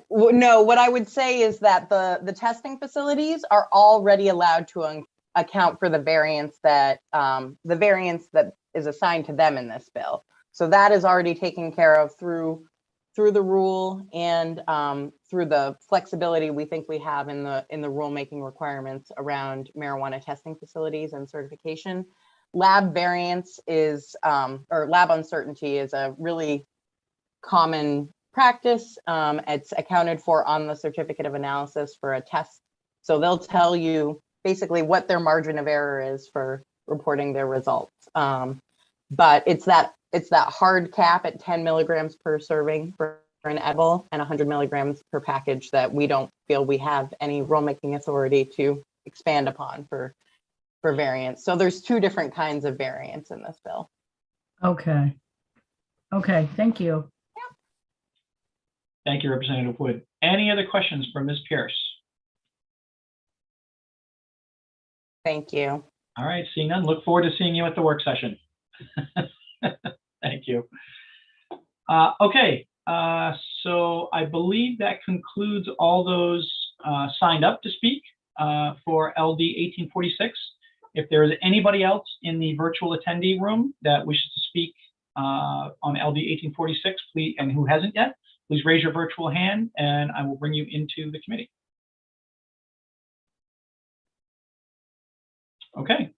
would say is that the testing facilities are already allowed to account for the variance that is assigned to them in this bill. So that is already taken care of through the rule and through the flexibility we think we have in the rulemaking requirements around marijuana testing facilities and certification. Lab variance is or lab uncertainty is a really common practice. It's accounted for on the certificate of analysis for a test. So they'll tell you basically what their margin of error is for reporting their results. But it's that hard cap at 10 milligrams per serving for an edible and 100 milligrams per package that we don't feel we have any rulemaking authority to expand upon for variance. So there's two different kinds of variance in this bill. Okay. Okay, thank you. Thank you, Representative Wood. Any other questions for Ms. Pierce? Thank you. All right, seeing none, look forward to seeing you at the work session. Thank you. Okay, so I believe that concludes all those signed up to speak for LD 1846. If there is anybody else in the virtual attendee room that wishes to speak on LD 1846, please, and who hasn't yet, please raise your virtual hand and I will bring you into the committee. Okay,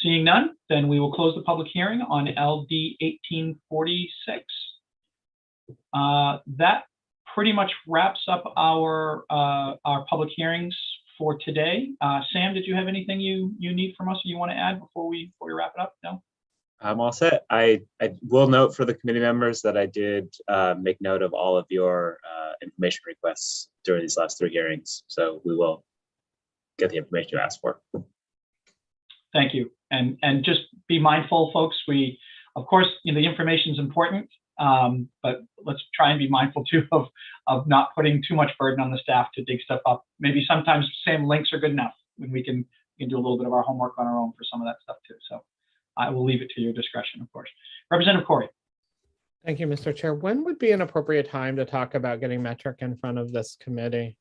seeing none, then we will close the public hearing on LD 1846. That pretty much wraps up our public hearings for today. Sam, did you have anything you need from us or you want to add before we wrap it up? No? I'm all set. I will note for the committee members that I did make note of all of your information requests during these last 3 hearings. So we will get the information you asked for. Thank you. And just be mindful, folks. We, of course, the information is important, but let's try and be mindful too of not putting too much burden on the staff to dig stuff up. Maybe sometimes same links are good enough when we can do a little bit of our homework on our own for some of that stuff too. So I will leave it to your discretion, of course. Representative Corey. Thank you, Mr. Chair. When would be an appropriate time to talk about getting Metric in front of this committee?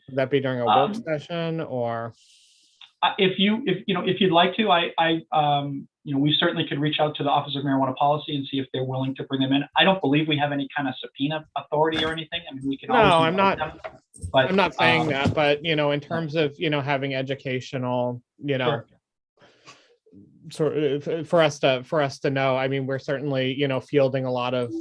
Would that be during a work session or? If you'd like to, we certainly could reach out to the Office of Marijuana Policy and see if they're willing to bring them in. I don't believe we have any kind of subpoena authority or anything. I mean, we can. No, I'm not. But I'm not saying that. But in terms of having educational, Sure. sort of for us to know. I mean, we're certainly fielding a lot of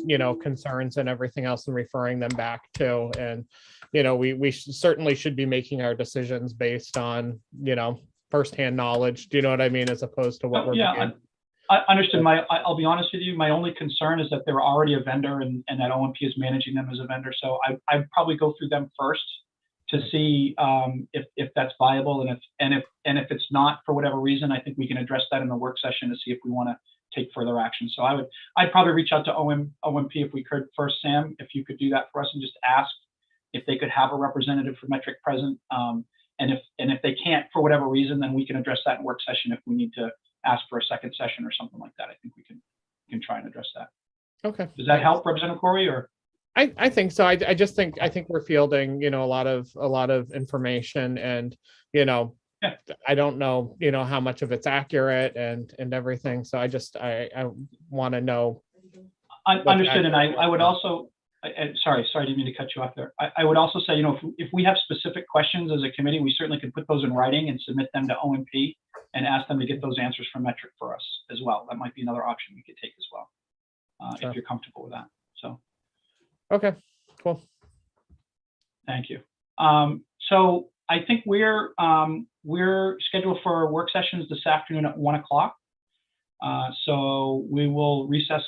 concerns and everything else and referring them back to, and we certainly should be making our decisions based on firsthand knowledge. Do you know what I mean? As opposed to what we're being. I understood. I'll be honest with you. My only concern is that they're already a vendor and that OMP is managing them as a vendor. So I'd probably go through them first to see if that's viable, and if it's not for whatever reason, I think we can address that in the work session to see if we want to take further action. So I'd probably reach out to OMP if we could first. Sam, if you could do that for us and just ask if they could have a representative for Metric present. And if they can't for whatever reason, then we can address that in work session if we need to ask for a second session or something like that. I think we can try and address that. Okay. Does that help, Representative Corey? Or I think so. I think we're fielding a lot of information, and I don't know how much of it's accurate and everything. So I want to know. I understood, and I would also. Sorry, I didn't mean to cut you off there. I would also say, if we have specific questions as a committee, we certainly could put those in writing and submit them to OMP and ask them to get those answers from Metric for us as well. That might be another option we could take as well, Sure. if you're comfortable with that. So. Okay, cool. Thank you. So I think we're scheduled for work sessions this afternoon at 1 o'clock. So we will recess.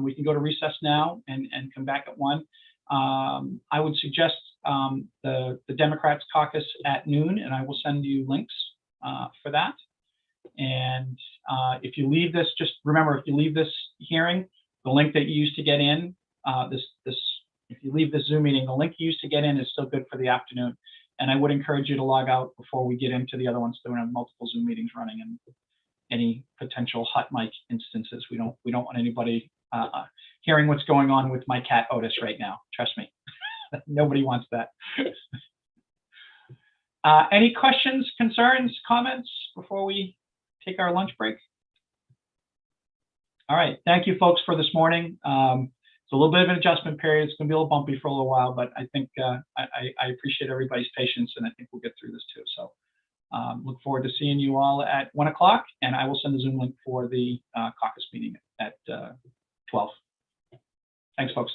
We can go to recess now and come back at 1. I would suggest the Democrats caucus at noon, and I will send you links for that. And if you leave this, just remember, if you leave this hearing, the link that you used to get in, if you leave this Zoom meeting, the link you used to get in is still good for the afternoon. And I would encourage you to log out before we get into the other ones. There are multiple Zoom meetings running and any potential hot mic instances. We don't want anybody hearing what's going on with my cat Otis right now. Trust me, nobody wants that. Any questions, concerns, comments before we take our lunch break? All right, thank you folks for this morning. It's a little bit of an adjustment period. It's gonna be a little bumpy for a little while, but I think I appreciate everybody's patience, and I think we'll get through this too. So look forward to seeing you all at 1 o'clock, and I will send the Zoom link for the caucus meeting at 12. Thanks, folks.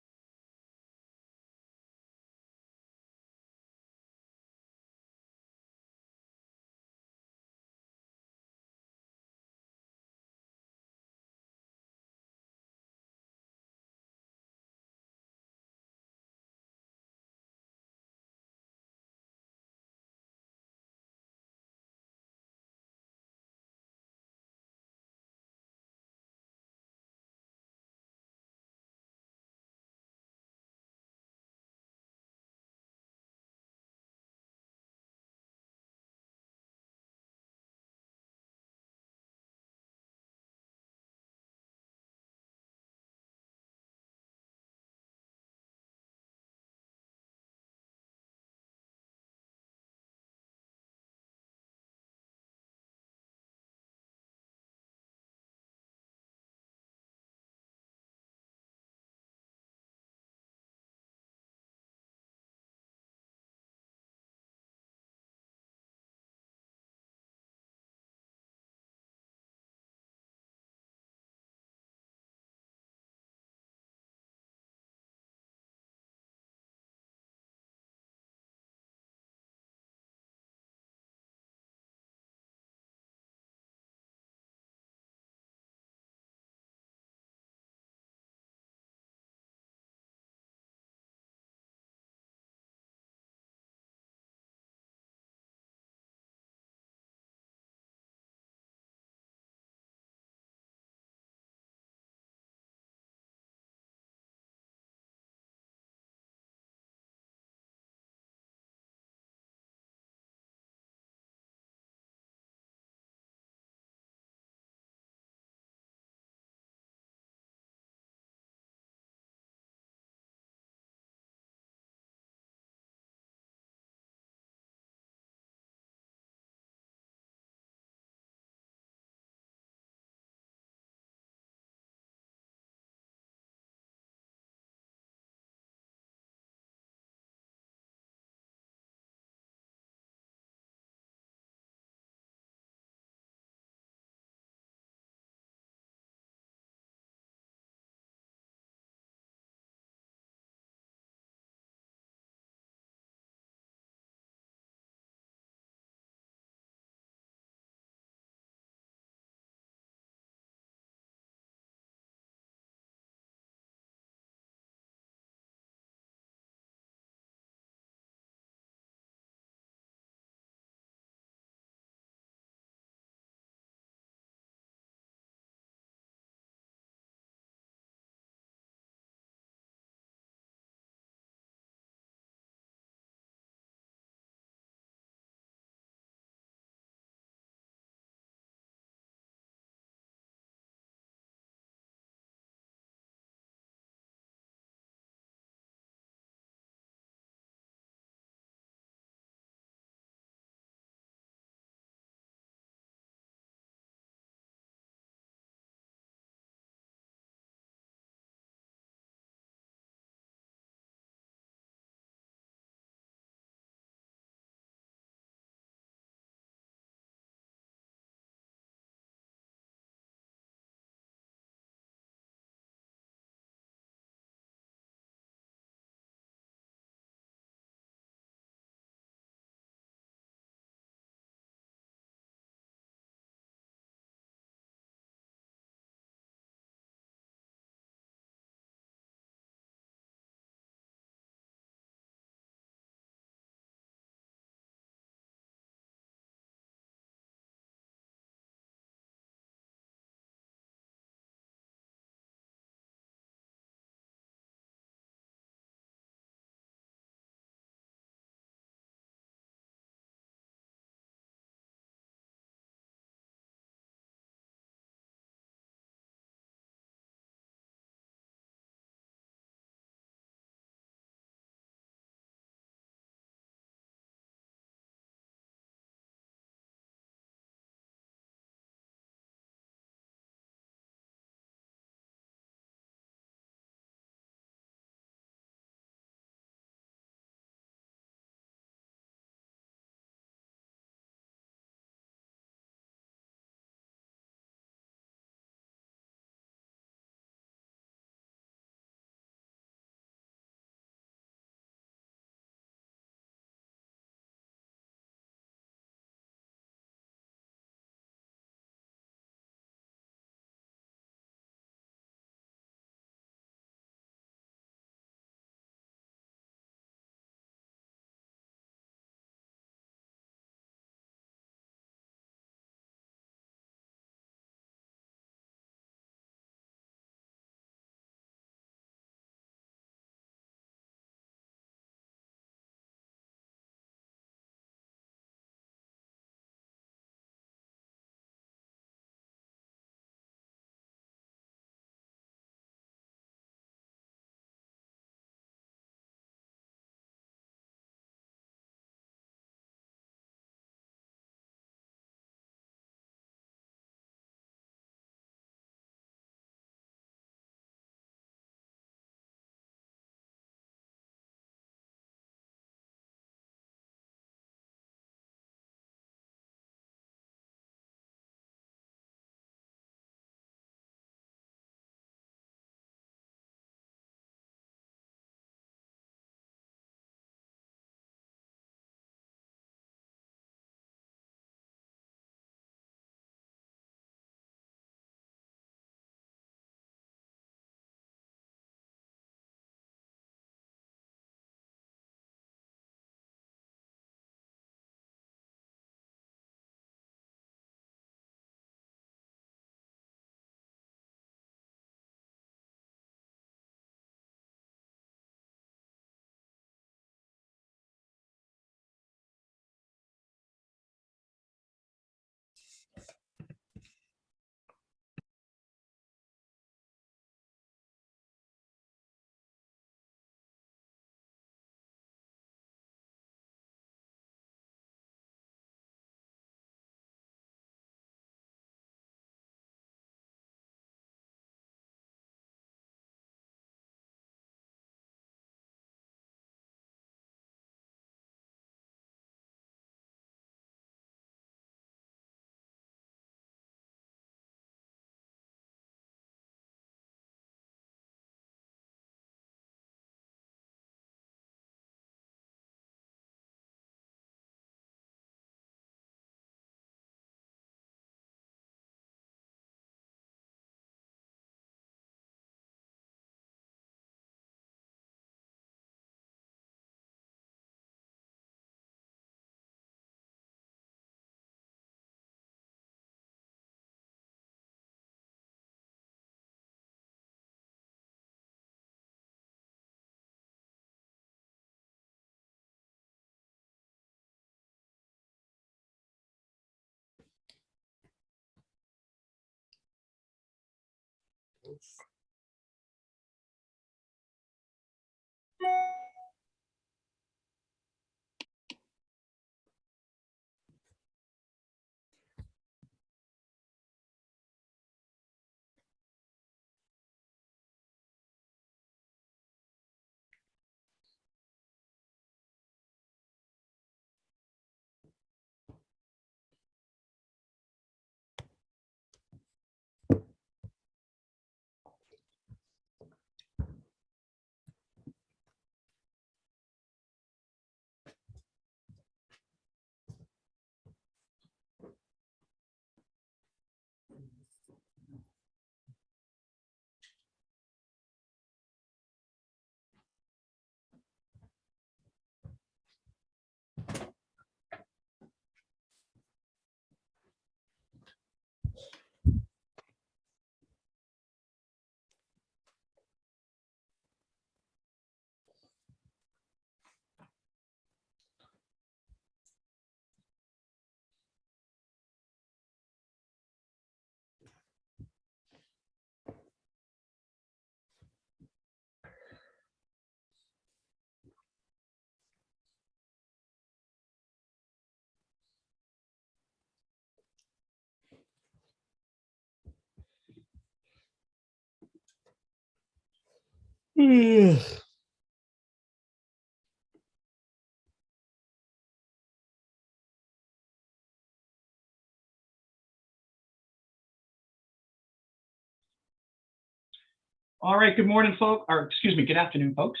All right, good morning, folks, or excuse me, good afternoon, folks.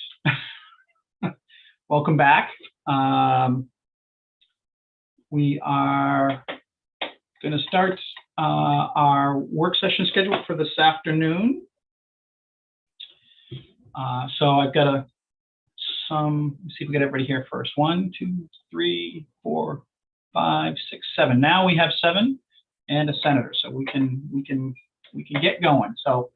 Welcome back. We are going to start our work session schedule for this afternoon. So I've got let's see if we get everybody here first. 1, 2, 3, 4, 5, 6, 7. Now we have 7 and a senator, so we can get going. So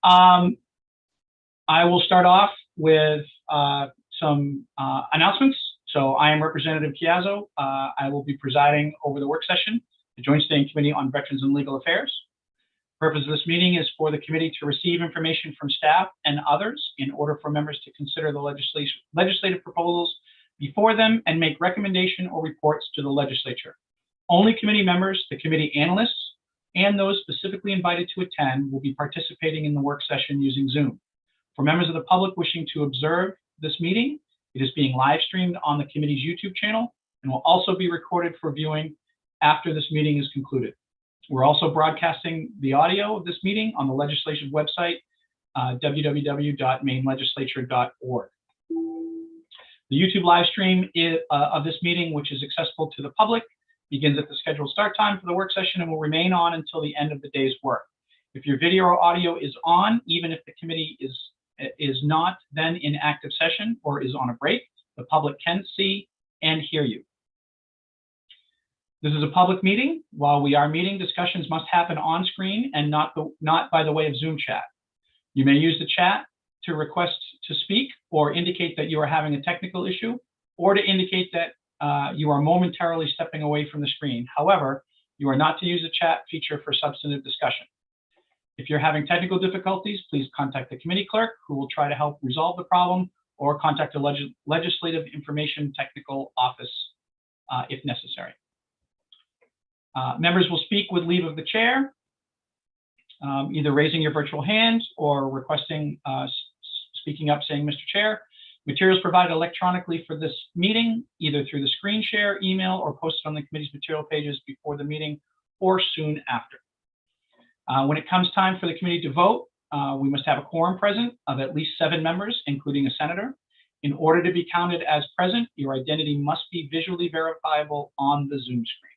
I will start off with some announcements. So I am Representative Chiazzo. I will be presiding over the work session, the Joint Standing Committee on Veterans and Legal Affairs. The purpose of this meeting is for the committee to receive information from staff and others in order for members to consider the legislative proposals before them and make recommendation or reports to the legislature. Only committee members, the committee analysts, and those specifically invited to attend will be participating in the work session using Zoom. For members of the public wishing to observe this meeting, it is being live streamed on the committee's YouTube channel and will also be recorded for viewing after this meeting is concluded. We're also broadcasting the audio of this meeting on the legislative website, www.mainelegislature.org. The YouTube live stream of this meeting, which is accessible to the public, begins at the scheduled start time for the work session and will remain on until the end of the day's work. If your video or audio is on, even if the committee is not then in active session or is on a break, the public can see and hear you. This is a public meeting. While we are meeting, discussions must happen on screen and not by the way of Zoom chat. You may use the chat to request to speak or indicate that you are having a technical issue or to indicate that you are momentarily stepping away from the screen. However, you are not to use the chat feature for substantive discussion. If you're having technical difficulties, please contact the committee clerk, who will try to help resolve the problem, or contact the Legislative Information Technical Office if necessary. Members will speak with leave of the chair, either raising your virtual hand or requesting speaking up saying, Mr. Chair. Materials provided electronically for this meeting, either through the screen share, email, or posted on the committee's material pages before the meeting or soon after. When it comes time for the committee to vote, we must have a quorum present of at least 7 members, including a senator. In order to be counted as present, your identity must be visually verifiable on the Zoom screen.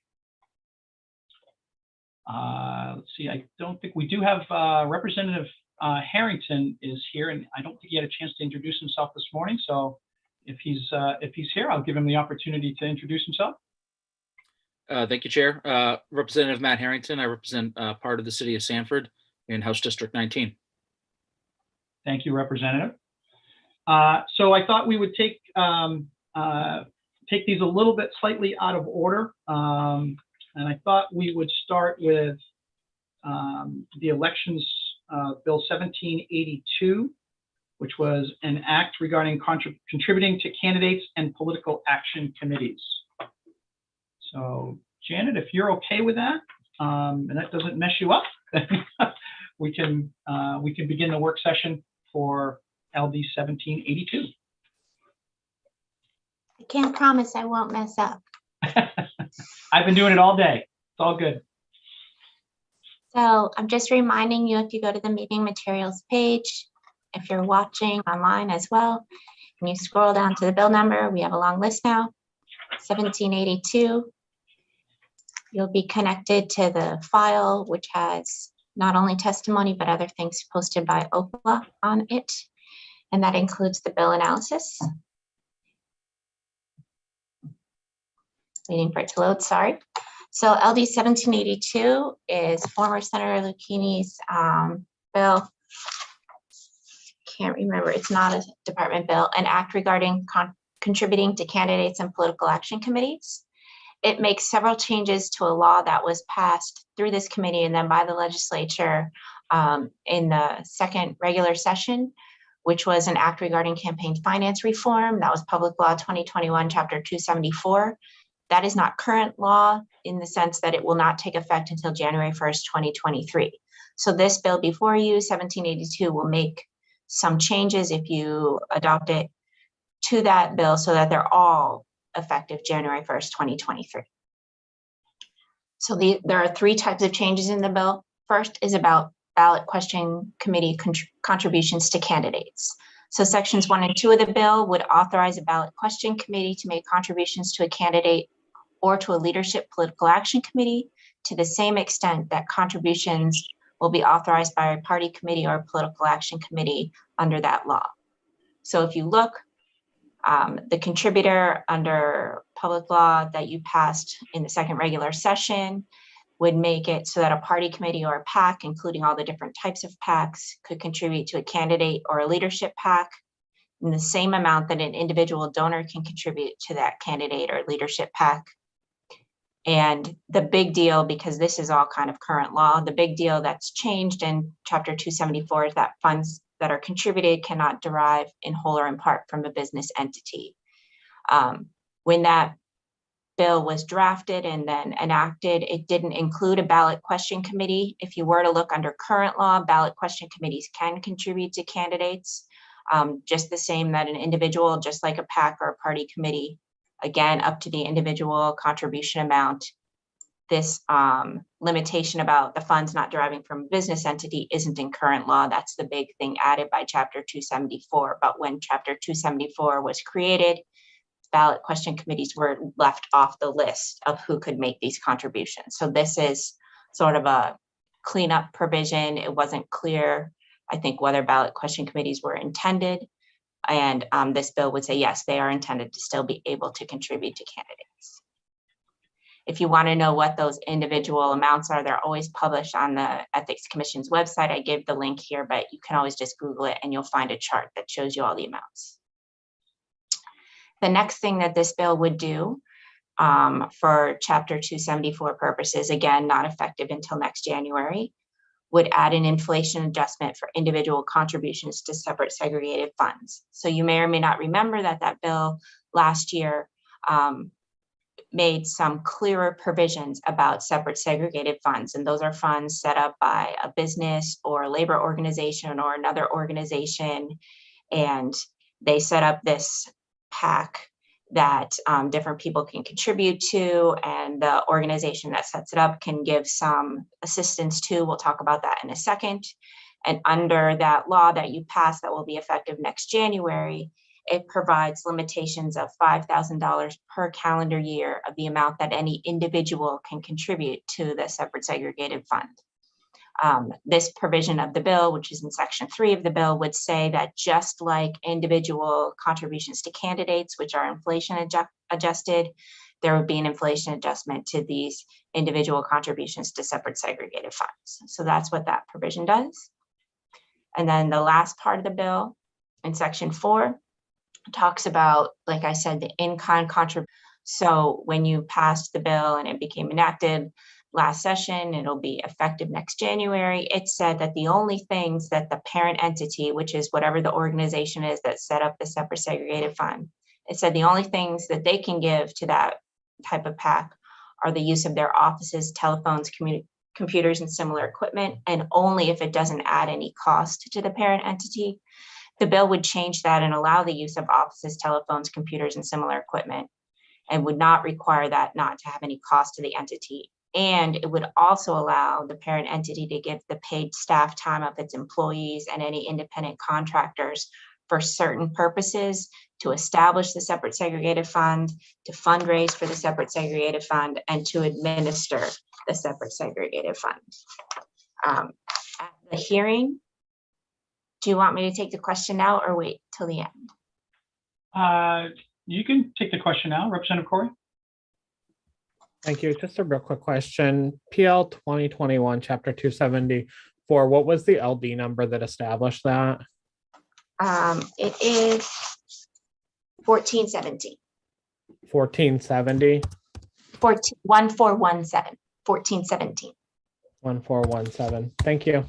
Let's see, I don't think we do have Representative Harrington is here, and I don't think he had a chance to introduce himself this morning. So if he's here, I'll give him the opportunity to introduce himself. Thank you, Chair. Representative Matt Harrington. I represent part of the city of Sanford in House District 19. Thank you, Representative. So I thought we would take these a little bit slightly out of order. And I thought we would start with the elections Bill 1782, which was an act regarding contributing to candidates and political action committees. So Janet, if you're okay with that, and that doesn't mess you up, then we can begin the work session for LD 1782. I can't promise I won't mess up. I've been doing it all day. It's all good. So I'm just reminding you, if you go to the meeting materials page, if you're watching online as well, and you scroll down to the bill number, we have a long list now, 1782. You'll be connected to the file, which has not only testimony, but other things posted by OPLA on it. And that includes the bill analysis. Waiting for it to load, sorry. So LD 1782 is former Senator Lucchini's bill. Can't remember, it's not a department bill, an act regarding contributing to candidates and political action committees. It makes several changes to a law that was passed through this committee and then by the legislature in the second regular session, which was an act regarding campaign finance reform. That was Public Law 2021, Chapter 274. That is not current law in the sense that it will not take effect until January 1st, 2023. So this bill before you, 1782, will make some changes if you adopt it to that bill so that they're all effective January 1st, 2023. So there are three types of changes in the bill. First is about ballot question committee contributions to candidates. So sections 1 and 2 of the bill would authorize a ballot question committee to make contributions to a candidate or to a leadership political action committee to the same extent that contributions will be authorized by a party committee or a political action committee under that law. So if you look, the contributor under public law that you passed in the second regular session would make it so that a party committee or a PAC, including all the different types of PACs, could contribute to a candidate or a leadership PAC in the same amount that an individual donor can contribute to that candidate or leadership PAC. And the big deal, because this is all kind of current law, the big deal that's changed in Chapter 274 is that funds that are contributed cannot derive in whole or in part from a business entity. When that bill was drafted and then enacted, it didn't include a ballot question committee. If you were to look under current law, ballot question committees can contribute to candidates, just the same that an individual, just like a PAC or a party committee, again, up to the individual contribution amount. This limitation about the funds not deriving from a business entity isn't in current law. That's the big thing added by Chapter 274. But when Chapter 274 was created, ballot question committees were left off the list of who could make these contributions. So this is sort of a cleanup provision. It wasn't clear, I think, whether ballot question committees were intended. And this bill would say, yes, they are intended to still be able to contribute to candidates. If you want to know what those individual amounts are, they're always published on the Ethics Commission's website. I gave the link here, but you can always just Google it and you'll find a chart that shows you all the amounts. The next thing that this bill would do for Chapter 274 purposes, again, not effective until next January, would add an inflation adjustment for individual contributions to separate segregated funds. So you may or may not remember that that bill last year made some clearer provisions about separate segregated funds. And those are funds set up by a business or a labor organization or another organization. And they set up this PAC that different people can contribute to, and the organization that sets it up can give some assistance to. We'll talk about that in a second. And under that law that you passed that will be effective next January, it provides limitations of $5,000 per calendar year of the amount that any individual can contribute to the separate segregated fund. This provision of the bill, which is in Section 3 of the bill, would say that just like individual contributions to candidates, which are inflation adjusted, there would be an inflation adjustment to these individual contributions to separate segregated funds. So that's what that provision does. And then the last part of the bill in Section 4 talks about, like I said, the in-kind contribution. So when you passed the bill and it became enacted, last session. It'll be effective next January. It said that the only things that the parent entity, which is whatever the organization is that set up the separate segregated fund, it said the only things that they can give to that type of PAC are the use of their offices, telephones, computers, and similar equipment, and only if it doesn't add any cost to the parent entity. The bill would change that and allow the use of offices, telephones, computers, and similar equipment, and would not require that not to have any cost to the entity. And it would also allow the parent entity to give the paid staff time of its employees and any independent contractors for certain purposes, to establish the separate segregated fund, to fundraise for the separate segregated fund, and to administer the separate segregated fund. At the hearing, do you want me to take the question now or wait till the end? You can take the question now, Representative Corey. Thank you. Just a real quick question. PL 2021, Chapter 274, what was the LD number that established that? It is 1417. 1470? 1417. 1417. 1417. Thank you.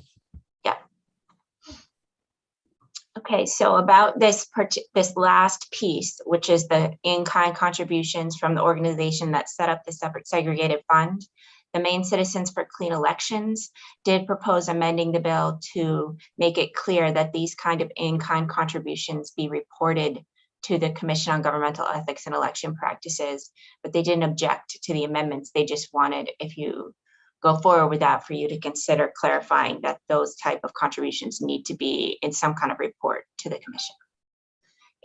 Okay, so about this last piece, which is the in-kind contributions from the organization that set up the separate segregated fund, the Maine Citizens for Clean Elections did propose amending the bill to make it clear that these kind of in-kind contributions be reported to the Commission on Governmental Ethics and Election Practices, but they didn't object to the amendments. They just wanted, if you go forward with that, for you to consider clarifying that those type of contributions need to be in some kind of report to the Commission.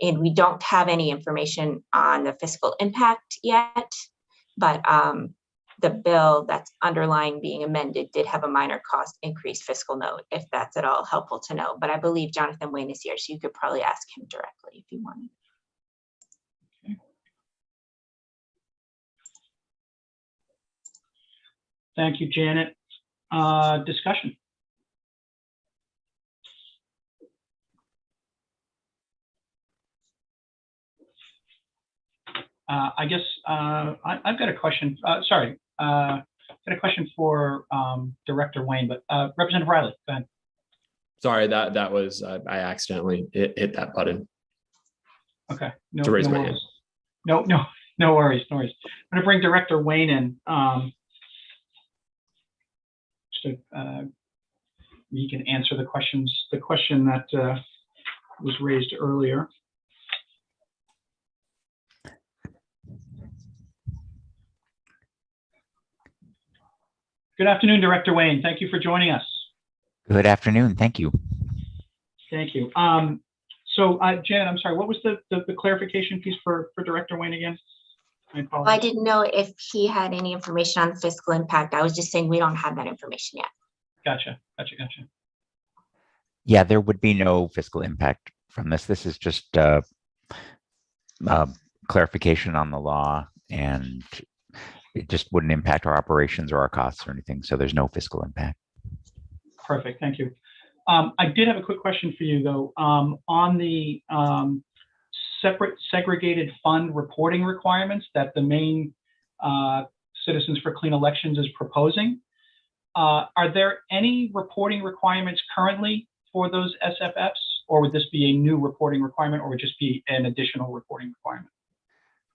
And we don't have any information on the fiscal impact yet, but the bill that's underlying being amended did have a minor cost increase fiscal note, if that's at all helpful to know. But I believe Jonathan Wayne is here, so you could probably ask him directly if you wanted. Thank you, Janet. Discussion. I guess I've got a question. Sorry, I've got a question for Director Wayne, but Representative Riley, go ahead. Sorry, that was I accidentally hit that button. Okay. To raise my hand. No worries. I'm going to bring Director Wayne in. You can answer the question that was raised earlier. Good afternoon, Director Wayne. Thank you for joining us. Good afternoon. Thank you. Thank you. So, Janet, I'm sorry, what was the clarification piece for Director Wayne again? I didn't know if he had any information on the fiscal impact. I was just saying we don't have that information yet. Gotcha. Yeah, there would be no fiscal impact from this. This is just clarification on the law, and it just wouldn't impact our operations or our costs or anything. So there's no fiscal impact. Perfect. Thank you. I did have a quick question for you, though. On the separate segregated fund reporting requirements that the Maine Citizens for Clean Elections is proposing, are there any reporting requirements currently for those SFFs, or would this be a new reporting requirement, or would it just be an additional reporting requirement?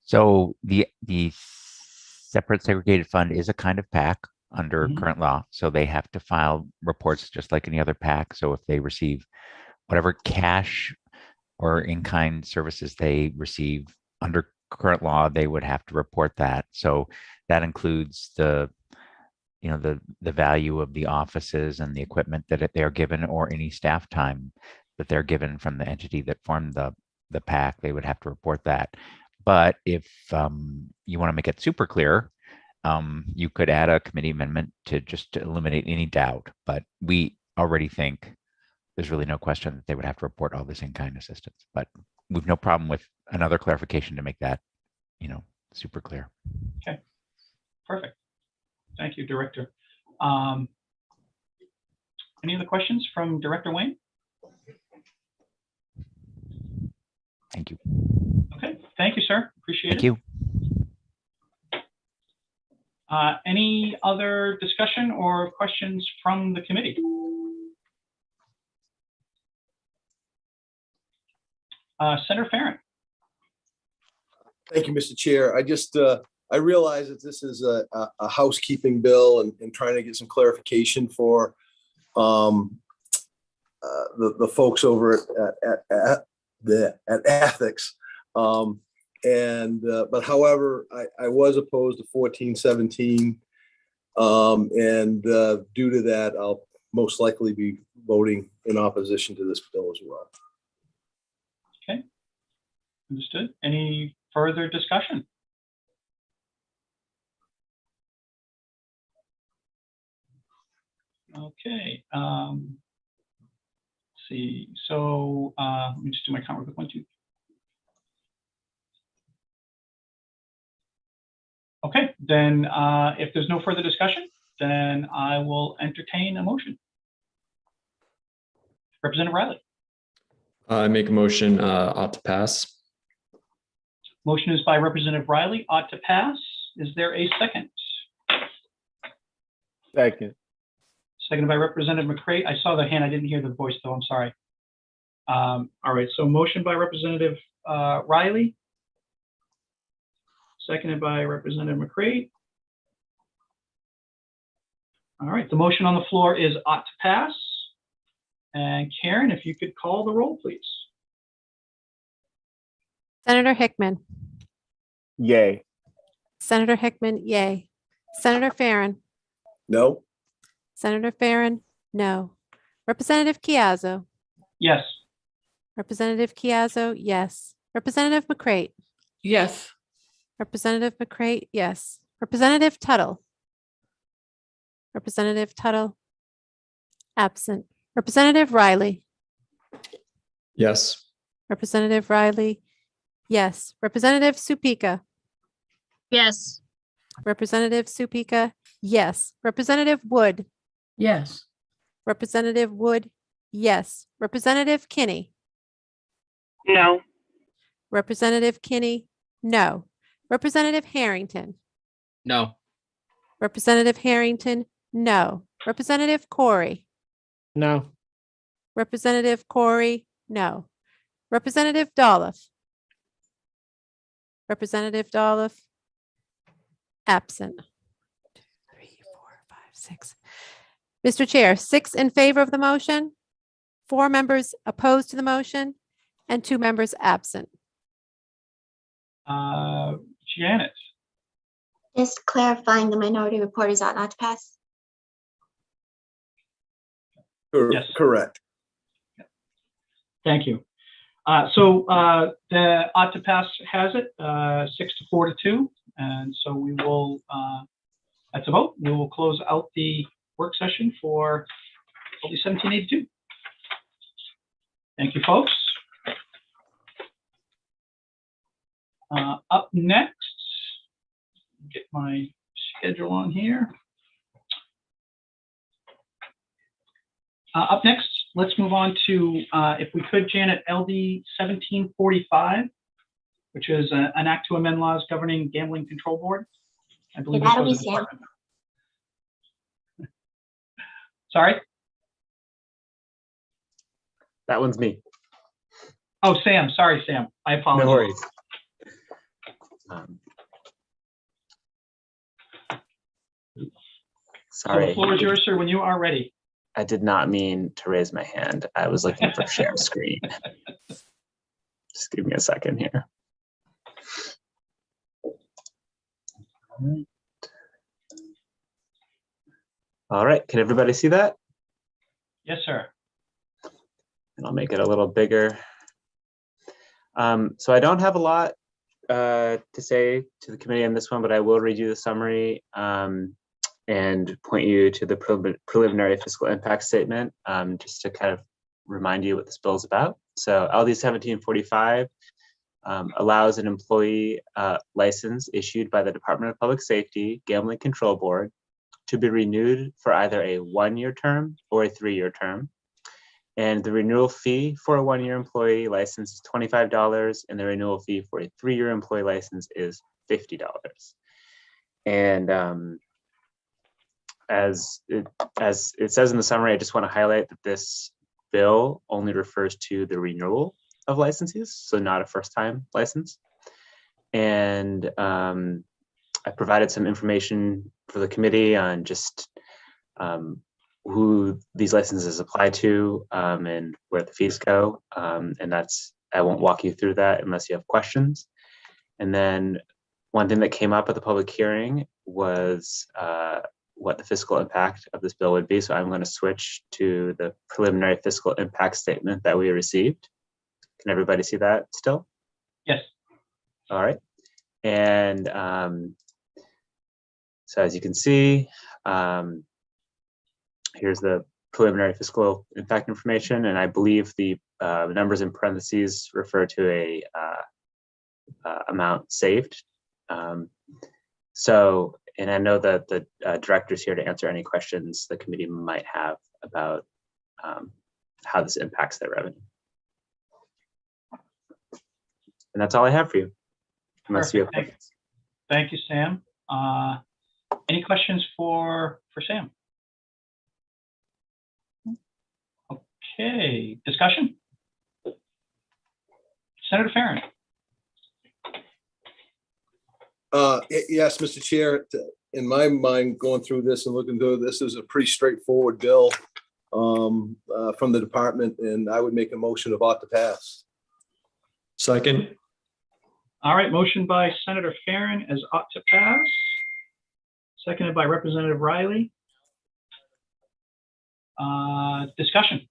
So the separate segregated fund is a kind of PAC under current law. So they have to file reports just like any other PAC. So if they receive whatever cash or in-kind services they receive under current law, they would have to report that. So that includes the value of the offices and the equipment that they're given, or any staff time that they're given from the entity that formed the PAC. They would have to report that. But if you want to make it super clear, you could add a committee amendment to just eliminate any doubt. But we already think there's really no question that they would have to report all this in-kind assistance. But we've no problem with another clarification to make that, super clear. Okay, perfect. Thank you, Director. Any other questions from Director Wayne? Thank you. Okay, thank you, sir. Appreciate it. Thank you. Any other discussion or questions from the committee? Senator Farron. Thank you, Mr. Chair. I realize that this is a housekeeping bill and trying to get some clarification for the folks over at ethics. But however, I was opposed to 1417. And due to that, I'll most likely be voting in opposition to this bill as well. Okay, understood. Any further discussion? Okay, let's see. So let me just do my count real quick. 1, 2. Okay, then if there's no further discussion, then I will entertain a motion. Representative Riley. I make a motion ought to pass. Motion is by Representative Riley, ought to pass. Is there a second? Second. Seconded by Representative McCray. I saw the hand. I didn't hear the voice, though. I'm sorry. All right. So motion by Representative Riley. Seconded by Representative McCray. All right. The motion on the floor is ought to pass. And Karen, if you could call the roll, please. Senator Hickman. Yay. Senator Hickman, yay. Senator Farron. No. Senator Farron, no. Representative Chiazzo. Yes. Representative Chiazzo, yes. Representative McCray. Yes. Representative McCray, yes. Representative Tuttle. Representative Tuttle, absent. Representative Riley. Yes. Representative Riley, yes. Representative Supika. Yes. Representative Supika, yes. Representative Wood. Yes. Representative Wood, yes. Representative Kinney. No. Representative Kinney, no. Representative Harrington. No. Representative Harrington, no. Representative Corey. No. Representative Corey, no. Representative Dolph. Representative Dolph, absent. 2, 3, 4, 5, 6. Mr. Chair, 6 in favor of the motion, 4 members opposed to the motion, and 2 members absent. Janet. Just clarifying the minority report is ought not to pass. Yes. Correct. Thank you. The ought to pass has it 6-4 to 2. And so we will, that's a vote. We will close out the work session for LD 1782. Thank you, folks. Up next, get my schedule on here. Up next, let's move on to, if we could, Janet, LD 1745, which is an act to amend laws governing gambling control board. I believe this was a department. Sorry? That one's me. Oh, Sam. Sorry, Sam. I apologize. No worries. So Sorry. the floor is yours, sir, when you are ready. I did not mean to raise my hand. I was looking for share screen. Just give me a second here. All right. Can everybody see that? Yes, sir. And I'll make it a little bigger. So I don't have a lot to say to the committee on this one, but I will read you the summary and point you to the preliminary fiscal impact statement, just to kind of remind you what this bill is about. So LD 1745 allows an employee license issued by the Department of Public Safety Gambling Control Board to be renewed for either a 1-year term or a 3-year term. And the renewal fee for a 1-year employee license is $25, and the renewal fee for a 3-year employee license is $50. And as it says in the summary, I just want to highlight that this bill only refers to the renewal of licenses, so not a first-time license. And I provided some information for the committee on just who these licenses apply to and where the fees go. And I won't walk you through that unless you have questions. And then one thing that came up at the public hearing was what the fiscal impact of this bill would be. So I'm going to switch to the preliminary fiscal impact statement that we received. Can everybody see that still? Yes. All right. And so as you can see, here's the preliminary fiscal impact information, and I believe the numbers in parentheses refer to a amount saved. And I know that the director's here to answer any questions the committee might have about how this impacts their revenue. And that's all I have for you, unless you have questions. Thank you, Sam. Any questions for Sam? Okay, discussion? Senator Farron. Yes, Mr. Chair, in my mind, going through this and looking through this is a pretty straightforward bill from the department, and I would make a motion of ought to pass. Second. All right, motion by Senator Farron as ought to pass, seconded by Representative Riley. Discussion.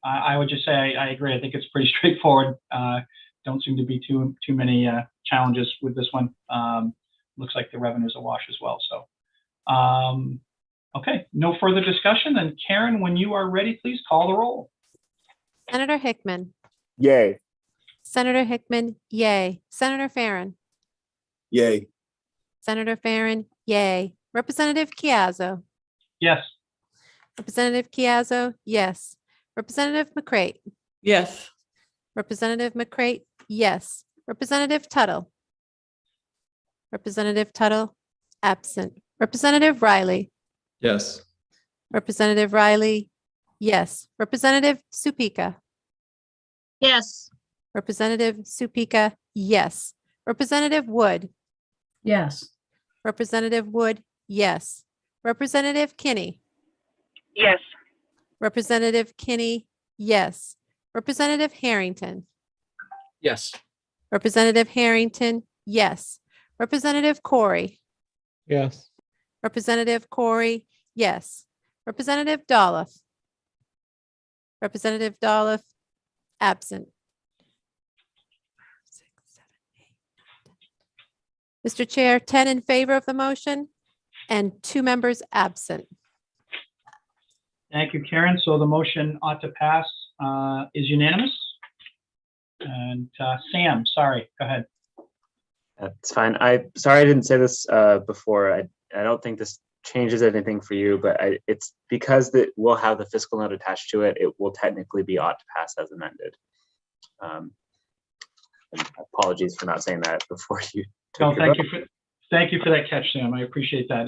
I would just say I agree. I think it's pretty straightforward. Don't seem to be too many challenges with this one. Looks like the revenue's a wash as well. So, okay, no further discussion. Then Karen, when you are ready, please call the roll. Senator Hickman. Yay. Senator Hickman, yay. Senator Farron. Yay. Senator Farron, yay. Representative Chiazzo. Yes. Representative Chiazzo, yes. Representative McCrate. Yes. Representative McCrate, yes. Representative Tuttle. Representative Tuttle, absent. Representative Riley. Yes. Representative Riley, yes. Representative Supika. Yes. Representative Supika, yes. Representative Wood. Yes. Representative Wood, yes. Representative Kinney. Yes. Representative Kinney, yes. Representative Harrington. Yes. Representative Harrington, yes. Representative Corey. Yes. Representative Corey, yes. Representative Dolph. Representative Dolph, absent. 6, 7, 8, 9, 10. Mr. Chair, 10 in favor of the motion and 2 members absent. Thank you, Karen. So the motion ought to pass is unanimous. And Sam, sorry, go ahead. That's fine. Sorry I didn't say this before. I don't think this changes anything for you, but it's because that we'll have the fiscal note attached to it. It will technically be ought to pass as amended. And apologies for not saying that before you. No, thank you for that catch, Sam. I appreciate that.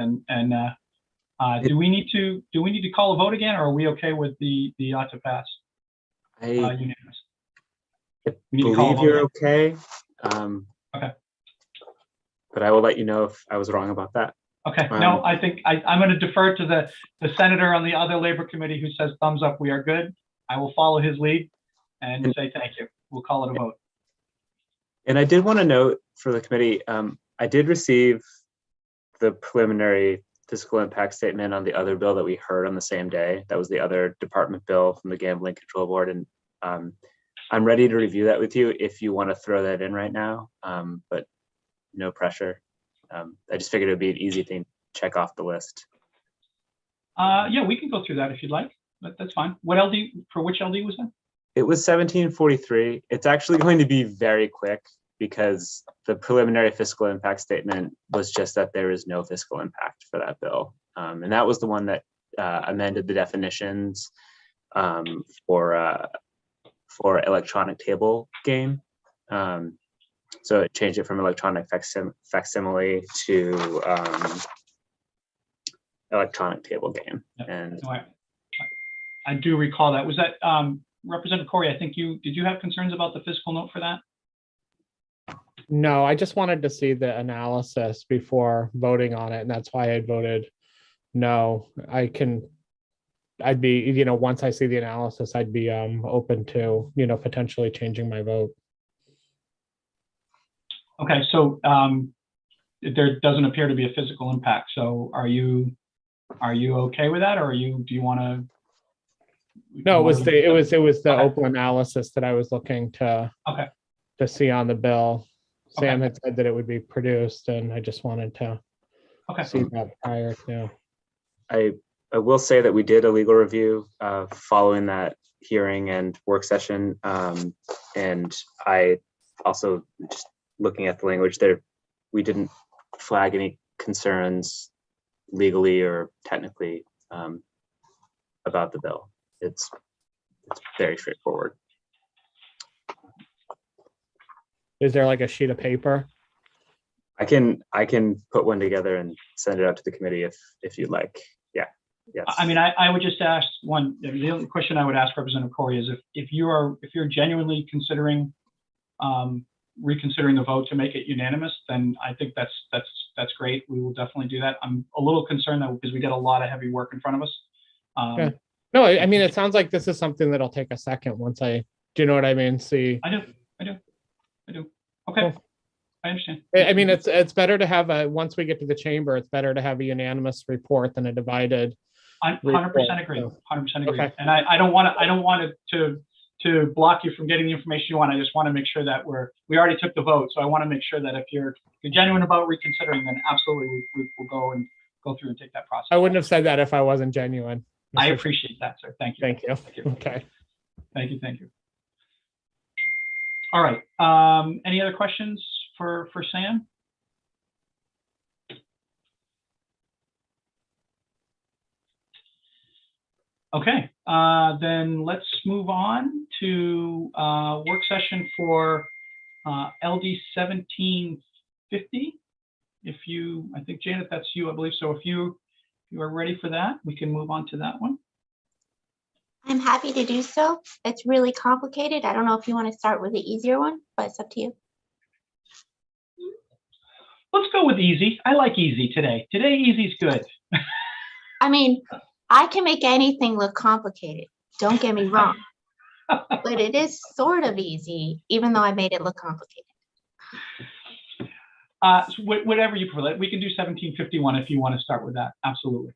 Do we need to call a vote again, or are we okay with the ought to pass? Unanimous. I believe you're okay. Okay. But I will let you know if I was wrong about that. Okay. No, I think I'm going to defer to the senator on the other labor committee who says thumbs up. We are good. I will follow his lead and say thank you. We'll call it a vote. And I did want to note for the committee, I did receive the preliminary fiscal impact statement on the other bill that we heard on the same day. That was the other department bill from the Gambling Control Board. And I'm ready to review that with you if you want to throw that in right now, but no pressure. I just figured it would be an easy thing to check off the list. Yeah, we can go through that if you'd like. That's fine. What LD, for which LD was that? It was 1743. It's actually going to be very quick because the preliminary fiscal impact statement was just that there is no fiscal impact for that bill. And that was the one that amended the definitions for electronic table game. So it changed it from electronic facsimile to electronic table game. Yep. And No, I do recall that. Was that Representative Corey? I think did you have concerns about the fiscal note for that? No, I just wanted to see the analysis before voting on it, and that's why I voted no. I'd be, once I see the analysis, I'd be open to, potentially changing my vote. Okay, so there doesn't appear to be a physical impact. So are you okay with that, or do you want to? No, it was the Open analysis that I was looking to see on the bill. Sam had said that it would be produced, and I just wanted to see that prior to. I will say that we did a legal review following that hearing and work session, and I also, just looking at the language there, we didn't flag any concerns legally or technically about the bill. It's very straightforward. Is there like a sheet of paper? I can put one together and send it out to the committee if you'd like. Yeah. Yes. I mean, I would just ask one. The only question I would ask Representative Corey is if you're genuinely considering reconsidering the vote to make it unanimous, then I think that's great. We will definitely do that. I'm a little concerned though because we got a lot of heavy work in front of us. Yeah. No, I mean, it sounds like this is something that'll take a second once do you know what I mean? See. I do. Okay. Cool. I understand. I mean, it's better to have once we get to the chamber, it's better to have a unanimous report than a divided. I 100% agree. 100% agree. Okay. And I don't want it to block you from getting the information you want. I just want to make sure that we already took the vote. So I want to make sure that if you're genuine about reconsidering, then absolutely we'll go through and take that process. I wouldn't have said that if I wasn't genuine. I appreciate that, sir. Thank you. Thank you. Thank you. Okay. Thank you. All right. Any other questions for Sam? Okay, then let's move on to work session for LD 1750. I think Janet, that's you, I believe. So if you are ready for that, we can move on to that one. I'm happy to do so. It's really complicated. I don't know if you want to start with the easier one, but it's up to you. Let's go with easy. I like easy today. Today, easy's good. I mean, I can make anything look complicated. Don't get me wrong. But it is sort of easy, even though I made it look complicated. So whatever you prefer. We can do 1751 if you want to start with that. Absolutely.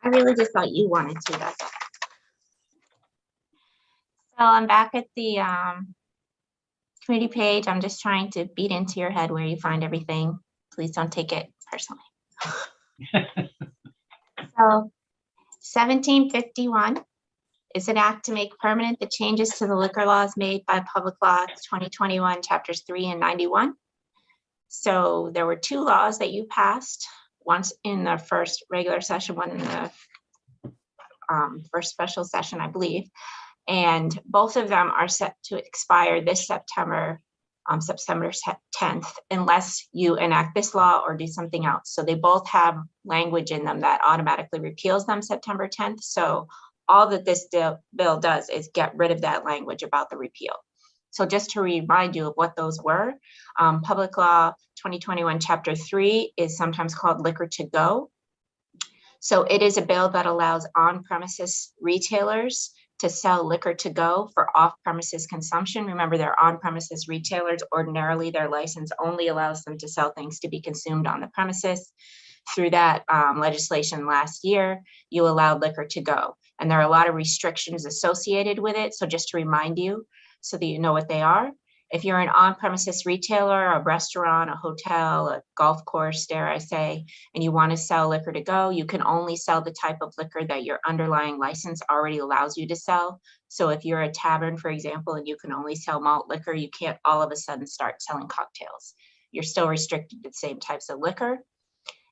I really just thought you wanted to, that's all. So I'm back at the committee page. I'm just trying to beat into your head where you find everything. Please don't take it personally. So 1751 is an act to make permanent the changes to the liquor laws made by Public Law 2021, Chapters 3 and 91. So there were two laws that you passed, once in the first regular session, one in the first special session, I believe. And both of them are set to expire this September, September 10th, unless you enact this law or do something else. So they both have language in them that automatically repeals them September 10th. So all that this bill does is get rid of that language about the repeal. So just to remind you of what those were, Public Law 2021 Chapter 3 is sometimes called Liquor to Go. So it is a bill that allows on-premises retailers to sell liquor to go for off-premises consumption. Remember, they're on-premises retailers. Ordinarily, their license only allows them to sell things to be consumed on the premises. Through that legislation last year, you allowed liquor to go. And there are a lot of restrictions associated with it. So just to remind you, so that you know what they are. If you're an on-premises retailer, a restaurant, a hotel, a golf course, dare I say, and you want to sell liquor to go, you can only sell the type of liquor that your underlying license already allows you to sell. So if you're a tavern, for example, and you can only sell malt liquor, you can't all of a sudden start selling cocktails. You're still restricted to the same types of liquor.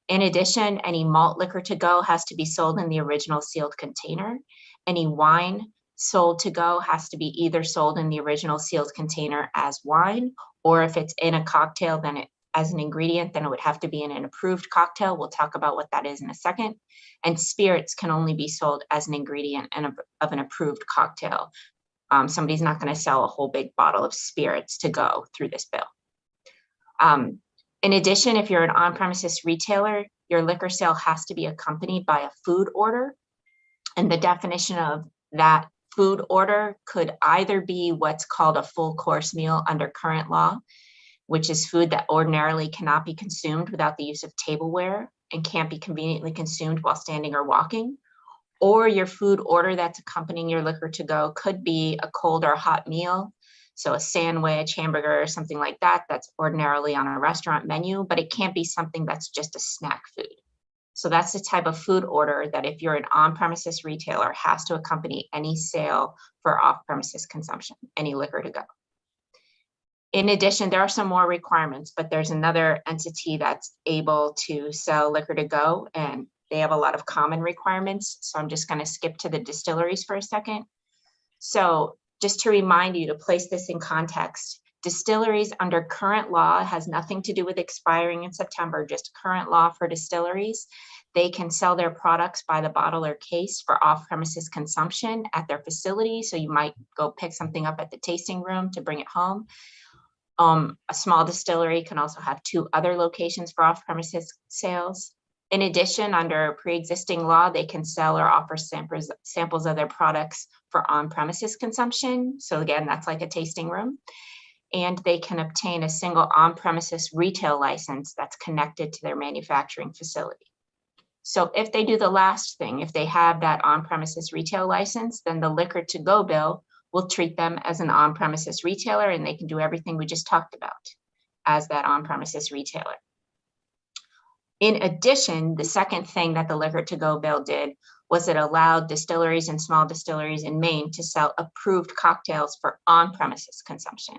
In addition, any malt liquor to go has to be sold in the original sealed container. Any wine sold to go has to be either sold in the original sealed container as wine, or if it's in a cocktail, then it as an ingredient, then it would have to be in an approved cocktail. We'll talk about what that is in a second. And spirits can only be sold as an ingredient of an approved cocktail. Somebody's not going to sell a whole big bottle of spirits to go through this bill. In addition, if you're an on-premises retailer, your liquor sale has to be accompanied by a food order. And the definition of that food order could either be what's called a full course meal under current law, which is food that ordinarily cannot be consumed without the use of tableware and can't be conveniently consumed while standing or walking. Or your food order that's accompanying your liquor to go could be a cold or hot meal. So a sandwich, hamburger, or something like that, that's ordinarily on a restaurant menu, but it can't be something that's just a snack food. So that's the type of food order that if you're an on-premises retailer has to accompany any sale for off-premises consumption, any liquor to go. In addition, there are some more requirements, but there's another entity that's able to sell liquor to go, and they have a lot of common requirements. So I'm just going to skip to the distilleries for a second. So just to remind you, to place this in context, distilleries under current law has nothing to do with expiring in September, just current law for distilleries. They can sell their products by the bottle or case for off-premises consumption at their facility. So you might go pick something up at the tasting room to bring it home. A small distillery can also have 2 other locations for off-premises sales. In addition, under pre-existing law, they can sell or offer samples of their products for on-premises consumption. So again, that's like a tasting room. And they can obtain a single on-premises retail license that's connected to their manufacturing facility. So if they do the last thing, if they have that on-premises retail license, then the liquor to go bill will treat them as an on-premises retailer, and they can do everything we just talked about as that on-premises retailer. In addition, the second thing that the liquor to go bill did was it allowed distilleries and small distilleries in Maine to sell approved cocktails for on-premises consumption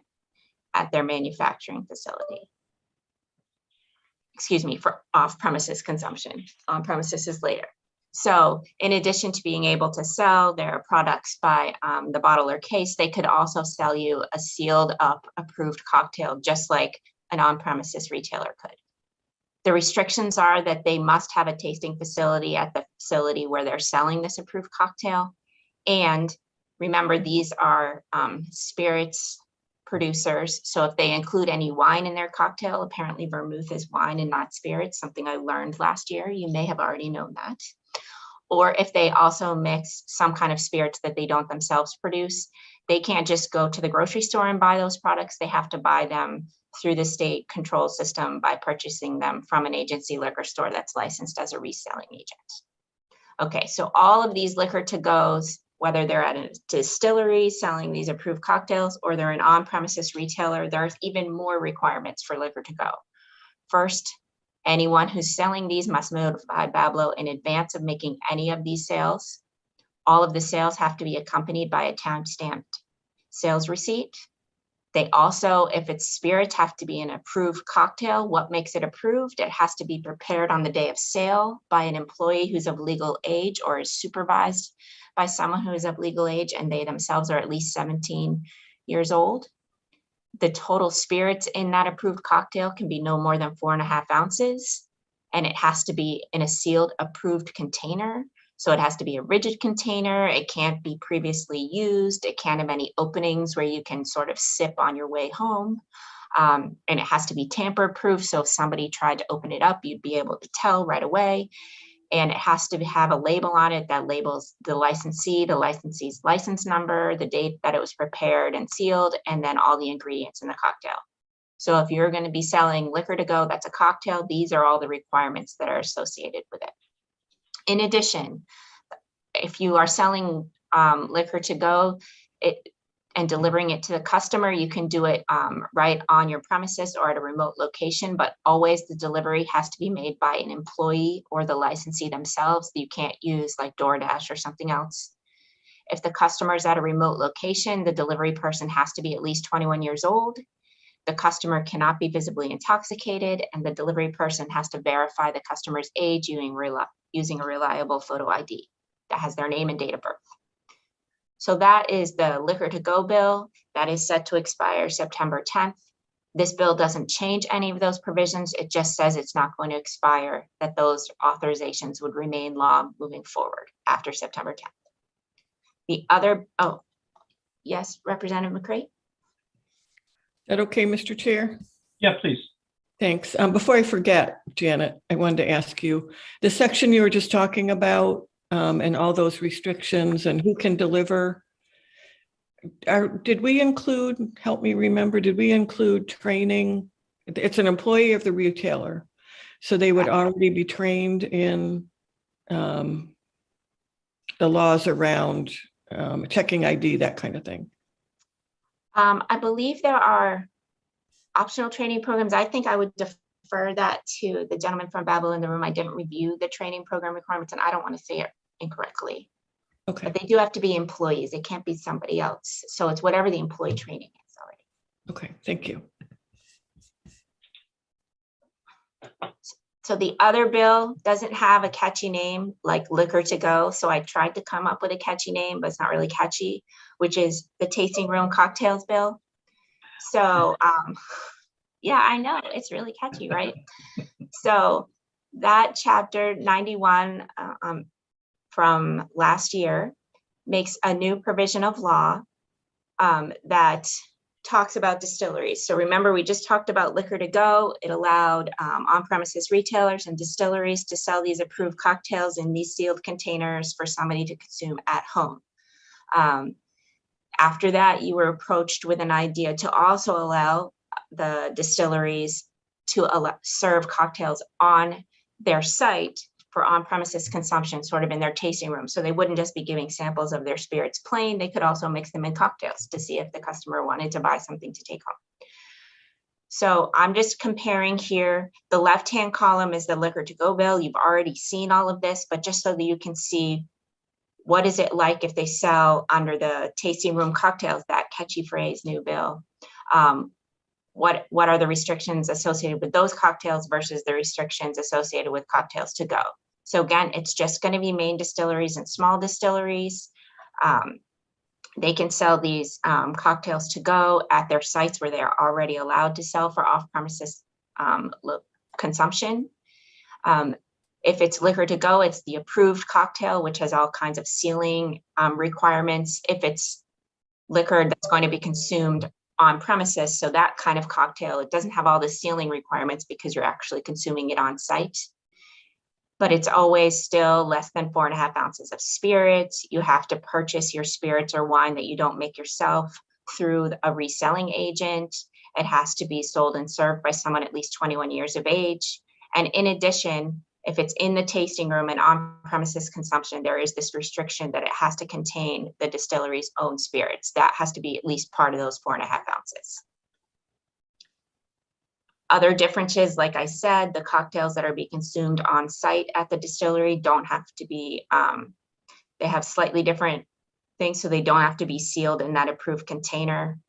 at their manufacturing facility. Excuse me, for off-premises consumption. On-premises is later. So in addition to being able to sell their products by the bottle or case, they could also sell you a sealed up approved cocktail, just like an on-premises retailer could. The restrictions are that they must have a tasting facility at the facility where they're selling this approved cocktail. And remember, these are spirits producers. So if they include any wine in their cocktail, apparently vermouth is wine and not spirits, something I learned last year. You may have already known that. Or if they also mix some kind of spirits that they don't themselves produce, they can't just go to the grocery store and buy those products. They have to buy them through the state control system by purchasing them from an agency liquor store that's licensed as a reselling agent. Okay, so all of these liquor to goes, whether they're at a distillery selling these approved cocktails or they're an on-premises retailer, there's even more requirements for liquor to go. First, anyone who's selling these must notify Bablo in advance of making any of these sales. All of the sales have to be accompanied by a time-stamped sales receipt. They also, if it's spirits, have to be an approved cocktail. What makes it approved? It has to be prepared on the day of sale by an employee who's of legal age or is supervised by someone who is of legal age and they themselves are at least 17 years old. The total spirits in that approved cocktail can be no more than 4.5 ounces, and it has to be in a sealed approved container. So it has to be a rigid container. It can't be previously used. It can't have any openings where you can sort of sip on your way home. And it has to be tamper proof. So if somebody tried to open it up, you'd be able to tell right away. And it has to have a label on it that labels the licensee's license number, the date that it was prepared and sealed, and then all the ingredients in the cocktail. So if you're going to be selling liquor to go, that's a cocktail, these are all the requirements that are associated with it. In addition, if you are selling liquor to go and delivering it to the customer, you can do it right on your premises or at a remote location, but always the delivery has to be made by an employee or the licensee themselves. You can't use like DoorDash or something else. If the customer is at a remote location, the delivery person has to be at least 21 years old. The customer cannot be visibly intoxicated, and the delivery person has to verify the customer's age using a reliable photo ID that has their name and date of birth. So that is the liquor to go bill that is set to expire September 10th. This bill doesn't change any of those provisions. It just says it's not going to expire, that those authorizations would remain law moving forward after September 10th. The other, oh, yes, Representative McCray? Is that okay, Mr. Chair? Yeah, please. Thanks. Before I forget, Janet, I wanted to ask you, the section you were just talking about and all those restrictions and who can deliver, did we include, help me remember, did we include training? It's an employee of the retailer, so they would already be trained in the laws around checking ID, that kind of thing. I believe there are optional training programs. I think I would defer that to the gentleman from Babel in the room. I didn't review the training program requirements, and I don't want to say it incorrectly. Okay. But they do have to be employees. It can't be somebody else. So it's whatever the employee training is already. Okay, thank you. So the other bill doesn't have a catchy name like liquor to go. So I tried to come up with a catchy name, but it's not really catchy, which is the tasting room cocktails bill. So yeah, I know it's really catchy, right? So that chapter 91 from last year makes a new provision of law that talks about distilleries. So remember, we just talked about liquor to go. It allowed on-premises retailers and distilleries to sell these approved cocktails in these sealed containers for somebody to consume at home. After that, you were approached with an idea to also allow the distilleries to serve cocktails on their site for on-premises consumption, sort of in their tasting room. So they wouldn't just be giving samples of their spirits plain, they could also mix them in cocktails to see if the customer wanted to buy something to take home. So I'm just comparing here. The left-hand column is the liquor to go bill. You've already seen all of this, but just so that you can see what is it like if they sell under the tasting room cocktails, that catchy phrase, new bill. What are the restrictions associated with those cocktails versus the restrictions associated with cocktails to go? So again, it's just going to be main distilleries and small distilleries. They can sell these cocktails to go at their sites where they are already allowed to sell for off-premises consumption. If it's liquor to go, it's the approved cocktail, which has all kinds of sealing requirements. If it's liquor that's going to be consumed on premises, so that kind of cocktail, it doesn't have all the sealing requirements because you're actually consuming it on site. But it's always still less than 4.5 ounces of spirits. You have to purchase your spirits or wine that you don't make yourself through a reselling agent. It has to be sold and served by someone at least 21 years of age. And in addition, if it's in the tasting room and on-premises consumption, there is this restriction that it has to contain the distillery's own spirits. That has to be at least part of those 4.5 ounces. Other differences, like I said, the cocktails that are being consumed on site at the distillery don't have to be, they have slightly different things, so they don't have to be sealed in that approved container.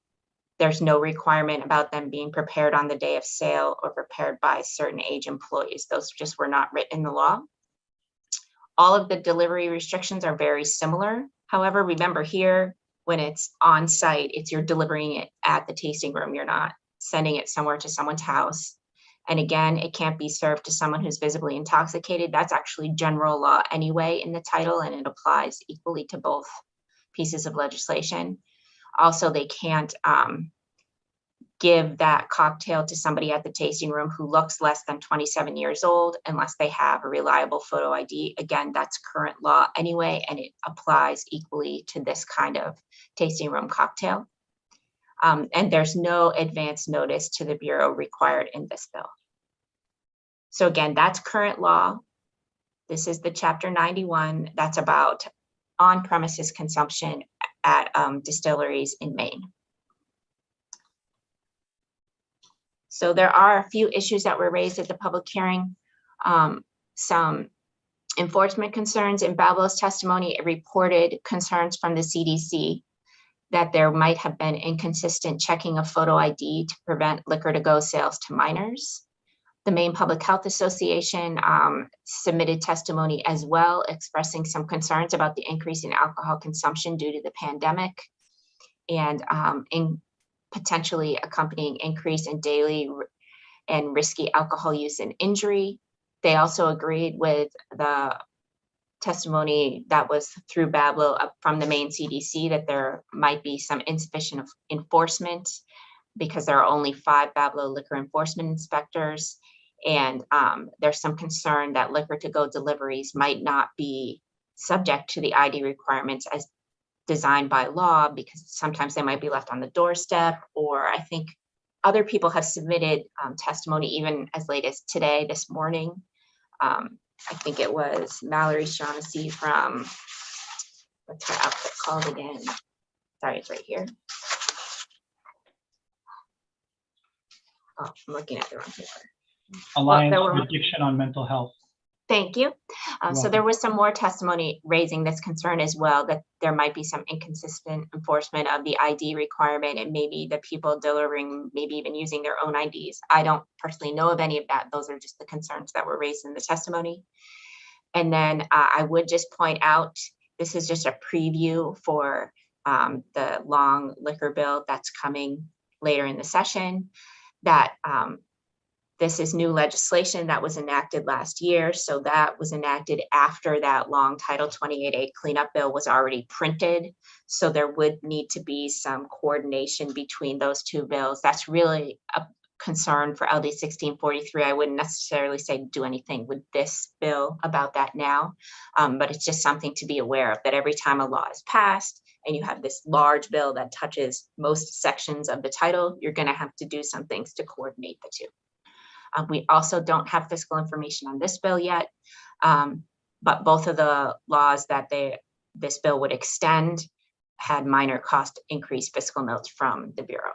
There's no requirement about them being prepared on the day of sale or prepared by certain age employees. Those just were not written in the law. All of the delivery restrictions are very similar. However, remember here, when it's on site, it's you're delivering it at the tasting room. You're not sending it somewhere to someone's house. And again, it can't be served to someone who's visibly intoxicated. That's actually general law anyway in the title, and it applies equally to both pieces of legislation. Also, they can't give that cocktail to somebody at the tasting room who looks less than 27 years old unless they have a reliable photo ID. Again, that's current law anyway, and it applies equally to this kind of tasting room cocktail. And there's no advance notice to the Bureau required in this bill. So again, that's current law. This is the Chapter 91. That's about on-premises consumption at distilleries in Maine. So there are a few issues that were raised at the public hearing. Some enforcement concerns. In Balboa's testimony, it reported concerns from the CDC that there might have been inconsistent checking of photo ID to prevent liquor to go sales to minors. The Maine Public Health Association submitted testimony as well, expressing some concerns about the increase in alcohol consumption due to the pandemic and in potentially accompanying increase in daily and risky alcohol use and injury. They also agreed with the testimony that was through Bablo from the Maine CDC that there might be some insufficient enforcement because there are only 5 Bablo liquor enforcement inspectors. And there's some concern that liquor to go deliveries might not be subject to the ID requirements as designed by law, because sometimes they might be left on the doorstep, or I think other people have submitted testimony even as late as today, this morning. I think it was Mallory Shaughnessy from, what's her outfit called again? Sorry, it's right here. Oh, I'm looking at the wrong paper. Alliance there for were- Addiction on Mental Health. Thank you. So welcome. there was some more testimony raising this concern as well, that there might be some inconsistent enforcement of the ID requirement, and maybe the people delivering, maybe even using their own IDs. I don't personally know of any of that. Those are just the concerns that were raised in the testimony. And then I would just point out, this is just a preview for the long liquor bill that's coming later in the session, that this is new legislation that was enacted last year. So that was enacted after that long Title 28A cleanup bill was already printed. So there would need to be some coordination between those two bills. That's really a concern for LD 1643. I wouldn't necessarily say do anything with this bill about that now, but it's just something to be aware of, that every time a law is passed and you have this large bill that touches most sections of the title, you're going to have to do some things to coordinate the two. We also don't have fiscal information on this bill yet, but both of the laws that this bill would extend had minor cost increase fiscal notes from the Bureau.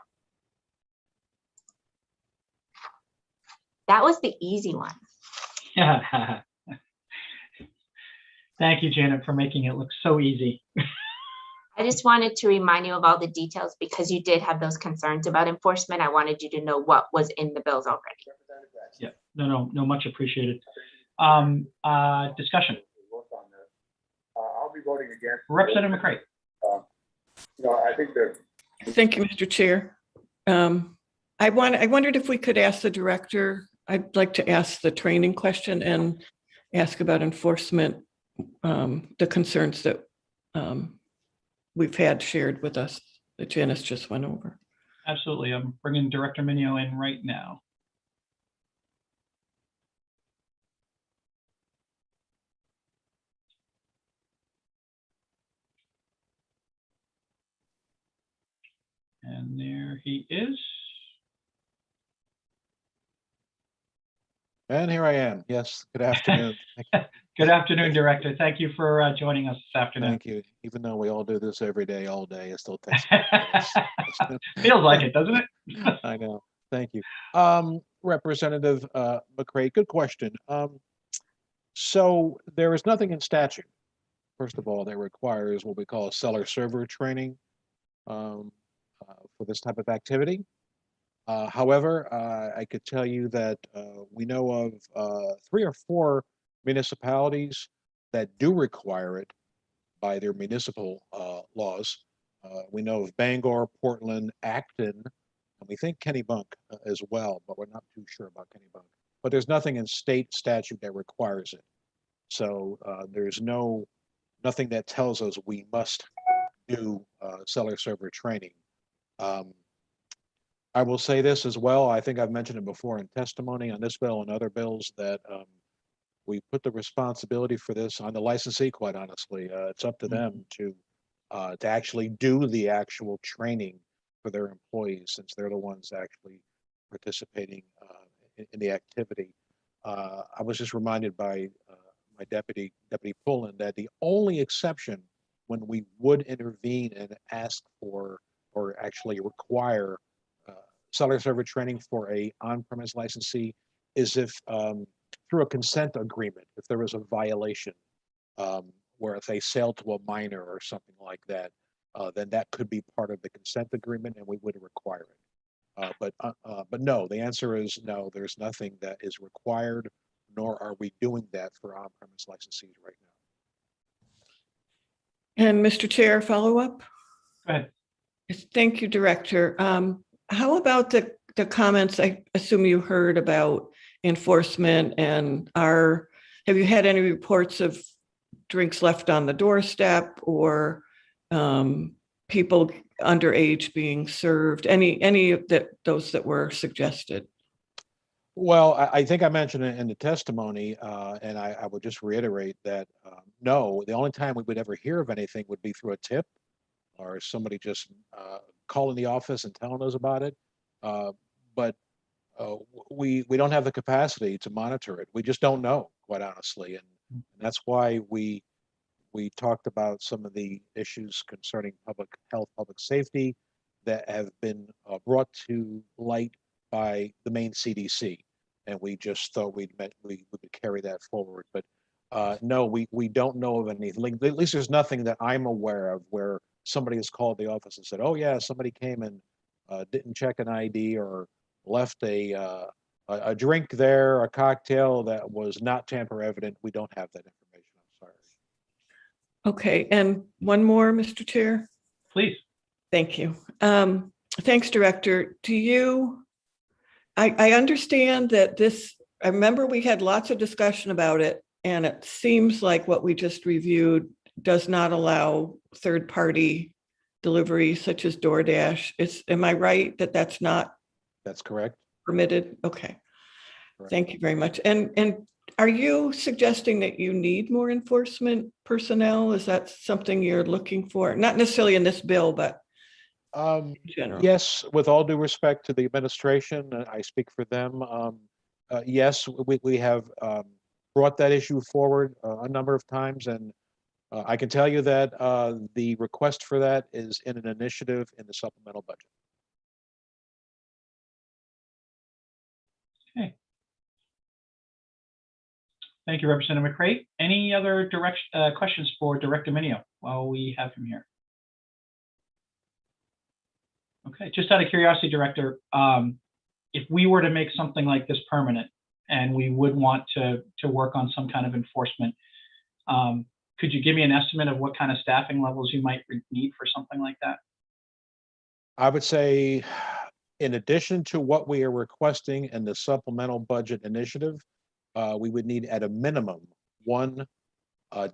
That was the easy one. Thank you, Janet, for making it look so easy. I just wanted to remind you of all the details because you did have those concerns about enforcement. I wanted you to know what was in the bills already. Yeah, no, much appreciated. Discussion. I'll be voting against. Representative McCray. I think that. Thank you, Mr. Chair. I wondered if we could ask the director, I'd like to ask the training question and ask about enforcement, the concerns that we've had shared with us that Janice just went over. Absolutely. I'm bringing Director Minio in right now. And there he is. And here I am. Yes, good afternoon. Good afternoon, Director. Thank you for joining us this afternoon. Thank you. Even though we all do this every day, all day, it still takes. Feels like it, doesn't it? I know. Thank you. Representative McCray, good question. So there is nothing in statute, first of all, that requires what we call a seller server training for this type of activity. However, I could tell you that we know of 3 or 4 municipalities that do require it by their municipal laws. We know of Bangor, Portland, Acton, and we think Kennebunk as well, but we're not too sure about Kennebunk. But there's nothing in state statute that requires it. So there's nothing that tells us we must do seller server training. I will say this as well. I think I've mentioned it before in testimony on this bill and other bills that we put the responsibility for this on the licensee, quite honestly. It's up to them to actually do the actual training for their employees, since they're the ones actually participating in the activity. I was just reminded by my Deputy Pullen that the only exception when we would intervene and ask for or actually require seller server training for a on-premise licensee is if through a consent agreement, if there was a violation where if they sell to a minor or something like that, then that could be part of the consent agreement and we would require it. But no, the answer is no, there's nothing that is required, nor are we doing that for on-premise licensees right now. And Mr. Chair, follow up? Go ahead. Yes, thank you, Director. How about the comments I assume you heard about enforcement and have you had any reports of drinks left on the doorstep or people underage being served? Any of those that were suggested? Well, I think I mentioned it in the testimony, and I would just reiterate that no, the only time we would ever hear of anything would be through a tip or somebody just calling the office and telling us about it. But we don't have the capacity to monitor it. We just don't know, quite honestly, and that's why we talked about some of the issues concerning public health, public safety that have been brought to light by the Maine CDC, and we just thought we would carry that forward. But no, we don't know of anything. At least there's nothing that I'm aware of where somebody has called the office and said, "Oh yeah, somebody came and didn't check an ID or left a drink there, a cocktail that was not tamper evident." We don't have that information. I'm sorry. Okay, and one more, Mr. Chair. Please. Thank you. Thanks, Director. I understand that I remember we had lots of discussion about it, and it seems like what we just reviewed does not allow third-party delivery such as DoorDash. Am I right that that's not? That's correct. Permitted? Okay. Correct. Thank you very much. And are you suggesting that you need more enforcement personnel? Is that something you're looking for? Not necessarily in this bill, but in general. Yes, with all due respect to the administration, I speak for them. Yes, we have brought that issue forward a number of times, and I can tell you that the request for that is in an initiative in the supplemental budget. Okay. Thank you, Representative McCray. Any other questions for Director Minio while we have him here? Okay, just out of curiosity, Director, if we were to make something like this permanent and we would want to work on some kind of enforcement, could you give me an estimate of what kind of staffing levels you might need for something like that? I would say, in addition to what we are requesting in the supplemental budget initiative, we would need at a minimum one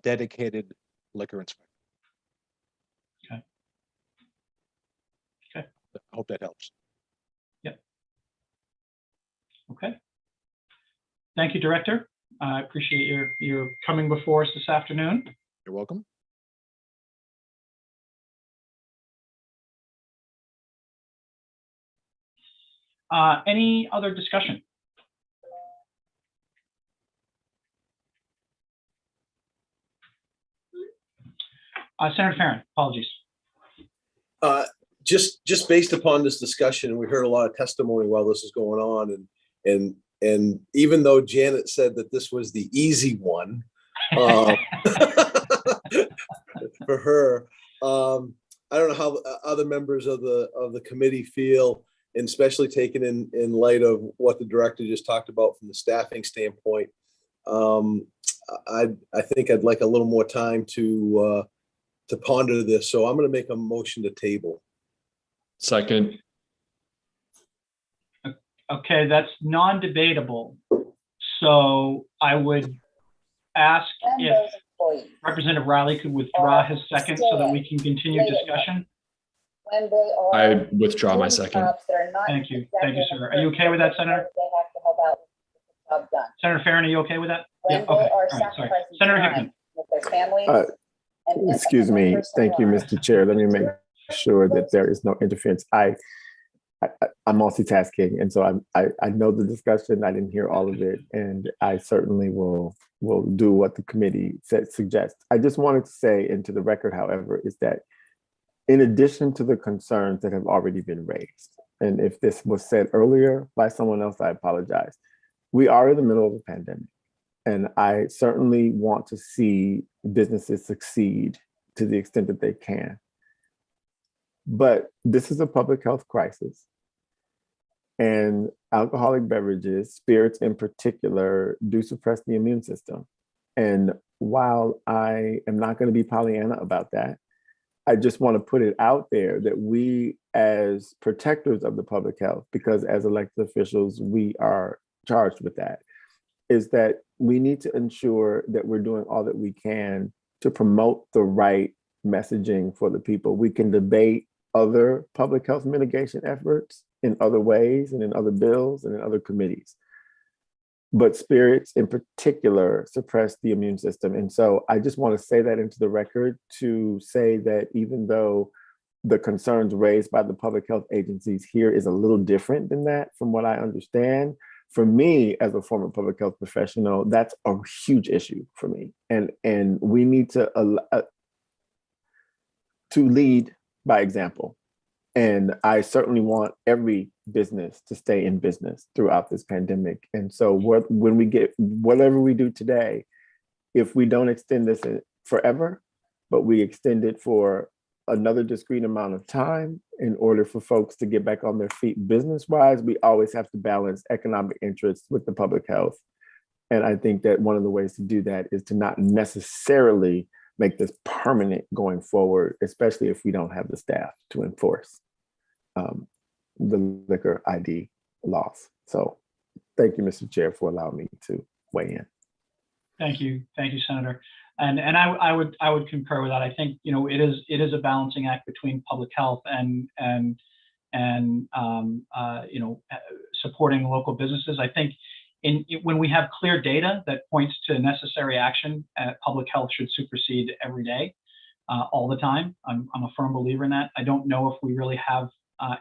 dedicated liquor inspector. Okay. Okay. I hope that helps. Yep. Okay. Thank you, Director. I appreciate your coming before us this afternoon. You're welcome. Any other discussion? Senator Farron, apologies. Just based upon this discussion, we heard a lot of testimony while this is going on, and even though Janet said that this was the easy one for her, I don't know how other members of the committee feel, and especially taken in light of what the director just talked about from the staffing standpoint. I think I'd like a little more time to ponder this, so I'm going to make a motion to table. Second. Okay, that's non-debatable. So I would ask if Representative Riley could withdraw his second so that we can continue discussion. I withdraw my second. Thank you. Thank you, sir. Are you okay with that, Senator? Senator Farron, are you okay with that? Yeah, okay. All right, sorry. Senator Hickman. Excuse me. Thank you, Mr. Chair. Let me make sure that there is no interference. I'm multitasking, and so I know the discussion. I didn't hear all of it, and I certainly will do what the committee suggests. I just wanted to say into the record, however, is that in addition to the concerns that have already been raised, and if this was said earlier by someone else, I apologize. We are in the middle of a pandemic, and I certainly want to see businesses succeed to the extent that they can. But this is a public health crisis. And alcoholic beverages, spirits in particular, do suppress the immune system. And while I am not going to be Pollyanna about that, I just want to put it out there that we, as protectors of the public health, because as elected officials, we are charged with that, is that we need to ensure that we're doing all that we can to promote the right messaging for the people. We can debate other public health mitigation efforts in other ways and in other bills and in other committees. But spirits in particular suppress the immune system. And so I just want to say that into the record to say that even though the concerns raised by the public health agencies here is a little different than that, from what I understand, for me as a former public health professional, that's a huge issue for me. And we need to lead by example. And I certainly want every business to stay in business throughout this pandemic. And so when we get whatever we do today, if we don't extend this forever, but we extend it for another discrete amount of time in order for folks to get back on their feet business-wise, we always have to balance economic interests with the public health. And I think that one of the ways to do that is to not necessarily make this permanent going forward, especially if we don't have the staff to enforce the liquor ID laws. So thank you, Mr. Chair, for allowing me to weigh in. Thank you, Senator. And I would concur with that. I think it is a balancing act between public health and supporting local businesses. I think when we have clear data that points to necessary action, public health should supersede every day, all the time. I'm a firm believer in that. I don't know if we really have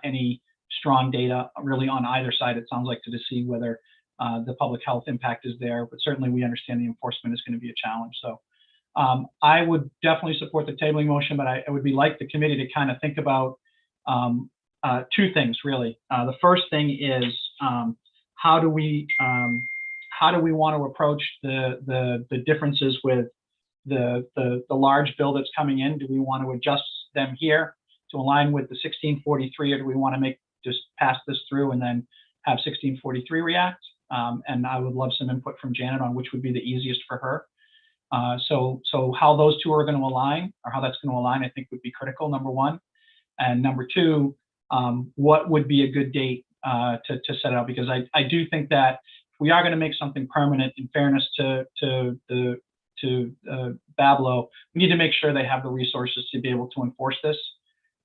any strong data really on either side. It sounds like to see whether the public health impact is there, but certainly we understand the enforcement is going to be a challenge. So I would definitely support the tabling motion, but I would be like the committee to kind of think about two things really. The first thing is how do we want to approach the differences with the large bill that's coming in? Do we want to adjust them here to align with the 1643, or do we want to just pass this through and then have 1643 react? And I would love some input from Janet on which would be the easiest for her. So how those two are going to align, or how that's going to align, I think would be critical, number one. And number two, what would be a good date to set out? Because I do think that if we are going to make something permanent, in fairness to Bablo, we need to make sure they have the resources to be able to enforce this.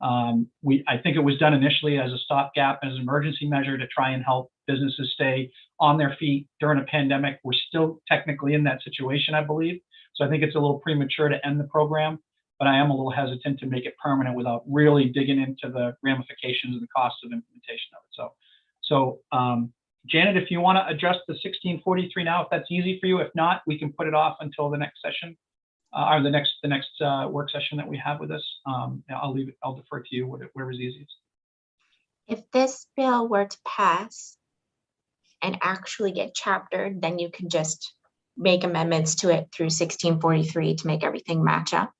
I think it was done initially as a stopgap, as an emergency measure to try and help businesses stay on their feet during a pandemic. We're still technically in that situation, I believe. So I think it's a little premature to end the program, but I am a little hesitant to make it permanent without really digging into the ramifications and the costs of implementation of it. So Janet, if you want to address the 1643 now, if that's easy for you. If not, we can put it off until the next session, or the next work session that we have with us. I'll leave it. I'll defer to you, whatever's easiest. If this bill were to pass and actually get chaptered, then you can just make amendments to it through 1643 to make everything match up.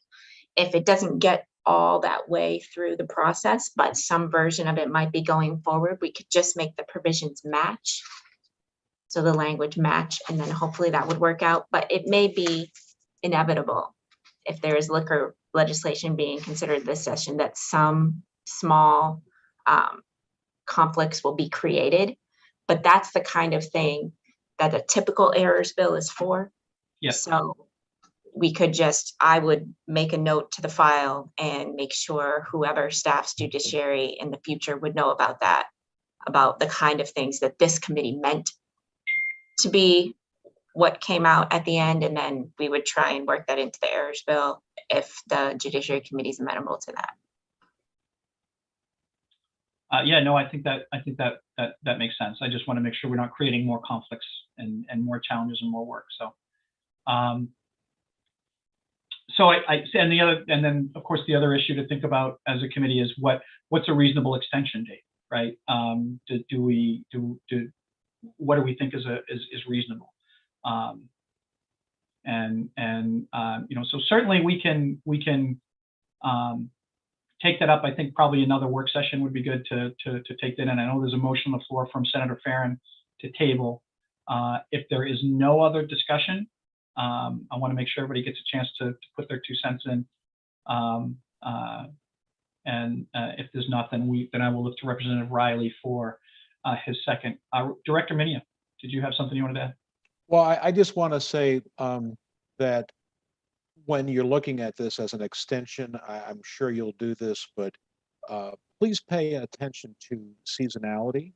If it doesn't get all that way through the process, but some version of it might be going forward, we could just make the provisions match. So the language match, and then hopefully that would work out. But it may be inevitable if there is liquor legislation being considered this session that some small conflicts will be created. But that's the kind of thing that a typical errors bill is for. Yes. So we could I would make a note to the file and make sure whoever staffs judiciary in the future would know about that, about the kind of things that this committee meant to be what came out at the end. And then we would try and work that into the errors bill if the judiciary committee is amenable to that. Yeah, no, I think that makes sense. I just want to make sure we're not creating more conflicts and more challenges and more work. So, and then of course the other issue to think about as a committee is what's a reasonable extension date, right? What do we think is reasonable? So certainly we can take that up, I think probably another work session would be good to take that in. I know there's a motion on the floor from Senator Farren to table. If there is no other discussion, I want to make sure everybody gets a chance to put their 2 cents in. If there's not, then I will look to Representative Riley for his second. Director Minia, did you have something you wanted to add? Well, I just want to say that when you're looking at this as an extension, I'm sure you'll do this, but please pay attention to seasonality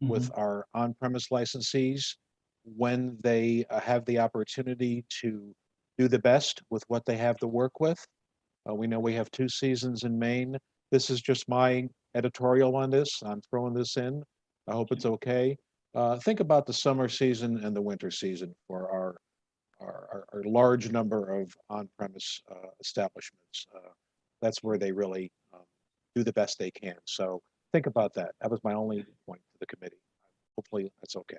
with our on-premise licensees when they have the opportunity to do the best with what they have to work with. We know we have 2 seasons in Maine. This is just my editorial on this. I'm throwing this in. I hope it's okay. Think about the summer season and the winter season for our large number of on-premise establishments. That's where they really do the best they can. So think about that. That was my only point to the committee. Hopefully that's okay.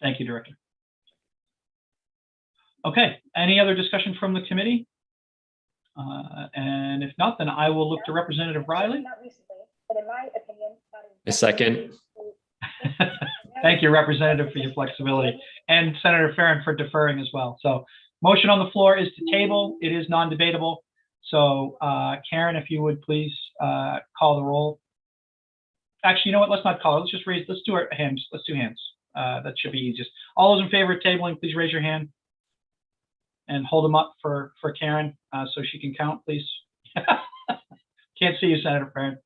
Thank you, Director. Okay, any other discussion from the committee? And if not, then I will look to Representative Riley. A second. Thank you, Representative, for your flexibility, and Senator Farren for deferring as well. So motion on the floor is to table. It is non-debatable. So Karen, if you would please call the roll. Actually, you know what? Let's not call it. Let's do our hands. Let's do hands. That should be easiest. All those in favor of tabling, please raise your hand and hold them up for Karen so she can count, please. Can't see you, Senator Farren.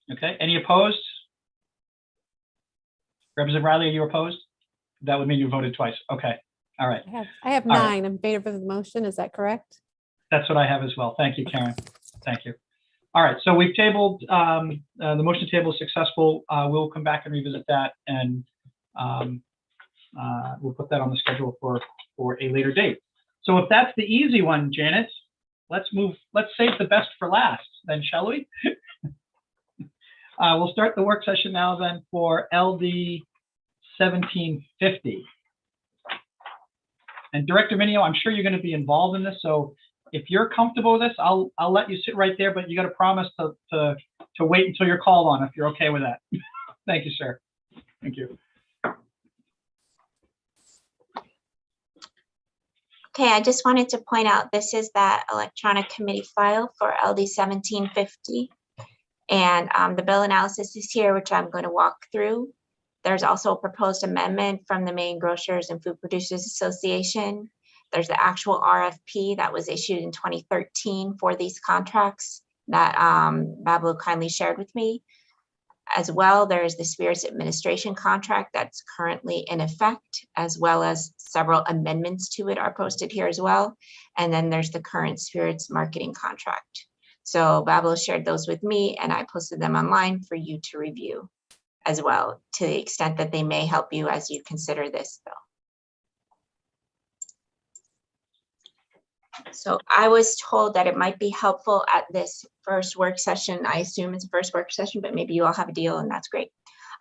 Okay, any opposed? Representative Riley, are you opposed? That would mean you voted twice. Okay, all right. I have All right. 9 in favor of the motion. Is that correct? That's what I have as well. Thank you, Karen. Thank you. All right, so we've tabled, the motion table is successful. We'll come back and revisit that, and we'll put that on the schedule for a later date. So if that's the easy one, Janet, let's save the best for last then, shall we? We'll start the work session now then for LD 1750. And Director Minio, I'm sure you're going to be involved in this, so if you're comfortable with this, I'll let you sit right there, but you got to promise to wait until you're called on if you're okay with that. Thank you, sir. Thank you. Okay, I just wanted to point out this is that electronic committee file for LD 1750. And the bill analysis is here, which I'm going to walk through. There's also a proposed amendment from the Maine Grocers and Food Producers Association. There's the actual RFP that was issued in 2013 for these contracts that Bablo kindly shared with me. As well, there's the Spirits Administration contract that's currently in effect, as well as several amendments to it are posted here as well. And then there's the current Spirits Marketing contract. So Bablo shared those with me and I posted them online for you to review as well, to the extent that they may help you as you consider this bill. So I was told that it might be helpful at this first work session. I assume it's a first work session, but maybe you all have a deal and that's great.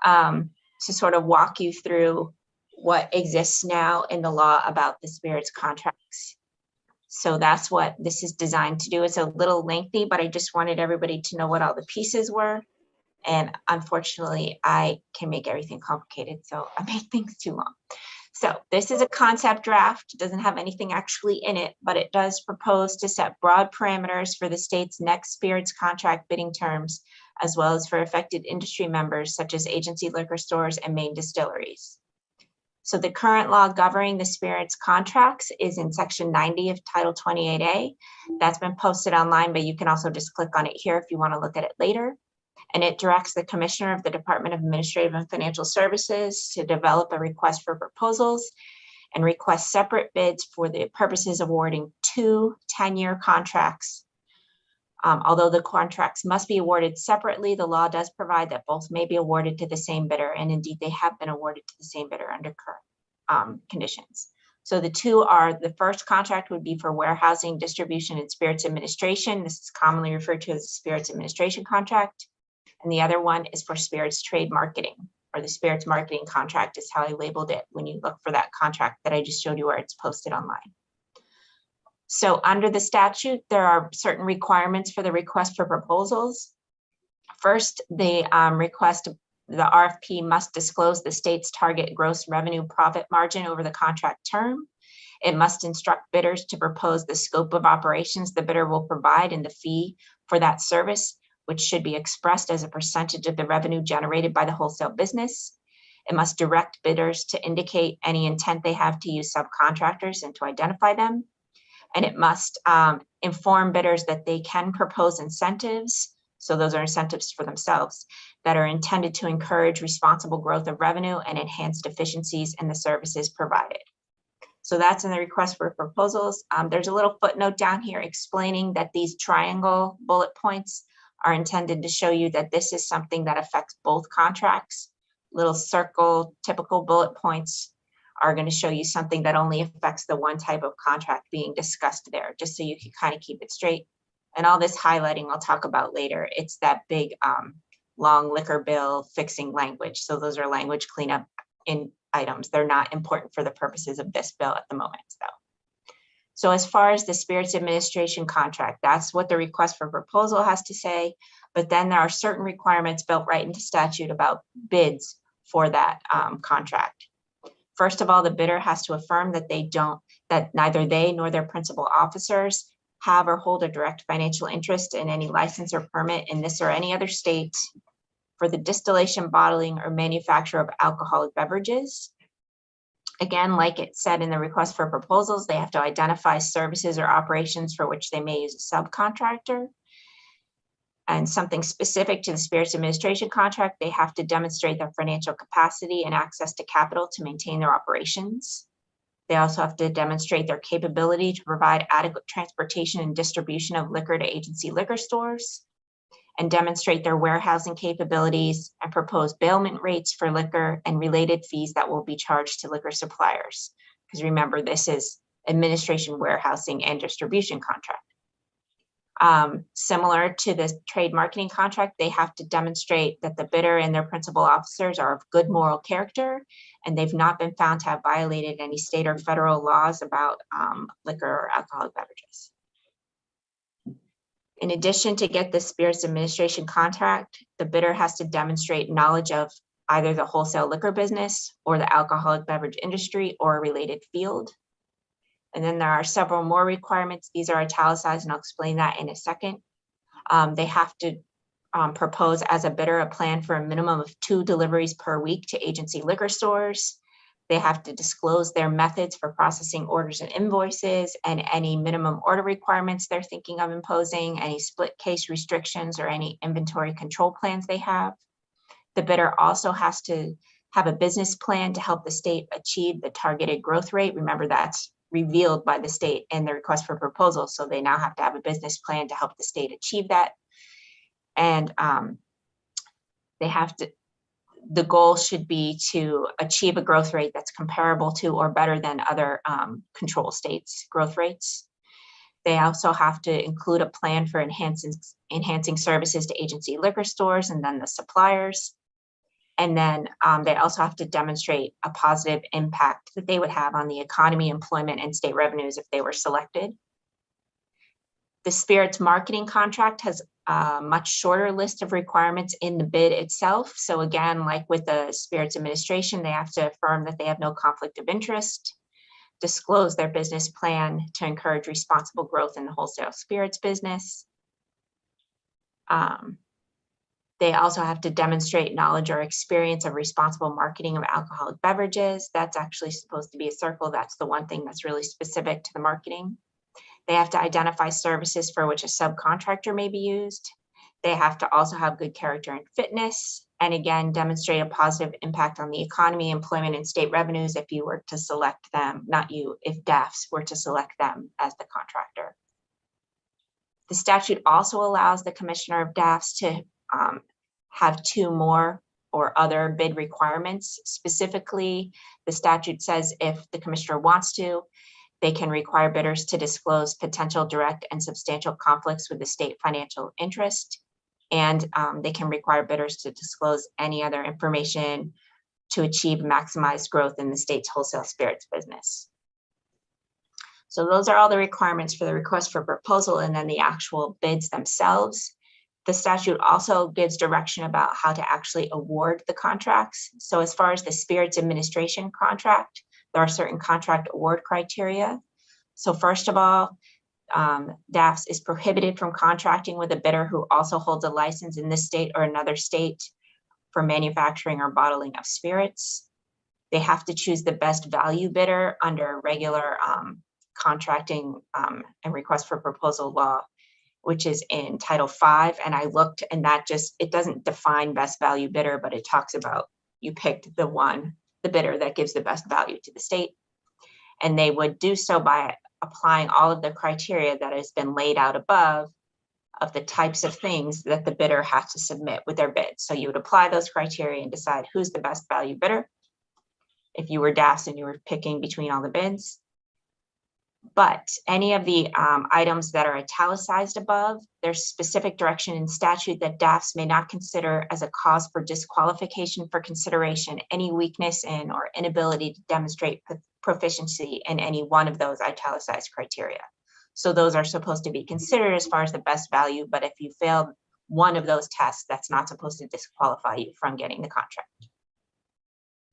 To sort of walk you through what exists now in the law about the spirits contracts. So that's what this is designed to do. It's a little lengthy, but I just wanted everybody to know what all the pieces were. And unfortunately, I can make everything complicated, so I made things too long. So this is a concept draft. It doesn't have anything actually in it, but it does propose to set broad parameters for the state's next spirits contract bidding terms, as well as for affected industry members such as agency liquor stores and Maine distilleries. So the current law governing the spirits contracts is in section 90 of Title 28A. That's been posted online, but you can also just click on it here if you want to look at it later. And it directs the Commissioner of the Department of Administrative and Financial Services to develop a request for proposals and request separate bids for the purposes of awarding 2 10-year contracts. Although the contracts must be awarded separately, the law does provide that both may be awarded to the same bidder, and indeed they have been awarded to the same bidder under current conditions. So the two are, the first contract would be for warehousing, distribution, and spirits administration. This is commonly referred to as the spirits administration contract. And the other one is for spirits trade marketing, or the spirits marketing contract is how I labeled it when you look for that contract that I just showed you where it's posted online. So under the statute, there are certain requirements for the request for proposals. First, the RFP must disclose the state's target gross revenue profit margin over the contract term. It must instruct bidders to propose the scope of operations the bidder will provide and the fee for that service, which should be expressed as a percentage of the revenue generated by the wholesale business. It must direct bidders to indicate any intent they have to use subcontractors and to identify them. And it must inform bidders that they can propose incentives, so those are incentives for themselves, that are intended to encourage responsible growth of revenue and enhanced efficiencies in the services provided. So that's in the request for proposals. There's a little footnote down here explaining that these triangle bullet points are intended to show you that this is something that affects both contracts. Little circle typical bullet points are going to show you something that only affects the one type of contract being discussed there, just so you can kind of keep it straight. And all this highlighting I'll talk about later. It's that big long liquor bill fixing language. So those are language cleanup in items. They're not important for the purposes of this bill at the moment, though. So as far as the spirits administration contract, that's what the request for proposal has to say. But then there are certain requirements built right into statute about bids for that contract. First of all, the bidder has to affirm that neither they nor their principal officers have or hold a direct financial interest in any license or permit in this or any other state for the distillation, bottling, or manufacture of alcoholic beverages. Again, like it said in the request for proposals, they have to identify services or operations for which they may use a subcontractor. And something specific to the spirits administration contract, they have to demonstrate their financial capacity and access to capital to maintain their operations. They also have to demonstrate their capability to provide adequate transportation and distribution of liquor to agency liquor stores, and demonstrate their warehousing capabilities and propose bailment rates for liquor and related fees that will be charged to liquor suppliers. Because remember, this is administration, warehousing, and distribution contract. Similar to the trade marketing contract, they have to demonstrate that the bidder and their principal officers are of good moral character, and they've not been found to have violated any state or federal laws about liquor or alcoholic beverages. In addition, to get the spirits administration contract, the bidder has to demonstrate knowledge of either the wholesale liquor business or the alcoholic beverage industry or a related field. And then there are several more requirements. These are italicized, and I'll explain that in a second. They have to propose as a bidder a plan for a minimum of 2 deliveries per week to agency liquor stores. They have to disclose their methods for processing orders and invoices and any minimum order requirements they're thinking of imposing, any split case restrictions, or any inventory control plans they have. The bidder also has to have a business plan to help the state achieve the targeted growth rate. Remember, that's revealed by the state in the request for proposal. So they now have to have a business plan to help the state achieve that. And they have to, the goal should be to achieve a growth rate that's comparable to or better than other control states' growth rates. They also have to include a plan for enhancing services to agency liquor stores and then the suppliers. And then they also have to demonstrate a positive impact that they would have on the economy, employment, and state revenues if they were selected. The spirits marketing contract has a much shorter list of requirements in the bid itself. So again, like with the spirits administration, they have to affirm that they have no conflict of interest, disclose their business plan to encourage responsible growth in the wholesale spirits business. They also have to demonstrate knowledge or experience of responsible marketing of alcoholic beverages. That's actually supposed to be a circle. That's the one thing that's really specific to the marketing. They have to identify services for which a subcontractor may be used. They have to also have good character and fitness. And again, demonstrate a positive impact on the economy, employment, and state revenues if you were to select them, not you, if DAFs were to select them as the contractor. The statute also allows the commissioner of DAFs to have 2 more or other bid requirements. Specifically, the statute says if the commissioner wants to, they can require bidders to disclose potential direct and substantial conflicts with the state financial interest. And they can require bidders to disclose any other information to achieve maximized growth in the state's wholesale spirits business. So those are all the requirements for the request for proposal and then the actual bids themselves. The statute also gives direction about how to actually award the contracts. So as far as the Spirits Administration contract, there are certain contract award criteria. So first of all, DAFS is prohibited from contracting with a bidder who also holds a license in this state or another state for manufacturing or bottling of spirits. They have to choose the best value bidder under regular contracting and request for proposal law, which is in Title V. And I looked, and that just, it doesn't define best value bidder, but it talks about you picked the bidder that gives the best value to the state. And they would do so by applying all of the criteria that has been laid out above of the types of things that the bidder has to submit with their bid. So you would apply those criteria and decide who's the best value bidder. If you were DAFS and you were picking between all the bids. But any of the items that are italicized above, there's specific direction in statute that DAFS may not consider as a cause for disqualification for consideration any weakness in or inability to demonstrate proficiency in any one of those italicized criteria. So those are supposed to be considered as far as the best value, but if you failed one of those tests, that's not supposed to disqualify you from getting the contract.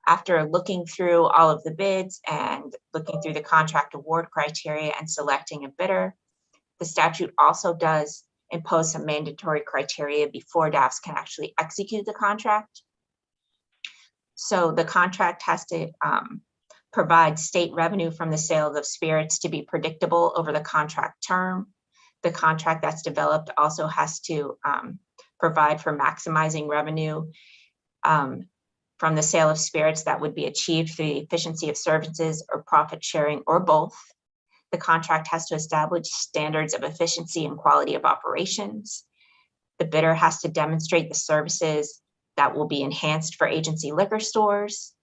After looking through all of the bids and looking through the contract award criteria and selecting a bidder, the statute also does impose some mandatory criteria before DAFS can actually execute the contract. So the contract has to provide state revenue from the sale of spirits to be predictable over the contract term. The contract that's developed also has to provide for maximizing revenue from the sale of spirits that would be achieved through the efficiency of services or profit sharing or both. The contract has to establish standards of efficiency and quality of operations. The bidder has to demonstrate the services that will be enhanced for agency liquor stores.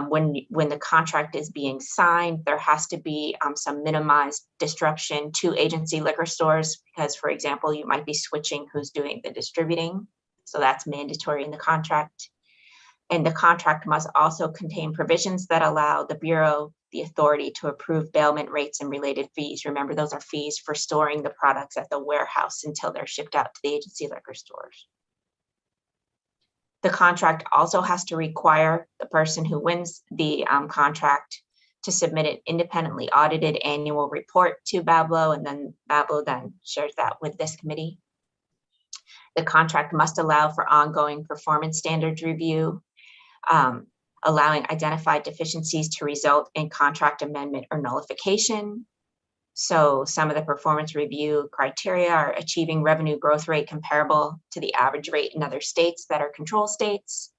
When the contract is being signed, there has to be some minimized disruption to agency liquor stores because, for example, you might be switching who's doing the distributing. So that's mandatory in the contract. And the contract must also contain provisions that allow the Bureau the authority to approve bailment rates and related fees. Remember, those are fees for storing the products at the warehouse until they're shipped out to the agency liquor stores. The contract also has to require the person who wins the contract to submit an independently audited annual report to BABLO, and then BABLO then shares that with this committee. The contract must allow for ongoing performance standards review, allowing identified deficiencies to result in contract amendment or nullification. So some of the performance review criteria are achieving revenue growth rate comparable to the average rate in other states that are control states,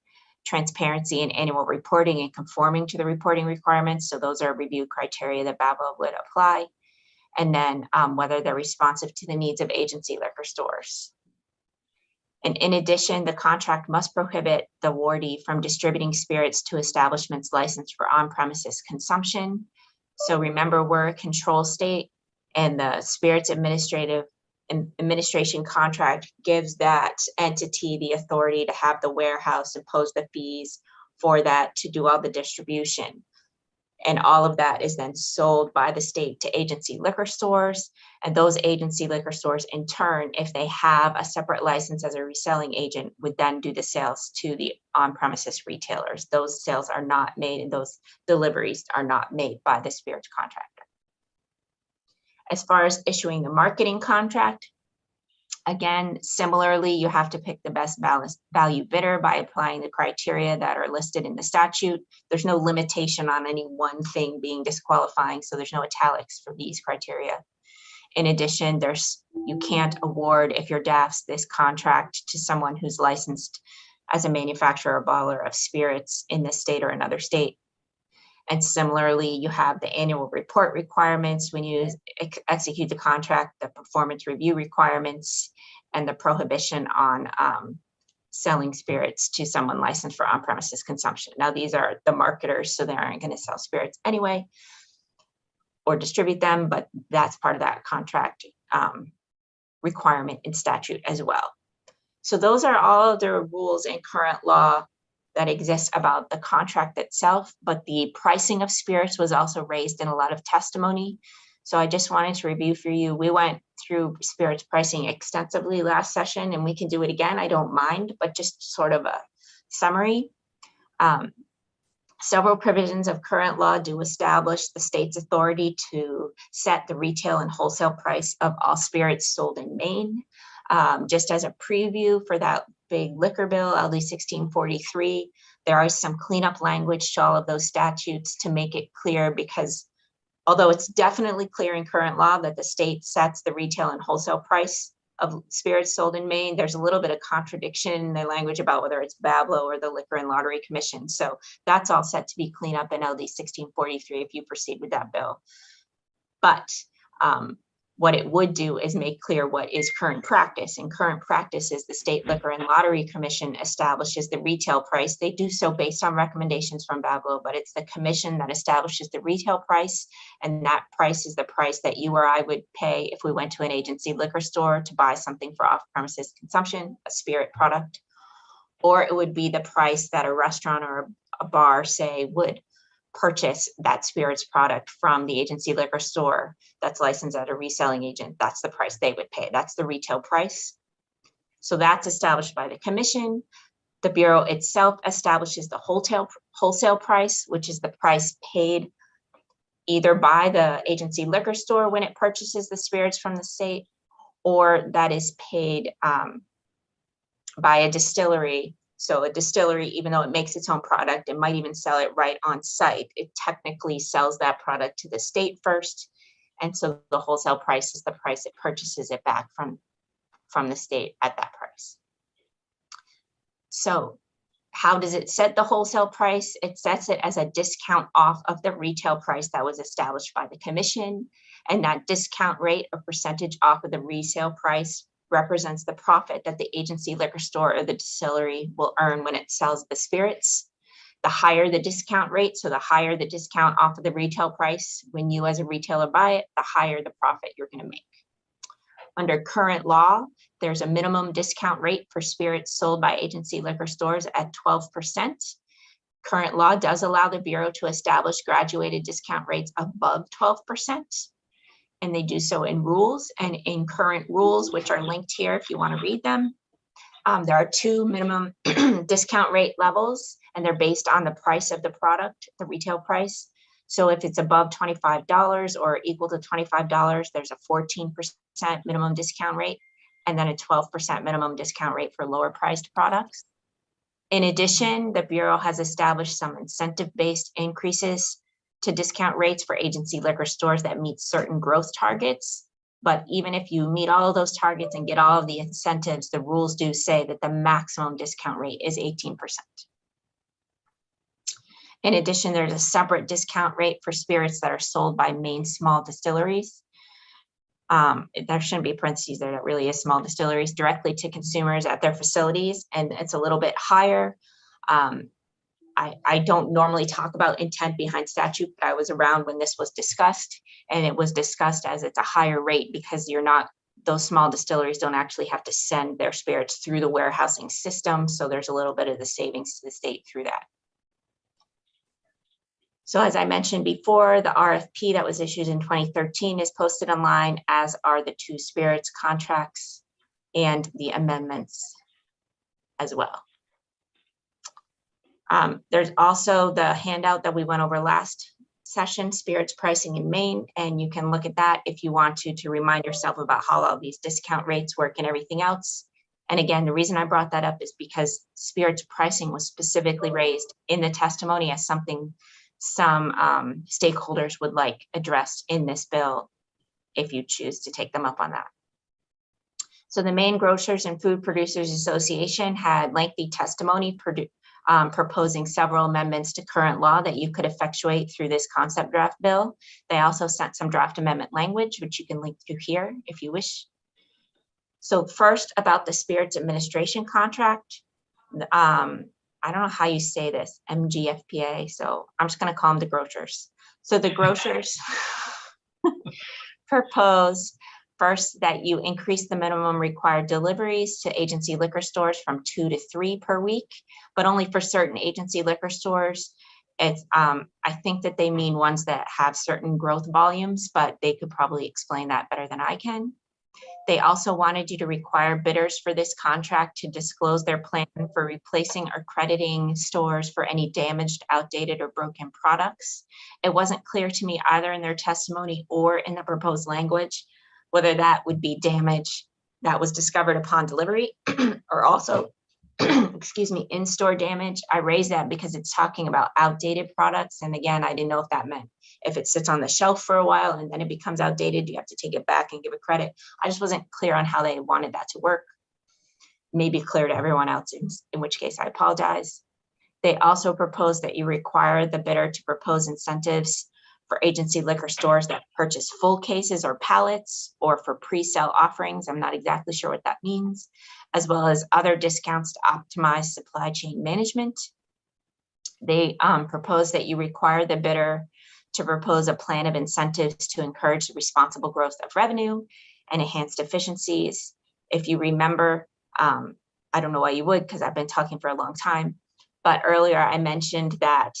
transparency in annual reporting and conforming to the reporting requirements. So those are review criteria that BABLO would apply. And then whether they're responsive to the needs of agency liquor stores. And in addition, the contract must prohibit the awardee from distributing spirits to establishments licensed for on-premises consumption. So remember, we're a control state, and the Spirits Administration contract gives that entity the authority to have the warehouse impose the fees for that to do all the distribution. And all of that is then sold by the state to agency liquor stores. And those agency liquor stores, in turn, if they have a separate license as a reselling agent, would then do the sales to the on-premises retailers. Those sales are not made and those deliveries are not made by the spirits contractor. As far as issuing the marketing contract, again, similarly, you have to pick the best value bidder by applying the criteria that are listed in the statute. There's no limitation on any one thing being disqualifying, so there's no italics for these criteria. In addition, you can't award, if you're DAFS, this contract to someone who's licensed as a manufacturer or bottler of spirits in this state or another state. And similarly, you have the annual report requirements when you execute the contract, the performance review requirements, and the prohibition on selling spirits to someone licensed for on-premises consumption. Now, these are the marketers, so they aren't going to sell spirits anyway or distribute them, but that's part of that contract requirement in statute as well. So those are all the rules in current law that exists about the contract itself, but the pricing of spirits was also raised in a lot of testimony. So I just wanted to review for you. We went through spirits pricing extensively last session, and we can do it again. I don't mind, but just sort of a summary. Several provisions of current law do establish the state's authority to set the retail and wholesale price of all spirits sold in Maine. Just as a preview for that big liquor bill, LD 1643, there is some cleanup language to all of those statutes to make it clear, because although it's definitely clear in current law that the state sets the retail and wholesale price of spirits sold in Maine, there's a little bit of contradiction in the language about whether it's BABLO or the Liquor and Lottery Commission. So that's all set to be cleaned up in LD 1643 if you proceed with that bill. But what it would do is make clear what is current practice. And current practice is the State Liquor and Lottery Commission establishes the retail price. They do so based on recommendations from BABLO, but it's the commission that establishes the retail price. And that price is the price that you or I would pay if we went to an agency liquor store to buy something for off-premises consumption, a spirit product. Or it would be the price that a restaurant or a bar, say, would purchase that spirits product from the agency liquor store that's licensed as a reselling agent. That's the price they would pay. That's the retail price. So that's established by the commission. The Bureau itself establishes the wholesale price, which is the price paid either by the agency liquor store when it purchases the spirits from the state, or that is paid by a distillery. So a distillery, even though it makes its own product, it might even sell it right on site. It technically sells that product to the state first. And so the wholesale price is the price it purchases it back from the state at that price. So how does it set the wholesale price? It sets it as a discount off of the retail price that was established by the commission. And that discount rate, or percentage off of the resale price, represents the profit that the agency liquor store or the distillery will earn when it sells the spirits. The higher the discount rate, so the higher the discount off of the retail price, when you as a retailer buy it, the higher the profit you're going to make. Under current law, there's a minimum discount rate for spirits sold by agency liquor stores at 12%. Current law does allow the Bureau to establish graduated discount rates above 12%. And they do so in rules, and in current rules, which are linked here if you want to read them. There are two minimum discount rate levels, and they're based on the price of the product, the retail price. So if it's above $25 or equal to $25, there's a 14% minimum discount rate, and then a 12% minimum discount rate for lower priced products. In addition, the Bureau has established some incentive-based increases to discount rates for agency liquor stores that meet certain growth targets. But even if you meet all of those targets and get all of the incentives, the rules do say that the maximum discount rate is 18%. In addition, there's a separate discount rate for spirits that are sold by Maine small distilleries. There shouldn't be parentheses there, that really is small distilleries, directly to consumers at their facilities, and it's a little bit higher. I don't normally talk about intent behind statute, but I was around when this was discussed, and it was discussed as it's a higher rate because those small distilleries don't actually have to send their spirits through the warehousing system. So there's a little bit of the savings to the state through that. So as I mentioned before, the RFP that was issued in 2013 is posted online, as are the two spirits contracts and the amendments as well. There's also the handout that we went over last session, spirits pricing in Maine, and you can look at that if you want to remind yourself about how all these discount rates work and everything else. And again, the reason I brought that up is because spirits pricing was specifically raised in the testimony as something some stakeholders would like addressed in this bill if you choose to take them up on that. So the Maine Grocers and Food Producers Association had lengthy testimony proposing several amendments to current law that you could effectuate through this concept draft bill. They also sent some draft amendment language, which you can link to here if you wish. So first, about the spirits administration contract. I don't know how you say this, MGFPA. So I'm just going to call them the grocers. So the grocers propose first that you increase the minimum required deliveries to agency liquor stores from 2 to 3 per week, but only for certain agency liquor stores. It's, I think that they mean ones that have certain growth volumes, but they could probably explain that better than I can. They also wanted you to require bidders for this contract to disclose their plan for replacing or crediting stores for any damaged, outdated, or broken products. It wasn't clear to me either in their testimony or in the proposed language whether that would be damage that was discovered upon delivery or also, excuse me, in-store damage. I raised that because it's talking about outdated products. And again, I didn't know if that meant if it sits on the shelf for a while and then it becomes outdated, you have to take it back and give it credit. I just wasn't clear on how they wanted that to work. Maybe clear to everyone else, in which case I apologize. They also proposed that you require the bidder to propose incentives for agency liquor stores that purchase full cases or pallets, or for pre-sale offerings. I'm not exactly sure what that means, as well as other discounts to optimize supply chain management. They propose that you require the bidder to propose a plan of incentives to encourage the responsible growth of revenue and enhanced efficiencies. If you remember, I don't know why you would, because I've been talking for a long time, but earlier I mentioned that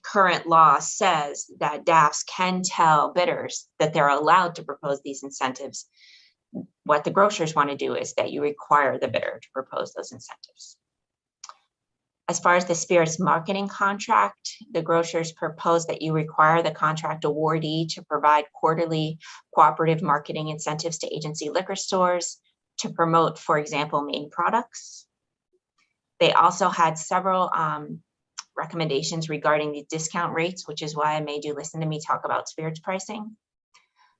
current law says that DAFs can tell bidders that they're allowed to propose these incentives. What the grocers want to do is that you require the bidder to propose those incentives. As far as the spirits marketing contract, the grocers propose that you require the contract awardee to provide quarterly cooperative marketing incentives to agency liquor stores to promote, for example, Maine products. They also had several recommendations regarding the discount rates, which is why I made you listen to me talk about spirits pricing.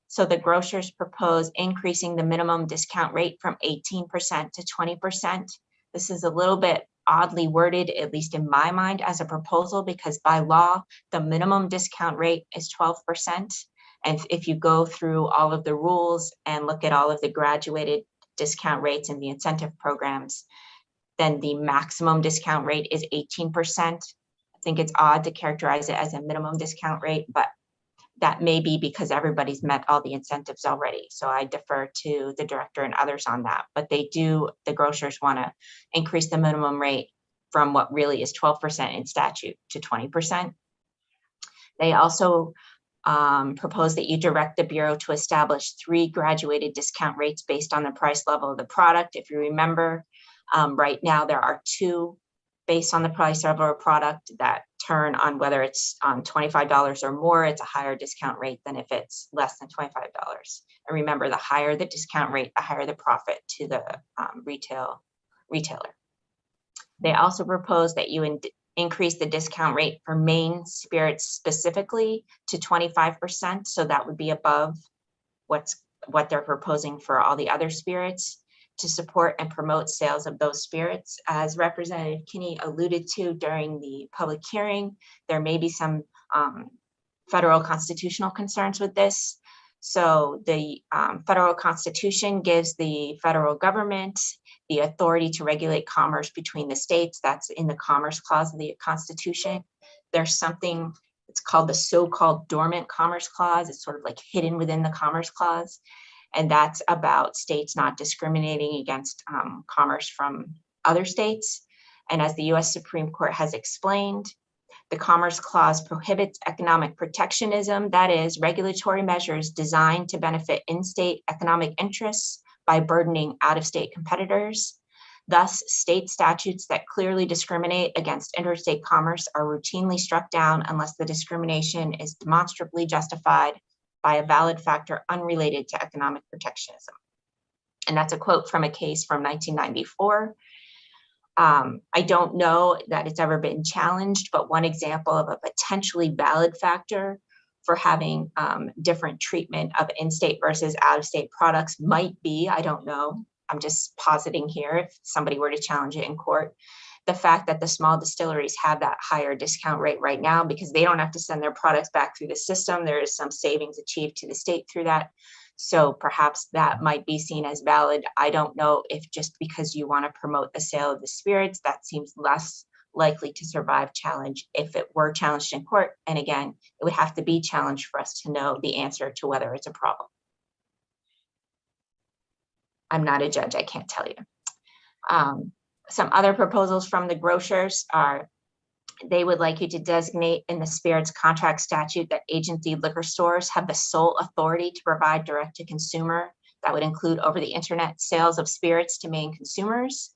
So the grocers propose increasing the minimum discount rate from 18% to 20%. This is a little bit oddly worded, at least in my mind, as a proposal, because by law, the minimum discount rate is 12%. And if you go through all of the rules and look at all of the graduated discount rates in the incentive programs, then the maximum discount rate is 18%. I think it's odd to characterize it as a minimum discount rate, but that may be because everybody's met all the incentives already. So I defer to the director and others on that, but the grocers want to increase the minimum rate from what really is 12% in statute to 20%. They also propose that you direct the Bureau to establish 3 graduated discount rates based on the price level of the product. If you remember, right now there are 2 based on the price of a product that turn on whether it's $25 or more. It's a higher discount rate than if it's less than $25. And remember, the higher the discount rate, the higher the profit to the retailer. They also propose that you increase the discount rate for Maine spirits specifically to 25%. So that would be above what they're proposing for all the other spirits, to support and promote sales of those spirits. As Representative Kinney alluded to during the public hearing, there may be some federal constitutional concerns with this. So the federal constitution gives the federal government the authority to regulate commerce between the states. That's in the Commerce Clause of the Constitution. There's something, it's called the so-called Dormant Commerce Clause. It's sort of like hidden within the Commerce Clause. And that's about states not discriminating against commerce from other states. And as the US Supreme Court has explained, the Commerce Clause prohibits economic protectionism, that is, regulatory measures designed to benefit in-state economic interests by burdening out-of-state competitors. Thus, state statutes that clearly discriminate against interstate commerce are routinely struck down unless the discrimination is demonstrably justified by a valid factor unrelated to economic protectionism. And that's a quote from a case from 1994. I don't know that it's ever been challenged, but one example of a potentially valid factor for having different treatment of in-state versus out-of-state products might be, I don't know, I'm just positing here if somebody were to challenge it in court, the fact that the small distilleries have that higher discount rate right now because they don't have to send their products back through the system. There is some savings achieved to the state through that. So perhaps that might be seen as valid. I don't know if just because you want to promote the sale of the spirits, that seems less likely to survive challenge if it were challenged in court. And again, it would have to be challenged for us to know the answer to whether it's a problem. I'm not a judge, I can't tell you. Some other proposals from the grocers are, they would like you to designate in the spirits contract statute that agency liquor stores have the sole authority to provide direct to consumer. That would include over the internet sales of spirits to Maine consumers,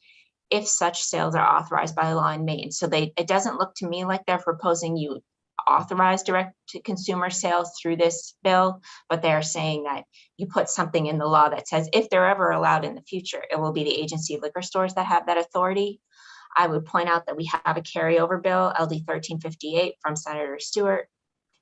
if such sales are authorized by law in Maine. So it doesn't look to me like they're proposing you authorize direct to consumer sales through this bill, but they're saying that you put something in the law that says if they're ever allowed in the future, it will be the agency liquor stores that have that authority. I would point out that we have a carryover bill, LD 1358 from Senator Stewart,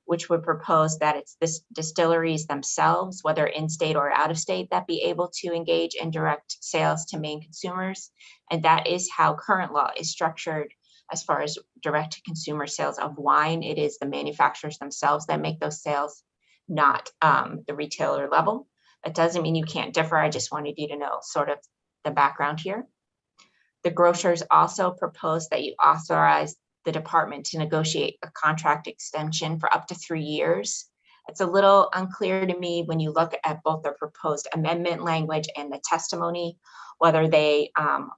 which would propose that it's the distilleries themselves, whether in-state or out-of-state, that be able to engage in direct sales to Maine consumers. And that is how current law is structured as far as direct to consumer sales of wine. It is the manufacturers themselves that make those sales, not the retailer level. That doesn't mean you can't differ. I just wanted you to know sort of the background here. The grocers also propose that you authorize the department to negotiate a contract extension for up to 3 years. It's a little unclear to me when you look at both the proposed amendment language and the testimony, whether they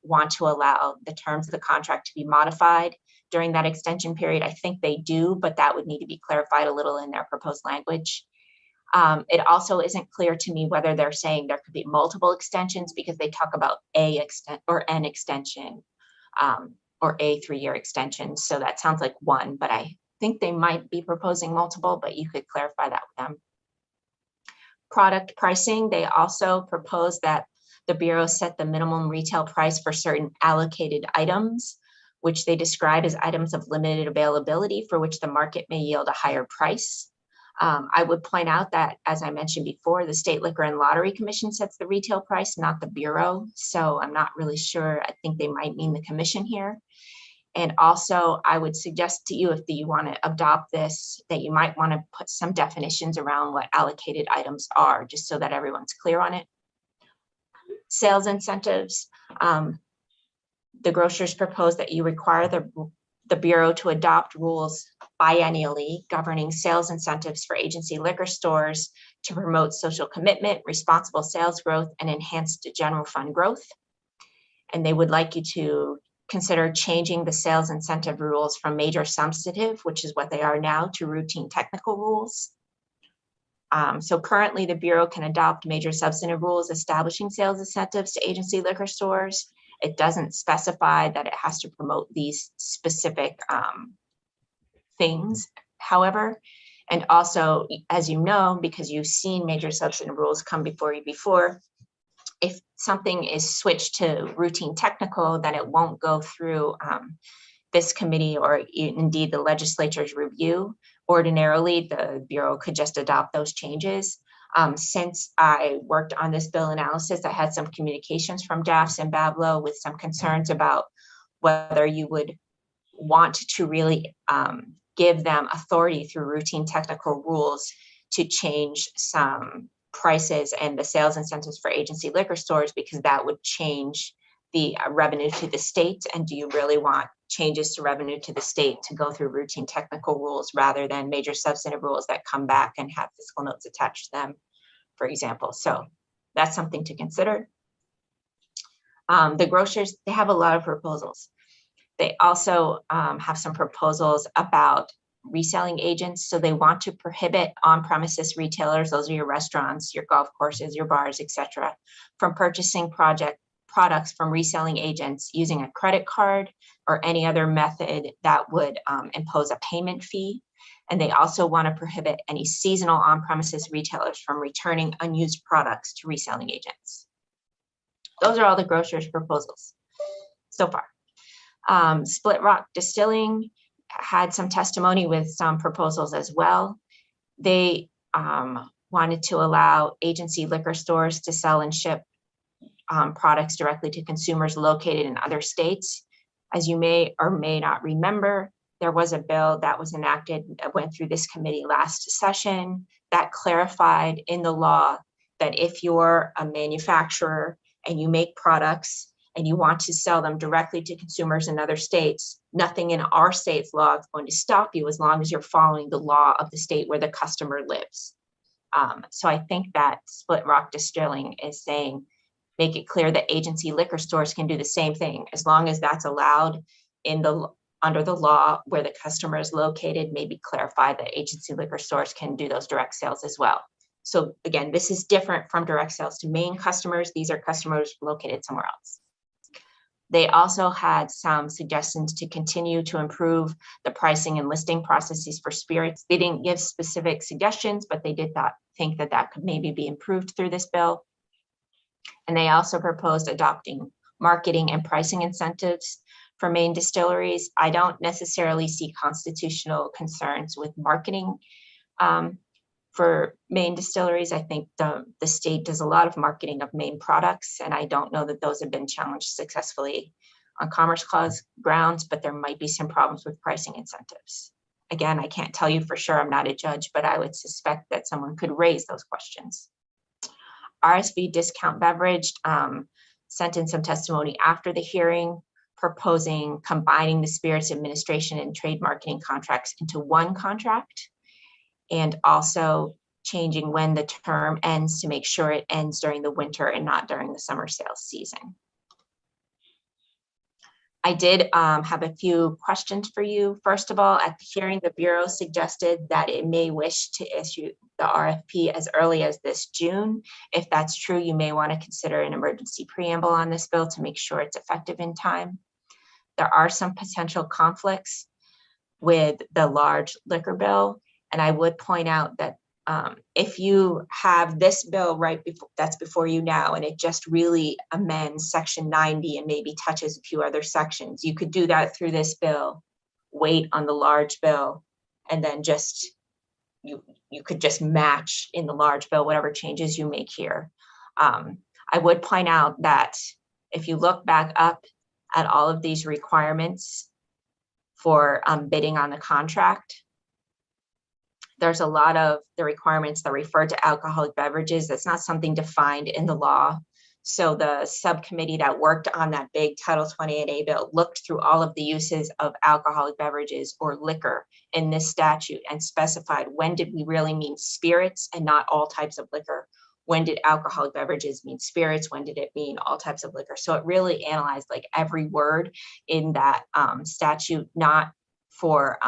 want to allow the terms of the contract to be modified during that extension period. I think they do, but that would need to be clarified a little in their proposed language. It also isn't clear to me whether they're saying there could be multiple extensions, because they talk about an extension or a 3-year extension. So that sounds like one, but I think they might be proposing multiple, but you could clarify that with them. Product pricing, they also propose that the Bureau set the minimum retail price for certain allocated items, which they describe as items of limited availability for which the market may yield a higher price. I would point out that, as I mentioned before, the State Liquor and Lottery Commission sets the retail price, not the Bureau. So I'm not really sure. I think they might mean the commission here. And also, I would suggest to you, if you want to adopt this, that you might want to put some definitions around what allocated items are, just so that everyone's clear on it. Sales incentives. The grocers propose that you require the Bureau to adopt rules biennially governing sales incentives for agency liquor stores to promote social commitment, responsible sales growth, and enhanced general fund growth. And they would like you to consider changing the sales incentive rules from major substantive, which is what they are now, to routine technical rules. So currently the Bureau can adopt major substantive rules establishing sales incentives to agency liquor stores. It doesn't specify that it has to promote these specific things, however. And also, as you know, because you've seen major substantive rules come before you before, if something is switched to routine technical, then it won't go through this committee or indeed the legislature's review. Ordinarily, the Bureau could just adopt those changes. Since I worked on this bill analysis, I had some communications from DAFS and Bablo with some concerns about whether you would want to really give them authority through routine technical rules to change some prices and the sales incentives for agency liquor stores, because that would change the revenue to the state. And do you really want changes to revenue to the state to go through routine technical rules rather than major substantive rules that come back and have fiscal notes attached to them, for example? So that's something to consider. The grocers, they have a lot of proposals. They also have some proposals about reselling agents. So they want to prohibit on-premises retailers, those are your restaurants, your golf courses, your bars, etc., from purchasing products from reselling agents using a credit card or any other method that would impose a payment fee. And they also want to prohibit any seasonal on-premises retailers from returning unused products to reselling agents. Those are all the grocers' proposals so far. Split Rock Distilling had some testimony with some proposals as well. They wanted to allow agency liquor stores to sell and ship products directly to consumers located in other states. As you may or may not remember, there was a bill that was enacted that went through this committee last session that clarified in the law that if you're a manufacturer and you make products and you want to sell them directly to consumers in other states, nothing in our state's law is going to stop you as long as you're following the law of the state where the customer lives. So I think that Split Rock Distilling is saying, make it clear that agency liquor stores can do the same thing as long as that's allowed under the law where the customer is located. Maybe clarify that agency liquor stores can do those direct sales as well. So again, this is different from direct sales to Maine customers. These are customers located somewhere else. They also had some suggestions to continue to improve the pricing and listing processes for spirits. They didn't give specific suggestions, but they did not think that that could maybe be improved through this bill. And they also proposed adopting marketing and pricing incentives for Maine distilleries. I don't necessarily see constitutional concerns with marketing for Maine distilleries. I think the state does a lot of marketing of Maine products, and I don't know that those have been challenged successfully on Commerce Clause grounds, but there might be some problems with pricing incentives. Again, I can't tell you for sure, I'm not a judge, but I would suspect that someone could raise those questions. RSV Discount Beverage sent in some testimony after the hearing, proposing combining the spirits administration and trade marketing contracts into one contract, and also changing when the term ends to make sure it ends during the winter and not during the summer sales season. I did have a few questions for you. First of all, at the hearing, the Bureau suggested that it may wish to issue the RFP as early as this June. If that's true, you may want to consider an emergency preamble on this bill to make sure it's effective in time. There are some potential conflicts with the large liquor bill. And I would point out that if you have this bill right before that's before you now, and it just really amends section 90 and maybe touches a few other sections, you could do that through this bill, wait on the large bill, and then just you could just match in the large bill whatever changes you make here. I would point out that if you look back up at all of these requirements for bidding on the contract, there's a lot of the requirements that refer to alcoholic beverages. That's not something defined in the law. So the subcommittee that worked on that big Title 28A bill looked through all of the uses of alcoholic beverages or liquor in this statute and specified, when did we really mean spirits and not all types of liquor? When did alcoholic beverages mean spirits? When did it mean all types of liquor? So it really analyzed like every word in that statute, not for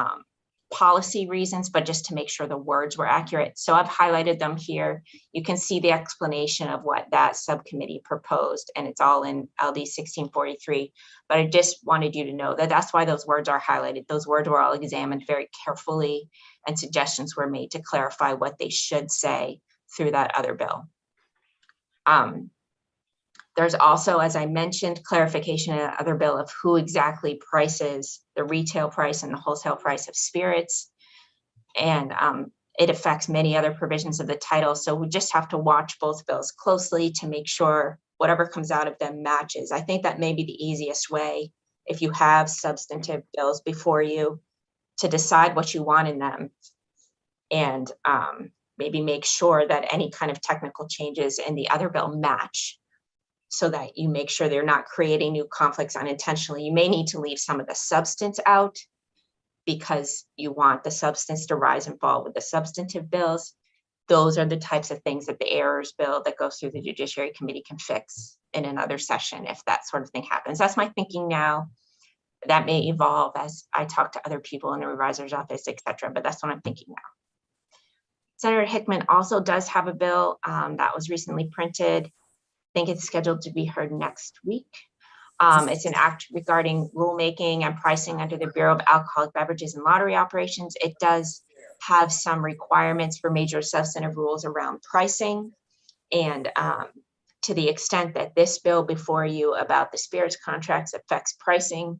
policy reasons, but just to make sure the words were accurate. So I've highlighted them here. You can see the explanation of what that subcommittee proposed, and it's all in LD 1643. But I just wanted you to know that that's why those words are highlighted. Those words were all examined very carefully, and suggestions were made to clarify what they should say through that other bill. There's also, as I mentioned, clarification in another bill of who exactly prices the retail price and the wholesale price of spirits. And it affects many other provisions of the title. So we just have to watch both bills closely to make sure whatever comes out of them matches. I think that may be the easiest way, if you have substantive bills before you, to decide what you want in them, and maybe make sure that any kind of technical changes in the other bill match, so that you make sure they're not creating new conflicts unintentionally. You may need to leave some of the substance out because you want the substance to rise and fall with the substantive bills. Those are the types of things that the errors bill that goes through the Judiciary Committee can fix in another session if that sort of thing happens. That's my thinking now. That may evolve as I talk to other people in the revisor's office, et cetera, but that's what I'm thinking now. Senator Hickman also does have a bill that was recently printed. I think it's scheduled to be heard next week. It's an act regarding rulemaking and pricing under the Bureau of Alcoholic Beverages and Lottery Operations. It does have some requirements for major substantive rules around pricing. And to the extent that this bill before you about the spirits contracts affects pricing,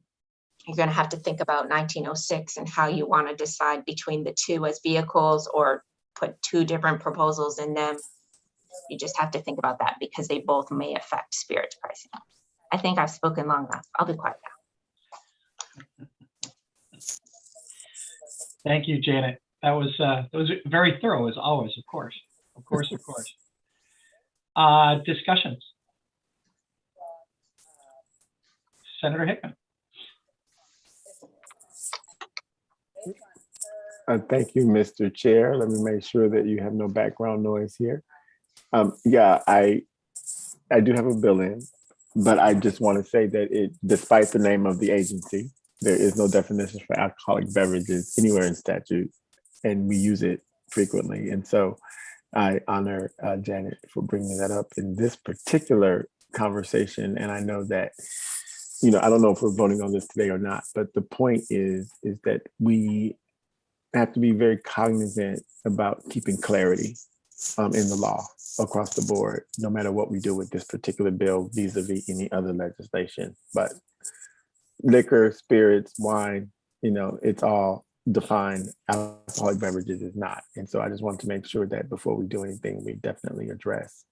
you're going to have to think about 1906 and how you want to decide between the two as vehicles, or put two different proposals in them. You just have to think about that because they both may affect spirits pricing. I think I've spoken long enough. I'll be quiet now. Thank you, Janet. That was very thorough as always, of course. Discussions. Senator Hickman. Thank you, Mr. Chair. Let me make sure that you have no background noise here. Yeah, I do have a bill in, but I just want to say that despite the name of the agency, there is no definition for alcoholic beverages anywhere in statute, and we use it frequently. And so I honor Janet for bringing that up in this particular conversation. And I know that, I don't know if we're voting on this today or not, but the point is that we have to be very cognizant about keeping clarity in the law across the board, no matter what we do with this particular bill vis-a-vis any other legislation. But liquor, spirits, wine, it's all defined. Alcoholic beverages is not. And so I just want to make sure that before we do anything, we definitely address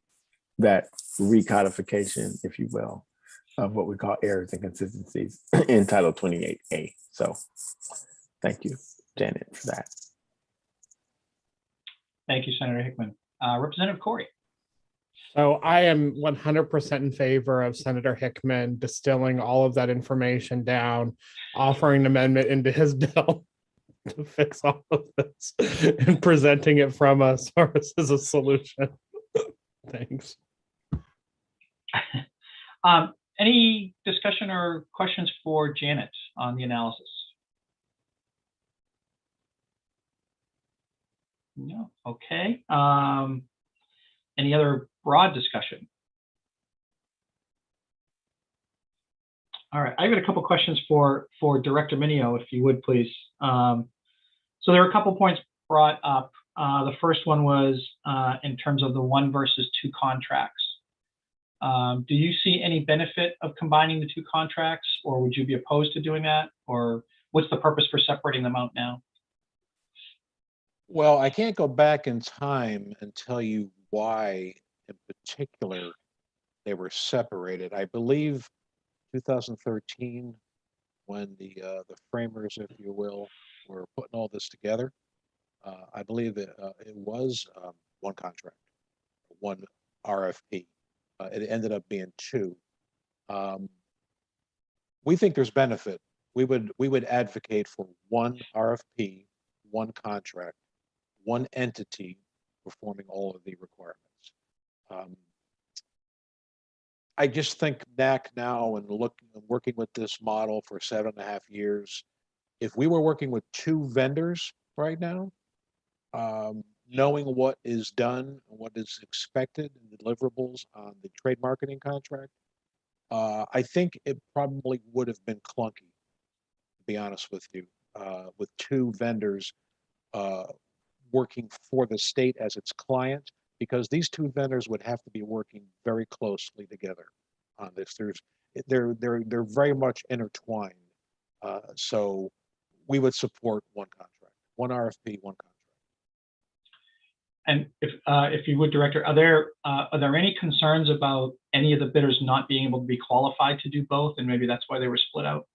that recodification, if you will, of what we call errors and consistencies in Title 28A. So thank you, Janet, for that. Thank you, Senator Hickman. Representative Corey. So I am 100% in favor of Senator Hickman distilling all of that information down, offering an amendment into his bill to fix all of this and presenting it from us as a solution. Thanks. Any discussion or questions for Janet on the analysis? No. Okay. Any other broad discussion? All right. I've got a couple questions for Director Minio, if you would, please. So there are a couple points brought up. The first one was in terms of the 1 versus 2 contracts. Do you see any benefit of combining the 2 contracts, or would you be opposed to doing that? Or what's the purpose for separating them out now? Well, I can't go back in time and tell you why in particular they were separated. I believe 2013, when the framers, if you will, were putting all this together, I believe it was 1 contract, 1 RFP. It ended up being 2. We think there's benefit. We would advocate for 1 RFP, 1 contract, 1 entity performing all of the requirements. I just think NAC now and working with this model for 7.5 years, if we were working with 2 vendors right now, knowing what is done, what is expected and deliverables on the trade marketing contract, I think it probably would have been clunky, to be honest with you, with 2 vendors working for the state as its client, because these 2 vendors would have to be working very closely together on this. They're very much intertwined. So we would support 1 contract, 1 RFP, 1 contract. And if you would, Director, are there any concerns about any of the bidders not being able to be qualified to do both, and maybe that's why they were split out?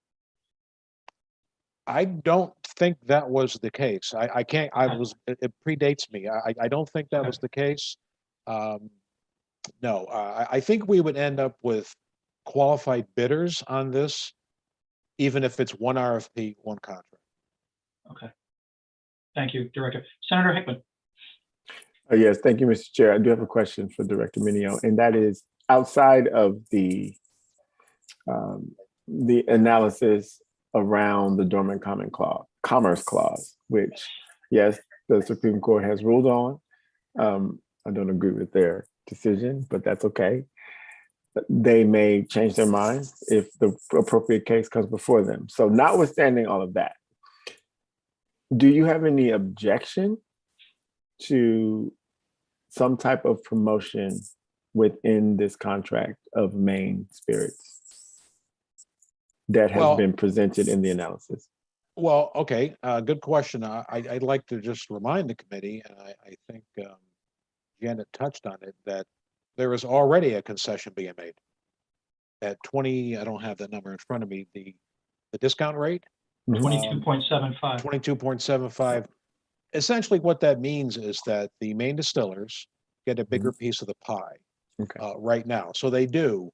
I don't think that was the case. It predates me. I don't think that was the case. No, I think we would end up with qualified bidders on this, even if it's 1 RFP, 1 contract. Okay. Thank you, Director. Senator Hickman. Yes, thank you, Mr. Chair. I do have a question for Director Minio, and that is outside of the analysis around the Dormant Commerce Clause, which, yes, the Supreme Court has ruled on. I don't agree with their decision, but that's okay. They may change their minds if the appropriate case comes before them. So notwithstanding all of that, do you have any objection to some type of promotion within this contract of Maine Spirits that has been presented in the analysis? Well, okay, good question. I'd like to just remind the committee, and I think Janet touched on it, that there is already a concession being made at 20, I don't have that number in front of me, the discount rate? 22.75. 22.75. Essentially what that means is that the Maine distillers get a bigger piece of the pie. right now. So they do.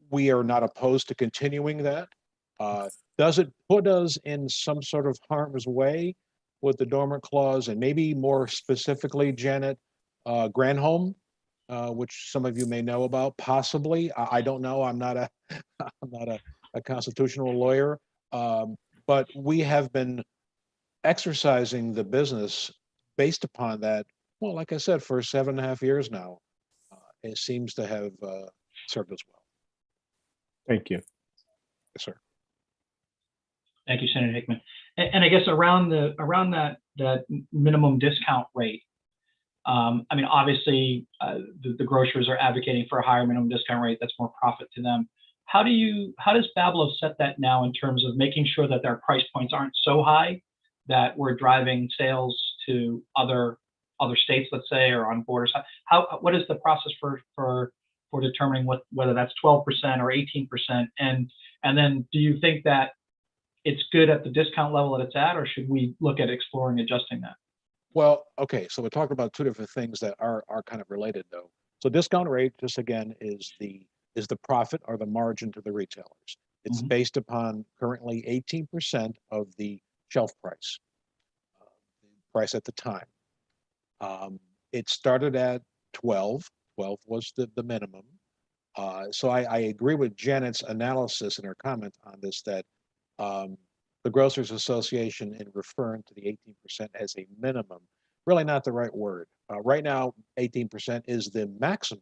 We are not opposed to continuing that. Does it put us in some sort of harm's way with the dormant clause, and maybe more specifically, Janet, Granholm, which some of you may know about, possibly. I don't know. I'm not a constitutional lawyer, but we have been exercising the business based upon that. Well, like I said, for 7.5 years now, it seems to have served us well. Thank you. Yes, sir. Thank you, Senator Hickman. And I guess around that minimum discount rate, I mean, obviously, the grocers are advocating for a higher minimum discount rate. That's more profit to them. How does Bablo set that now in terms of making sure that their price points aren't so high that we're driving sales to other states, let's say, or on borders? What is the process for determining whether that's 12% or 18%? And then do you think that it's good at the discount level that it's at, or should we look at exploring adjusting that? Well, okay, so we're talking about two different things that are kind of related, though. So discount rate, just again, is the profit or the margin to the retailers. It's based upon currently 18% of the shelf price, price at the time. It started at 12. 12 was the minimum. So I agree with Janet's analysis and her comment on this, that the Grocers Association, in referring to the 18% as a minimum, really not the right word. Right now, 18% is the maximum,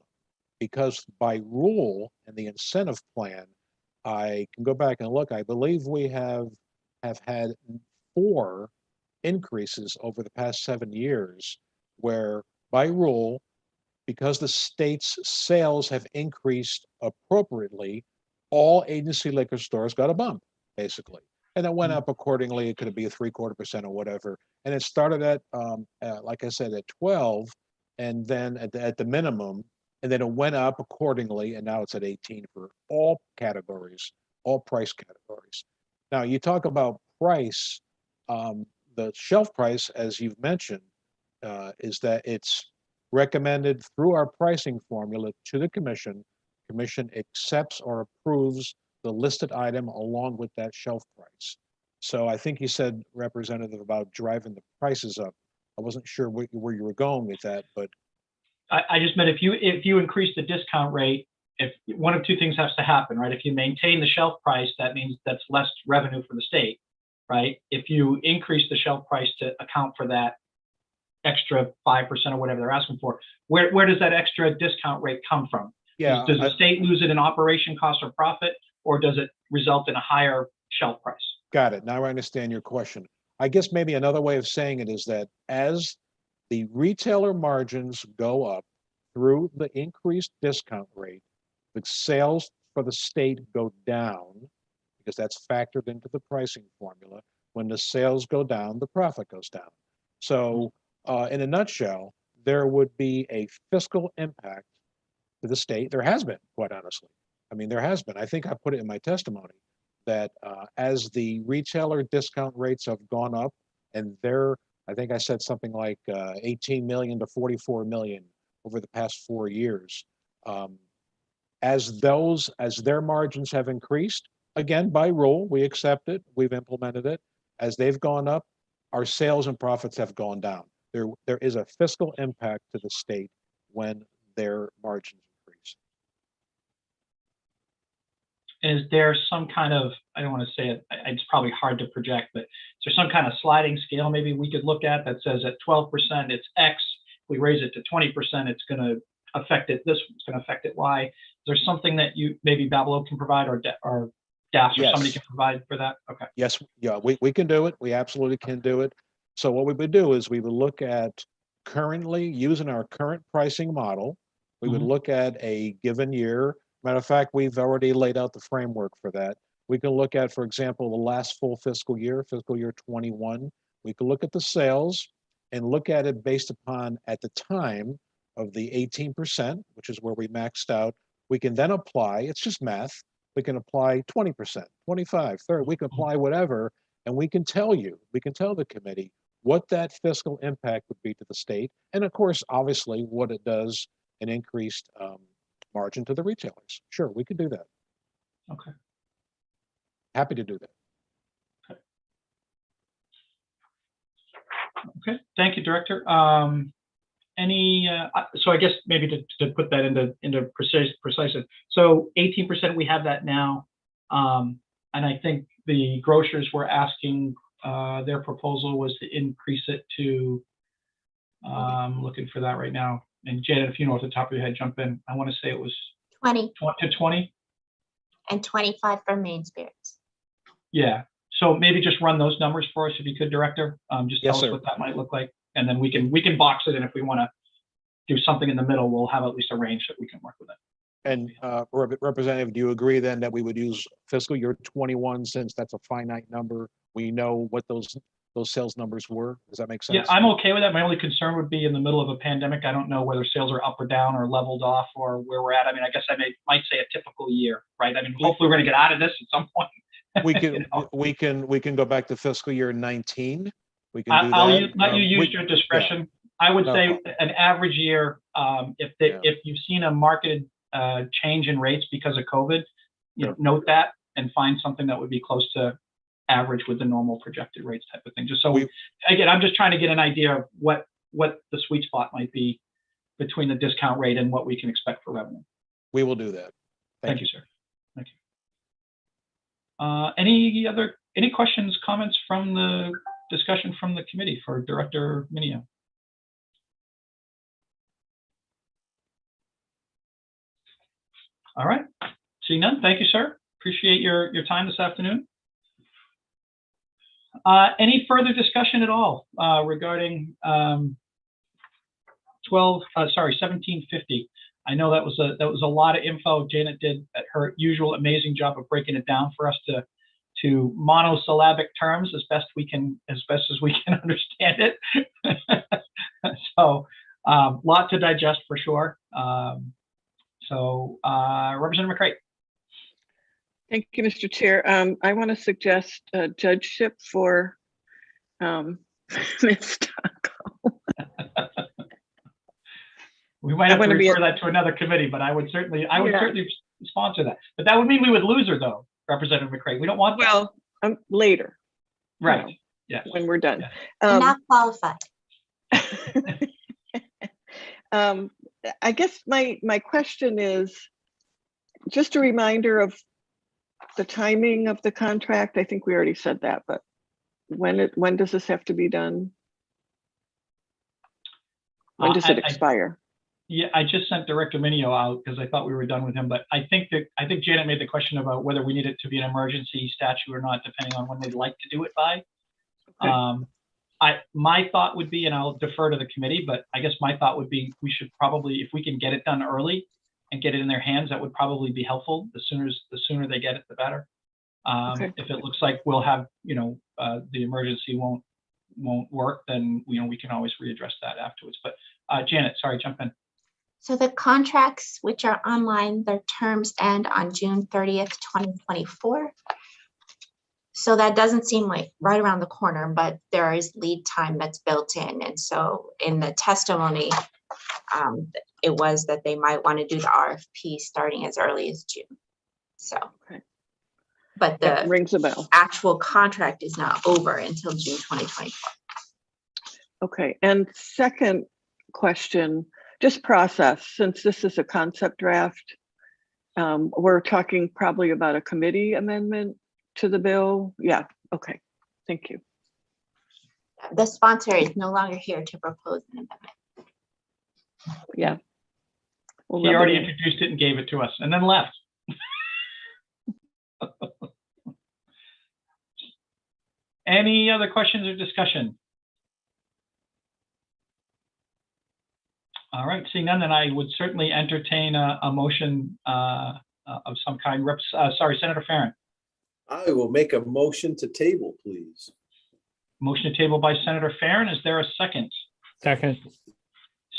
because by rule and the incentive plan, I can go back and look, I believe we have had 4 increases over the past 7 years, where by rule, because the state's sales have increased appropriately, all agency liquor stores got a bump, basically. And it went up accordingly. It could be a 0.75% or whatever. And it started at, like I said, at 12, and then at the minimum, and then it went up accordingly, and now it's at 18 for all categories, all price categories. Now, you talk about price, the shelf price, as you've mentioned, is that it's recommended through our pricing formula to the commission. Commission accepts or approves the listed item along with that shelf price. So I think you said, Representative, about driving the prices up. I wasn't sure where you were going with that, but I just meant if you increase the discount rate, if one of two things has to happen, right? If you maintain the shelf price, that means that's less revenue for the state, right? If you increase the shelf price to account for that extra 5% or whatever they're asking for, where does that extra discount rate come from? Yeah, Does the state lose it in operation cost or profit, or does it result in a higher shelf price? Got it. Now I understand your question. I guess maybe another way of saying it is that as the retailer margins go up through the increased discount rate, the sales for the state go down, because that's factored into the pricing formula. When the sales go down, the profit goes down. So in a nutshell, there would be a fiscal impact to the state. There has been, quite honestly. I mean, there has been. I think I put it in my testimony that as the retailer discount rates have gone up, and I think I said something like 18 million to 44 million over the past 4 years. As their margins have increased, again, by rule, we accept it, we've implemented it. As they've gone up, our sales and profits have gone down. There is a fiscal impact to the state when their margins increase. Is there some kind of, I don't want to say it, it's probably hard to project, but is there some kind of sliding scale maybe we could look at that says at 12% it's X, we raise it to 20%, it's going to affect it this, it's going to affect it Y. Is there something that maybe Bablo can provide, or DAS or somebody can provide for that? Okay. Yes, yeah, we can do it. We absolutely can do it. So what we would do is we would look at currently using our current pricing model. We would look at a given year. Matter of fact, we've already laid out the framework for that. We can look at, for example, the last full fiscal year 21. We can look at the sales and look at it based upon, at the time of the 18%, which is where we maxed out. We can then apply, it's just math, we can apply 20%, 25, 30, we can apply whatever, and we can tell the committee what that fiscal impact would be to the state. And of course, obviously, what it does an increased margin to the retailers. Sure, we could do that. Okay. Happy to do that. Okay, thank you, Director. So I guess maybe to put that into precise. So 18% we have that now, and I think the grocers were asking, their proposal was to increase it to. Looking for that right now. And Janet, if you know off the top of your head, jump in. I want to say it was 20 to 20. and 25 for Main Spirits. Yeah. So maybe just run those numbers for us if you could, Director. Just tell Yes, us sir. what that might look like, and then we can box it in. If we want to do something in the middle, we'll have at least a range that we can work with it. And Representative, do you agree then that we would use fiscal year 21 since that's a finite number? We know what those sales numbers were. Does that make sense? Yeah, I'm okay with that. My only concern would be in the middle of a pandemic. I don't know whether sales are up or down or leveled off or where we're at. I mean, I guess I might say a typical year, right? I mean, hopefully we're going to get out of this at some point. We can we can go back to fiscal year 19. We can do I'll that. let you use your discretion. Yeah. I would No say problem. an average year, if you've seen a market change in rates because of COVID, note that and find something that would be close to average with the normal projected rates type of thing. Just so again, I'm just trying to get an idea of what the sweet spot might be between the discount rate and what we can expect for revenue. We will do that. Thank you, sir. Thank you. Any questions, comments from the discussion from the committee for Director Minio? All right. Seeing none, thank you, sir. Appreciate your time this afternoon. Any further discussion at all regarding 1750? I know that was a lot of info. Janet did her usual amazing job of breaking it down for us to monosyllabic terms as best as we can understand it. So lot to digest for sure. Representative McCray. Thank you, Mr. Chair. I want to suggest a judgeship for Ms. Stocco. We might have to refer that to another committee, but I would certainly sponsor that. But that would mean we would lose her, though, Representative McCray. We don't want that. Well, later. Right. Yes. When we're done. I'm not qualified. I guess my question is just a reminder of the timing of the contract. I think we already said that, but when does this have to be done? When does it expire? Yeah, I just sent Director Minio out because I thought we were done with him, but I think Janet made the question about whether we need it to be an emergency statute or not, depending on when they'd like to do it by. Okay. My thought would be, and I'll defer to the committee, but I guess my thought would be we should probably, if we can get it done early and get it in their hands, that would probably be helpful. The sooner they get it, the better. Okay. If it looks like we'll have, the emergency won't work, then we can always readdress that afterwards. But Janet, sorry, jump in. So the contracts, which are online, their terms end on June 30th, 2024. So that doesn't seem like right around the corner, but there is lead time that's built in. And so in the testimony, it was that they might want to do the RFP starting as early as June. So, but the rings a bell. Actual contract is not over until June 2024. Okay, and second question, just process, since this is a concept draft, we're talking probably about a committee amendment to the bill. Yeah, okay, thank you. The sponsor is no longer here to propose an amendment. Yeah. He already introduced it and gave it to us and then left. Any other questions or discussion? All right, seeing none, then I would certainly entertain a motion of some kind. Senator Farren. I will make a motion to table, please. Motion to table by Senator Farren. Is there a second? Second.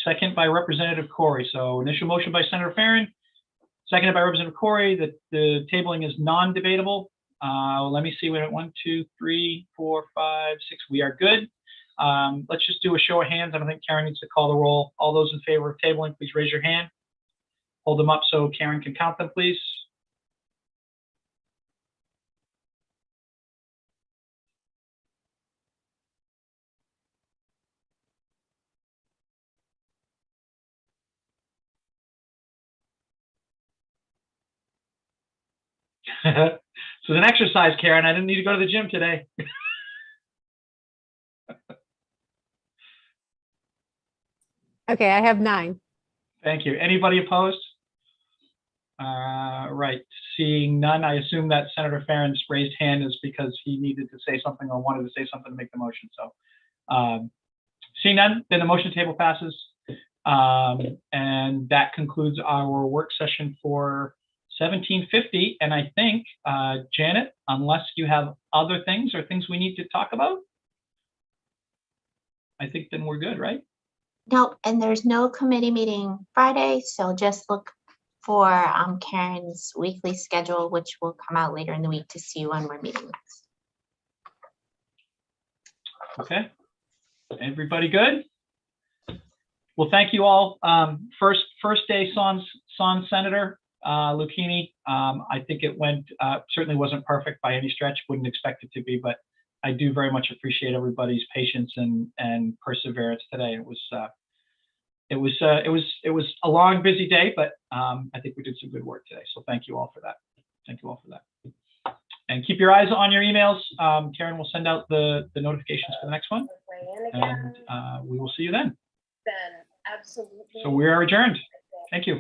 Second by Representative Corey. So initial motion by Senator Farren, seconded by Representative Corey that the tabling is non-debatable. Let me see. We have 1, 2, 3, 4, 5, 6. We are good. let's just do a show of hands. I don't think Karen needs to call the roll. All those in favor of tabling, please raise your hand. Hold them up so Karen can count them, please. So it's an exercise, Karen. I didn't need to go to the gym today. Okay, I have 9. Thank you. Anybody opposed? Right. Seeing none, I assume that Senator Farron's raised hand is because he needed to say something or wanted to say something to make the motion. So seeing none, then the motion table passes. And that concludes our work session for 1750. And I think, Janet, unless you have other things or things we need to talk about, I think then we're good, right? Nope, and there's no committee meeting Friday, so just look for Karen's weekly schedule, which will come out later in the week to see when we're meeting next. Okay. Everybody good? Well, thank you all. First day Son Senator Lucchini. I think it went, certainly wasn't perfect by any stretch, wouldn't expect it to be, but I do very much appreciate everybody's patience and perseverance today. It was a long, busy day, but I think we did some good work today. So thank you all for that. Thank you all for that. And keep your eyes on your emails. Karen will send out the notifications for the next one, and we will see you then. Absolutely. So we are adjourned. Thank you.